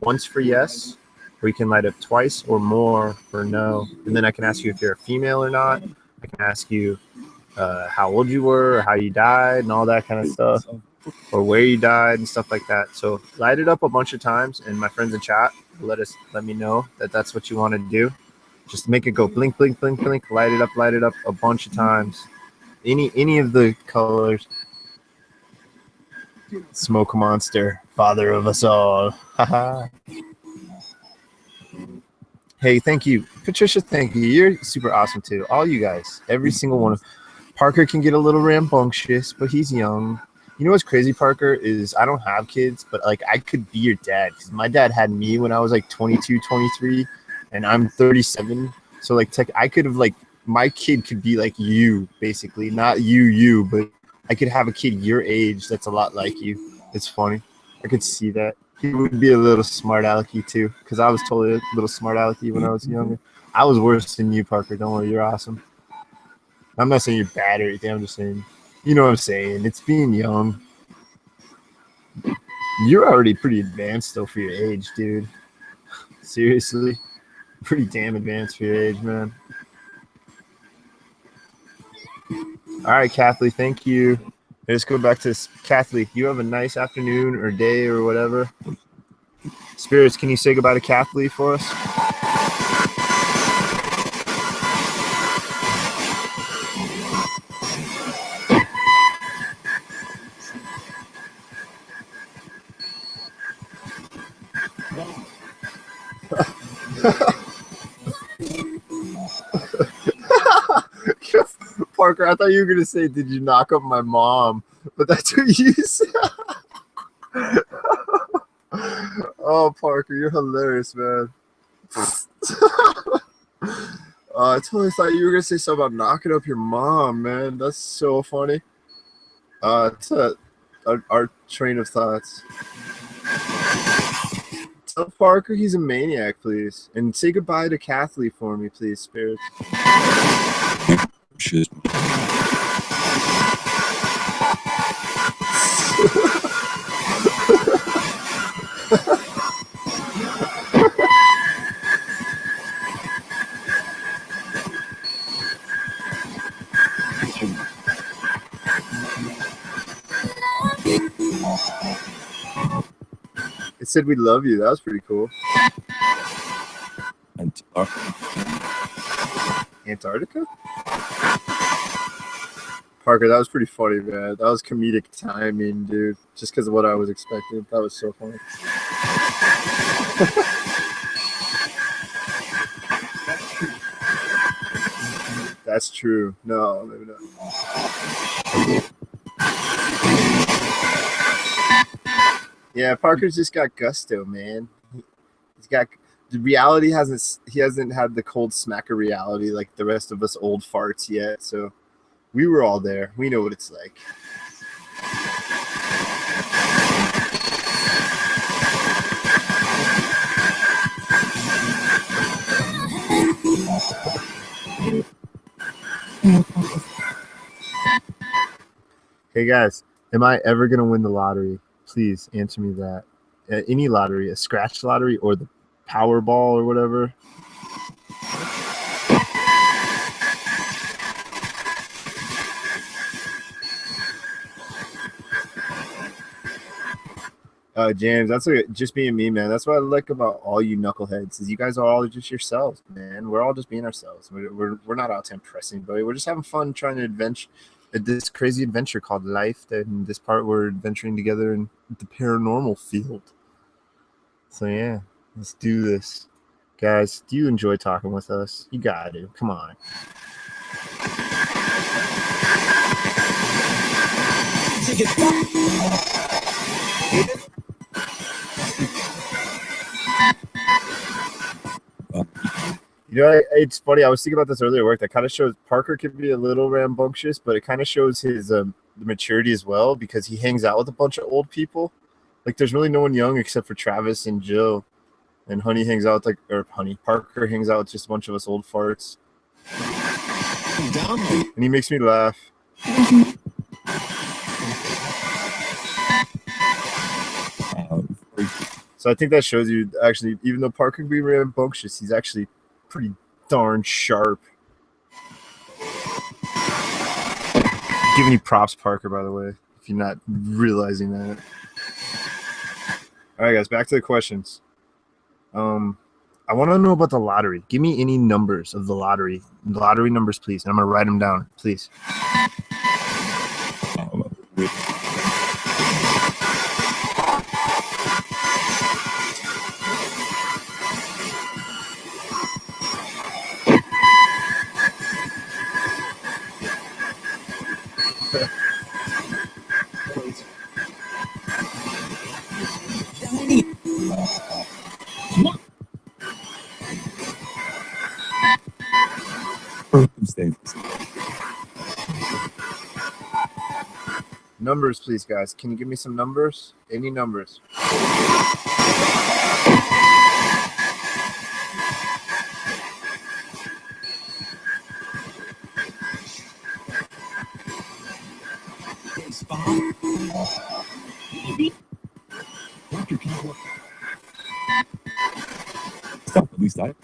once for yes, or you can light up twice or more for no. And then I can ask you if you're a female or not. I can ask you how old you were, or how you died, and all that kind of stuff, or where you died and stuff like that. So light it up a bunch of times, and my friends in chat let me know that that's what you want to do. Just make it go blink, blink, blink, blink. Light it up a bunch of times. Any of the colors. Smoke monster, father of us all. Hey, thank you, Patricia. Thank you. You're super awesome too. All you guys, every single one. Parker can get a little rambunctious, but he's young. You know what's crazy, Parker, is I don't have kids, but like I could be your dad. 'Cause my dad had me when I was like 22, 23, and I'm 37. So like I could have like my kid could be like you, basically. Not you, but I could have a kid your age that's a lot like you. It's funny. I could see that. He would be a little smart alecky too, because I was totally a little smart alecky when I was younger. I was worse than you, Parker. Don't worry, you're awesome. I'm not saying you're bad or anything. I'm just saying, you know what I'm saying. It's being young. You're already pretty advanced though for your age, dude. Seriously, pretty damn advanced for your age, man. All right, Kathleen, thank you. Let's go back to Kathleen. You have a nice afternoon or day or whatever. Spirits, can you say goodbye to Kathleen for us? Parker, I thought you were going to say, did you knock up my mom? But that's what you said. Oh, Parker, you're hilarious, man. I totally thought you were going to say something about knocking up your mom, man. That's so funny. It's our train of thoughts. Tell Parker he's a maniac, please. And say goodbye to Kathleen for me, please, spirits. Shit. It said we love you. That was pretty cool. And Antarctica? Parker, that was pretty funny, man. That was comedic timing, dude. Just because of what I was expecting. That was so funny. That's true. No, maybe not. Yeah, Parker's just got gusto, man. He's got the reality he hasn't had the cold smack of reality like the rest of us old farts yet. So we were all there. We know what it's like. Hey guys, am I ever gonna win the lottery? Please answer me that. Any lottery, a scratch lottery or the Powerball or whatever. James, that's just being me, man. That's what I like about all you knuckleheads is you guys are all just yourselves, man. We're all just being ourselves. We're not out to impress anybody. We're just having fun trying to adventure this crazy adventure called life. That in this part we're adventuring together in the paranormal field. So yeah, let's do this. Guys, do you enjoy talking with us? You gotta do. Come on. You know, it's funny. I was thinking about this earlier at work. That kind of shows Parker could be a little rambunctious, but it kind of shows his the maturity as well because he hangs out with a bunch of old people. Like, there's really no one young except for Travis and Jill. And Parker hangs out with just a bunch of us old farts. And he makes me laugh. So I think that shows you, actually, even though Parker can be rambunctious, he's actually pretty darn sharp. Giving you props, Parker, by the way, if you're not realizing that. All right, guys, back to the questions. I want to know about the lottery. Give me any numbers of the lottery. Lottery numbers, please. And I'm going to write them down, please. Numbers, please, guys. Can you give me some numbers? Any numbers? Stuff, at least I.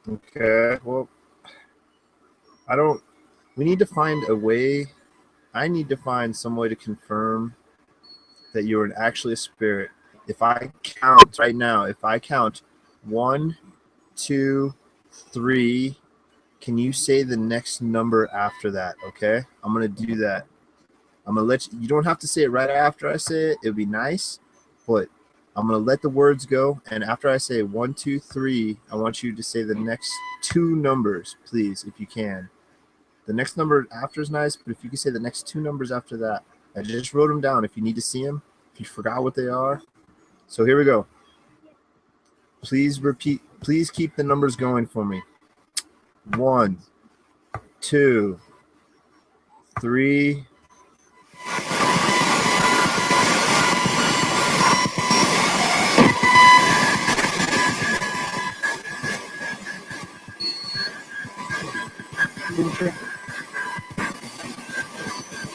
Okay, well, we need to find a way. I need to find some way to confirm that you're actually a spirit. If I count right now, if I count 1, 2, 3, can you say the next number after that? Okay, I'm gonna do that. I'm gonna let you don't have to say it right after I say it. It would be nice, but I'm gonna let the words go, and after I say 1, 2, 3, I want you to say the next 2 numbers, please, if you can. The next number after is nice, but if you can say the next 2 numbers after that. I just wrote them down if you need to see them, if you forgot what they are. So here we go. Please repeat. Please keep the numbers going for me. 1, 2, 3.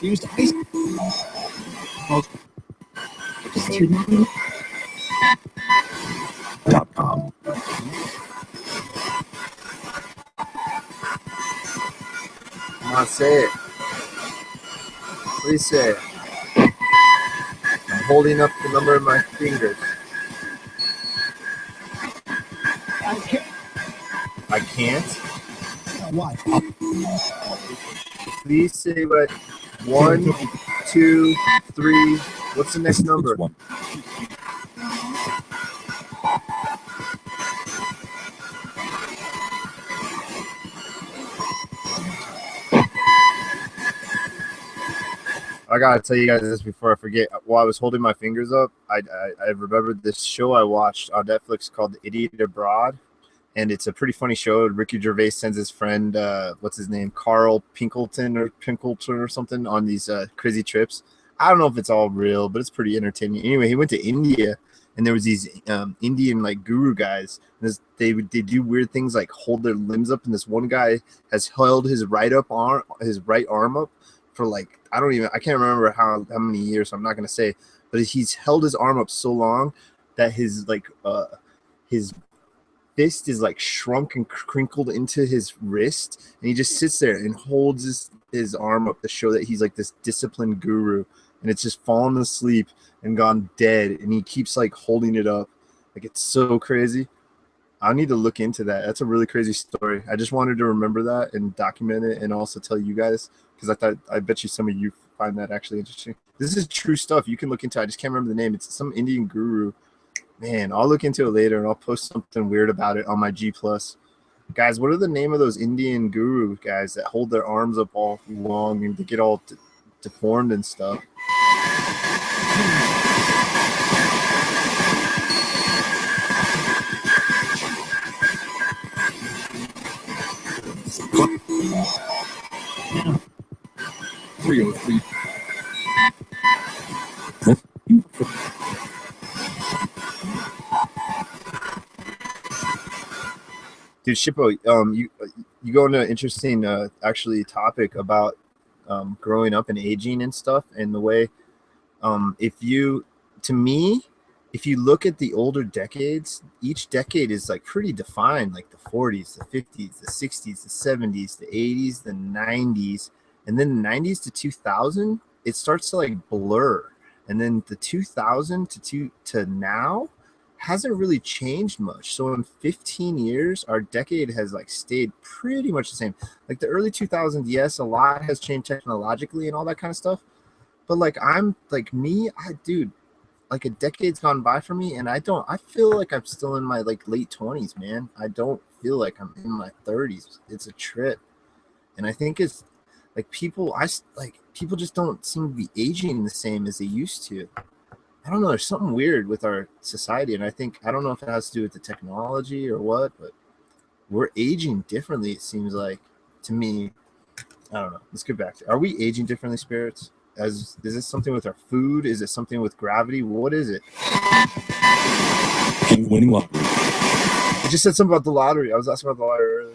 Used ice. .com. Come on, say it. Please say it. I'm holding up the number of my fingers. I can't? Why? Please say what. 1, 2, 3. What's the next number? One. I gotta tell you guys this before I forget. While I was holding my fingers up, I remembered this show I watched on Netflix called Idiot Abroad, and it's a pretty funny show. Ricky Gervais sends his friend, what's his name, Carl Pinkleton or something, on these crazy trips. I don't know if it's all real, but it's pretty entertaining. Anyway, he went to India, and there was these Indian like guru guys. And they do weird things like hold their limbs up, and this one guy has held his right arm up for like I can't remember how many years, so I'm not gonna say, but he's held his arm up so long that his fist is like shrunk and crinkled into his wrist, and he just sits there and holds his arm up to show that he's like this disciplined guru, and it's just fallen asleep and gone dead, and he keeps like holding it up. Like, it's so crazy. I need to look into that. That's a really crazy story. I just wanted to remember that and document it, and also tell you guys, because I bet you some of you find that actually interesting. This is true stuff. You can look into it. I just can't remember the name. It's some Indian guru. Man, I'll look into it later, and I'll post something weird about it on my G+. Guys, what are the name of those Indian guru guys that hold their arms up all long and they get all deformed and stuff? Now, 303. Dude, Shippo, you go into an interesting actually topic about growing up and aging and stuff, and the way if you look at the older decades, each decade is like pretty defined, like the 40s, the 50s, the 60s, the 70s, the 80s, the 90s, and then the 90s to 2000, it starts to like blur, and then the 2000 to now hasn't really changed much. So in 15 years, our decade has like stayed pretty much the same. Like the early 2000s, yes, a lot has changed technologically and all that kind of stuff. But like dude, like a decade's gone by for me, and I feel like I'm still in my like late 20s, man. I don't feel like I'm in my 30s. It's a trip. And I think it's like people just don't seem to be aging the same as they used to. I don't know. There's something weird with our society, and I don't know if it has to do with the technology or what, but we're aging differently, it seems like, to me. I don't know. Let's get back to, are we aging differently, spirits? Is this something with our food? Is it something with gravity? What is it? King winning lottery. You just said something about the lottery. I was asking about the lottery earlier.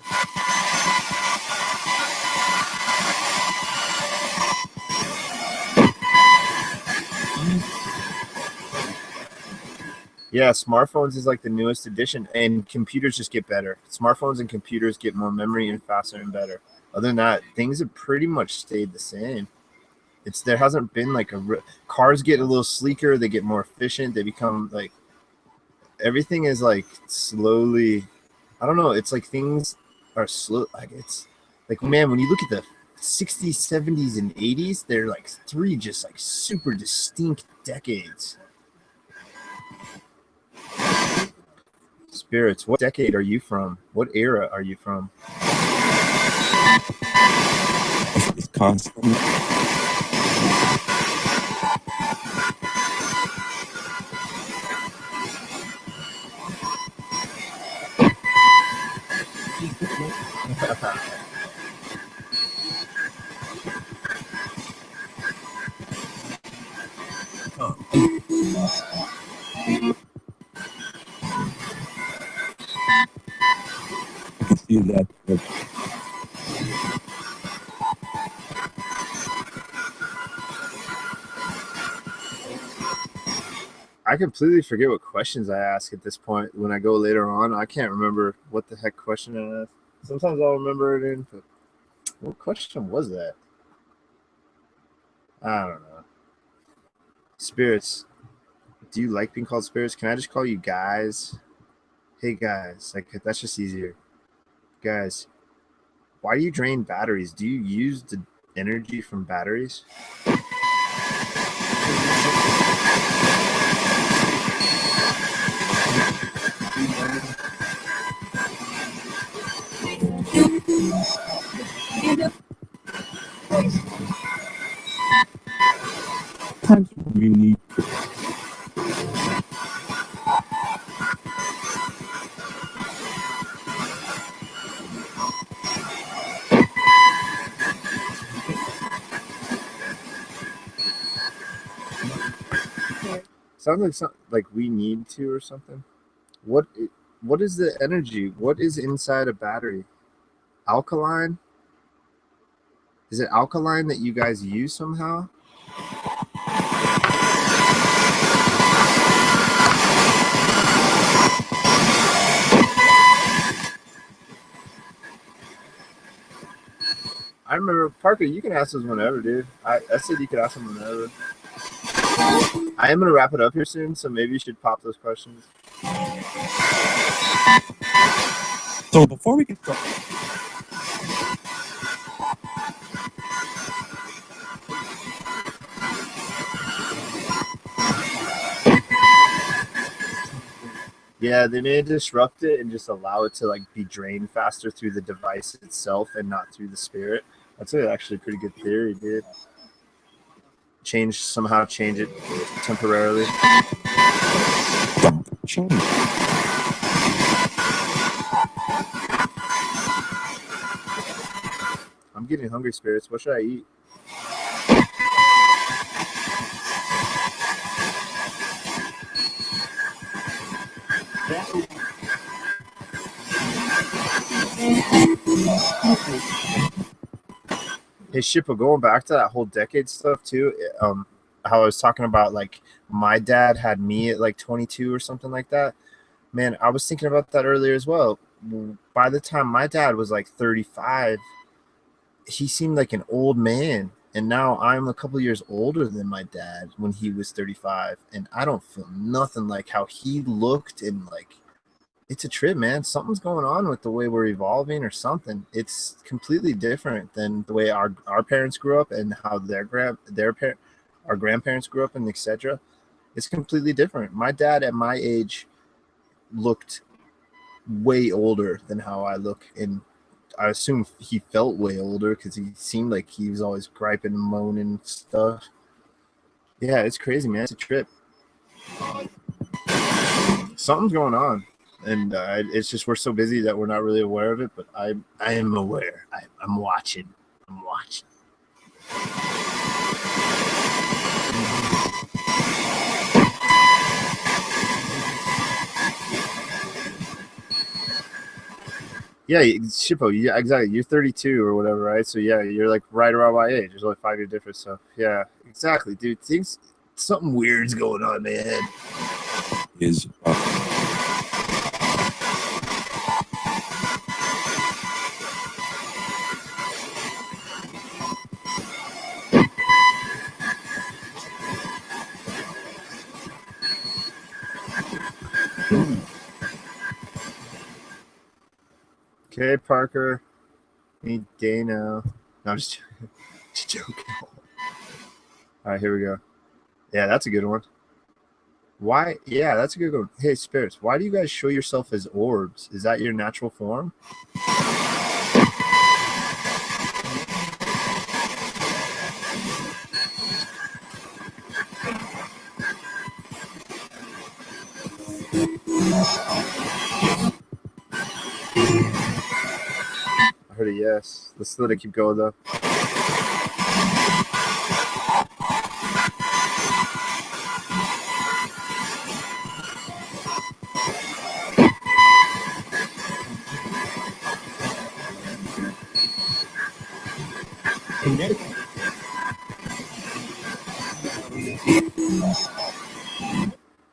Yeah, smartphones is like the newest addition, and computers just get better. Smartphones and computers get more memory and faster and better. Other than that, things have pretty much stayed the same. There hasn't been like cars get a little sleeker, they get more efficient, they become like, everything is like slowly, I don't know, it's like things are slow. Like, it's like, man, when you look at the 60s, 70s, and 80s, they're like three just like super distinct decades. Spirits, what decade are you from? What era are you from? It's constantly. I can see that. I completely forget what questions I ask at this point when I go later on. I can't remember what the heck question I asked. Sometimes I'll remember it in, but what question was that? I don't know. Spirits, do you like being called spirits? Can I just call you guys? Hey guys, like, that's just easier. Guys, Why do you drain batteries? Do you use the energy from batteries? Times we need Sounds like something like we need to or something. What is the energy? What is inside a battery? Alkaline? Is it alkaline that you guys use somehow? I remember, Parker, you can ask us whenever, dude. I said you could ask them whenever. I am going to wrap it up here soon, so maybe you should pop those questions. so before we get started. Yeah, they may disrupt it and just allow it to like be drained faster through the device itself and not through the spirit. That's actually a pretty good theory, dude. Somehow change it temporarily. Change. I'm getting hungry, spirits. What should I eat? Hey, Shippo, going back to that whole decade stuff too, how I was talking about like my dad had me at like 22 or something like that. Man, I was thinking about that earlier as well. By the time my dad was like 35, he seemed like an old man. And now I'm a couple years older than my dad when he was 35. And I don't feel nothing like how he looked. And like, it's a trip, man. Something's going on with the way we're evolving or something. It's completely different than the way our parents grew up and how our grandparents grew up and etc. It's completely different. My dad at my age looked way older than how I look, and I assume he felt way older because he seemed like he was always griping and moaning and stuff. Yeah, it's crazy, man. It's a trip. Something's going on, and it's just we're so busy that we're not really aware of it. But I am aware. I'm watching. I'm watching. Yeah, Shippo, yeah, exactly. You're 32 or whatever, right? So yeah, you're like right around my age. There's only 5 year difference. So yeah, exactly, dude. Something weird's going on in my head. Is Okay, Parker. Need Dano. No, I'm just joking. All right, here we go. Yeah, that's a good one. Why? Yeah, that's a good one. Hey, spirits, why do you guys show yourself as orbs? Is that your natural form? I heard a yes. Let's let it keep going, though.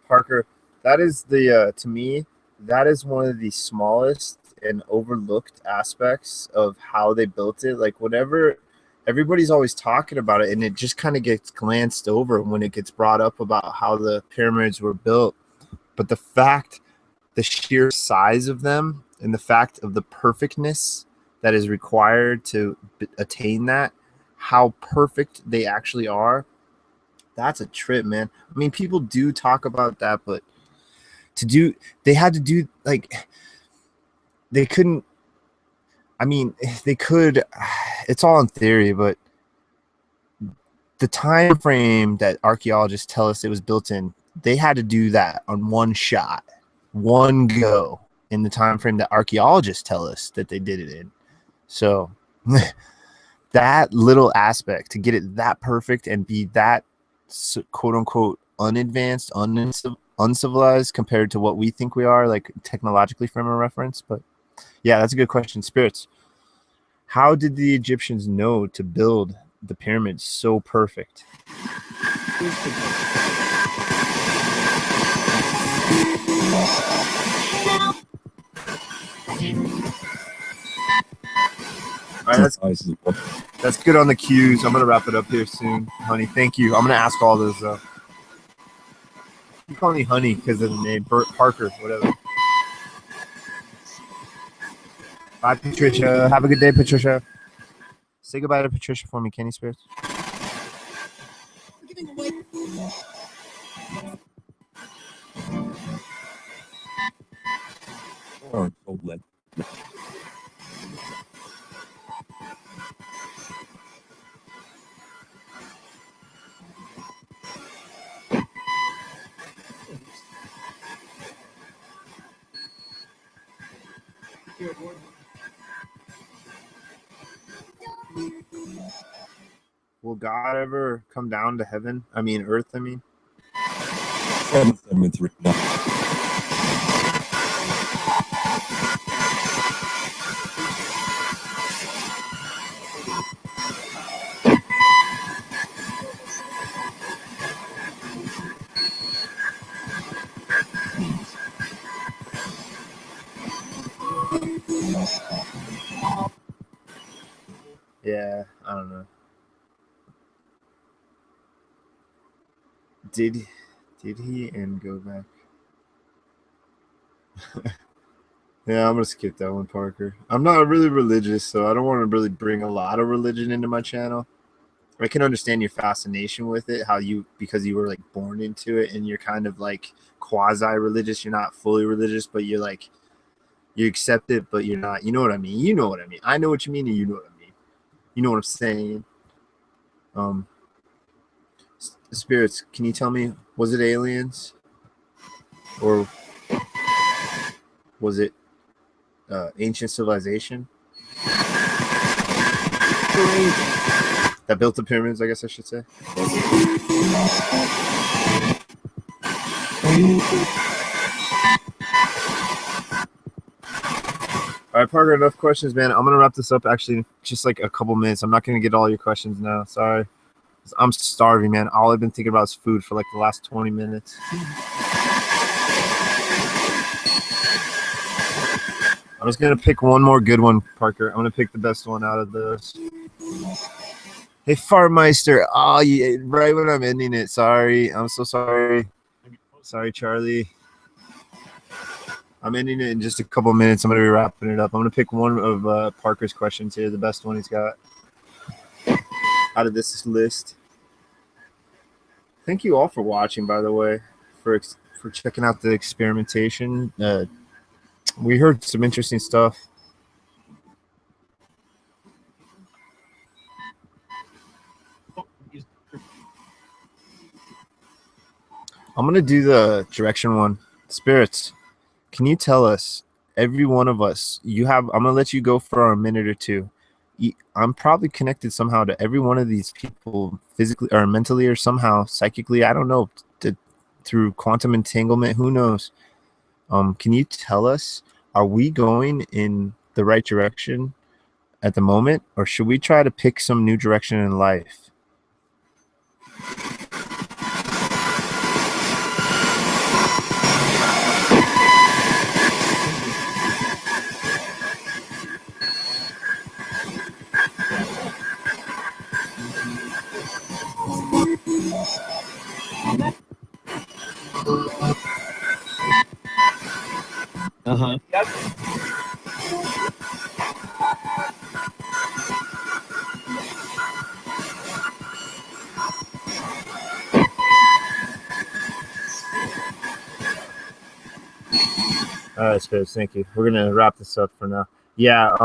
Parker, that is to me, that is one of the smallest and overlooked aspects of how they built it. Like whatever, everybody's always talking about it, and it just kind of gets glanced over when it gets brought up about how the pyramids were built. But the sheer size of them, and the fact of the perfectness that is required to attain that, how perfect they actually are, that's a trip, man. I mean, people do talk about that, but they had to do, like, they couldn't, I mean, they could, it's all in theory, but the time frame that archaeologists tell us it was built in, they had to do that on one shot, one go, in the time frame that archaeologists tell us that they did it in. So that little aspect, to get it that perfect and be that quote unquote unadvanced, uncivilized compared to what we think we are, like technologically from a reference. But yeah, that's a good question. Spirits, how did the Egyptians know to build the pyramids so perfect? All right, that's good on the cues. I'm gonna wrap it up here soon, honey. Thank you. I'm gonna ask all those. You call me honey because of the name, Bert Parker, whatever. Bye, Patricia. Have a good day, Patricia. Say goodbye to Patricia for me, Kenny Spirits. Will God ever come down to heaven? I mean, earth, I mean. Yeah, I don't know. Did he and go back? Yeah, I'm gonna skip that one, Parker. I'm not really religious, so I don't want to really bring a lot of religion into my channel. I can understand your fascination with it, because you were like born into it, and you're kind of like quasi-religious. You're not fully religious, but you're like, you accept it, but you're not. You know what I mean? You know what I mean. I know what you mean, and you know what I mean. You know what I'm saying? Spirits, can you tell me, was it aliens, or was it ancient civilization that built the pyramids, I guess I should say? All right, Parker, enough questions, man. I'm going to wrap this up actually in just like a couple minutes. I'm not going to get all your questions now. Sorry. I'm starving, man. All I've been thinking about is food for like the last 20 minutes. I'm just going to pick one more good one, Parker. I'm going to pick the best one out of those. Hey, Fartmeister. Oh, yeah, right when I'm ending it. Sorry. I'm so sorry. Sorry, Charlie. I'm ending it in just a couple minutes. I'm going to be wrapping it up. I'm going to pick one of Parker's questions here, the best one he's got out of this list. Thank you all for watching, by the way, for checking out the experimentation. We heard some interesting stuff. I'm going to do the direction one. Spirits, can you tell us, every one of us, I'm going to let you go for a minute or two. I'm probably connected somehow to every one of these people, physically or mentally or somehow psychically. I don't know, through quantum entanglement. Who knows? Can you tell us, are we going in the right direction at the moment, or should we try to pick some new direction in life? All right, Spitz, thank you. We're gonna wrap this up for now. Yeah,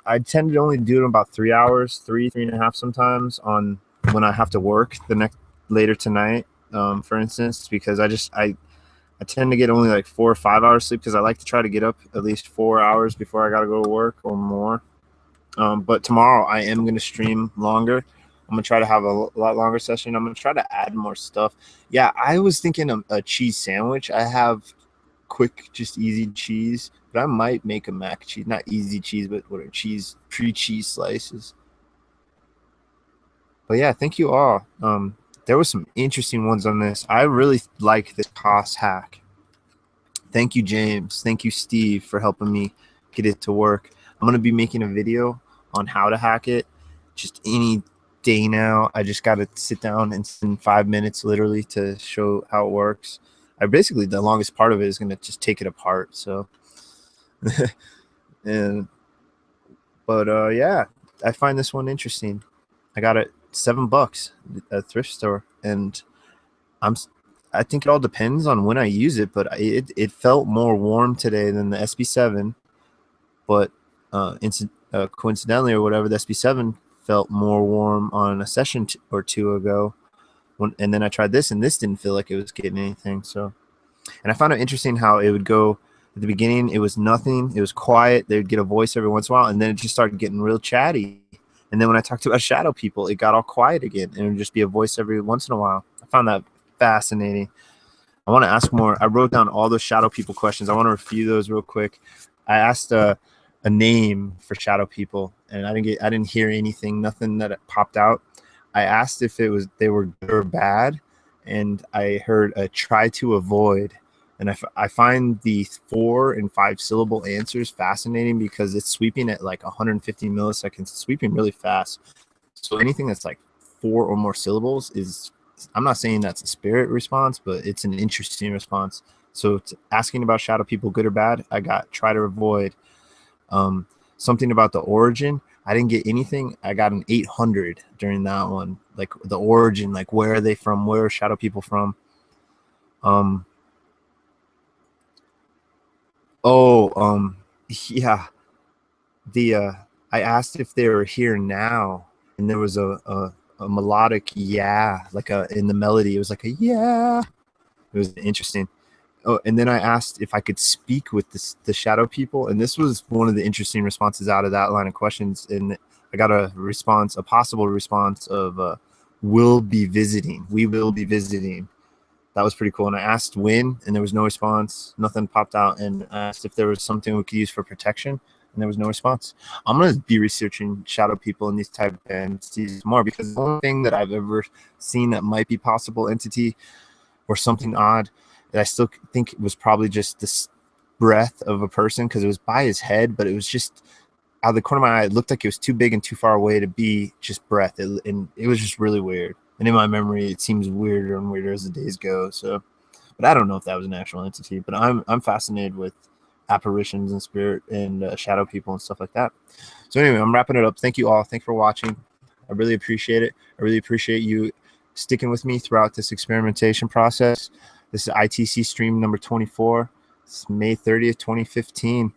I tend to only do it in about 3 hours, three and a half sometimes on when I have to work the next later tonight, for instance, because I tend to get only like 4 or 5 hours sleep because I like to try to get up at least 4 hours before I gotta go to work or more. But tomorrow I am gonna stream longer. I'm gonna try to have a lot longer session. I'm gonna try to add more stuff. Yeah, I was thinking of a cheese sandwich. I have quick, just easy cheese, but I might make a mac and cheese, not easy cheese, but what are cheese, pre-cheese slices. But yeah, thank you all. There was some interesting ones on this. I really like this Koss hack. Thank you, James. Thank you, Steve, for helping me get it to work. I'm gonna be making a video on how to hack it just any day now. I just got to sit down and spend 5 minutes literally to show how it works. I basically, the longest part of it is going to just take it apart. So, yeah, I find this one interesting. I got it $7 at a thrift store, and I think it all depends on when I use it, but it felt more warm today than the SB7, but coincidentally or whatever, the SB7 felt more warm on a session or two ago. And then I tried this, and this didn't feel like it was getting anything. So, and I found it interesting how it would go at the beginning. It was nothing. It was quiet. They would get a voice every once in a while, and then it just started getting real chatty. And then when I talked about shadow people, it got all quiet again, and it would just be a voice every once in a while. I found that fascinating. I want to ask more. I wrote down all those shadow people questions. I want to review those real quick. I asked a name for shadow people, and I didn't hear anything, nothing that popped out. I asked if they were good or bad, and I heard a try to avoid. And I find the 4 and 5 syllable answers fascinating because it's sweeping at like 150 milliseconds, sweeping really fast. So anything that's like 4 or more syllables is, I'm not saying that's a spirit response, but it's an interesting response. So asking about shadow people, good or bad, I got try to avoid. Something about the origin, I didn't get anything. I got an 800 during that one, like the origin, like where are they from, where are shadow people from. Yeah, I asked if they were here now, and there was a melodic yeah, like in the melody, it was like a yeah. It was interesting. Oh, and then I asked if I could speak with the shadow people, and this was one of the interesting responses out of that line of questions. And I got a possible response of "will be visiting." We will be visiting. That was pretty cool. And I asked when, and there was no response. Nothing popped out. And I asked if there was something we could use for protection, and there was no response. I'm gonna be researching shadow people and these type of entities more, because the only thing that I've ever seen that might be possible entity or something odd that I still think it was probably just this breath of a person, because it was by his head, but it was just out of the corner of my eye. It looked like it was too big and too far away to be just breath, and it was just really weird. And in my memory, it seems weirder and weirder as the days go. So, but I don't know if that was an actual entity. But I'm fascinated with apparitions and spirit and shadow people and stuff like that. So anyway, I'm wrapping it up. Thank you all. Thanks for watching. I really appreciate it. I really appreciate you sticking with me throughout this experimentation process. This is ITC stream number 24. It's May 30th, 2015.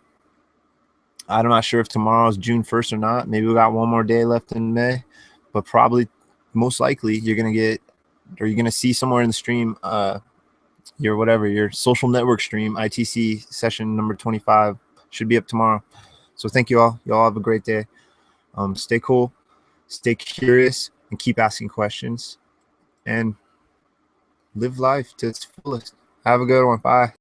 I'm not sure if tomorrow is June 1st or not. Maybe we got one more day left in May, but probably most likely you're going to see somewhere in the stream, your social network stream, ITC session number 25 should be up tomorrow. So thank you all. Y'all have a great day. Stay cool, stay curious, and keep asking questions, and live life to its fullest. Have a good one. Bye.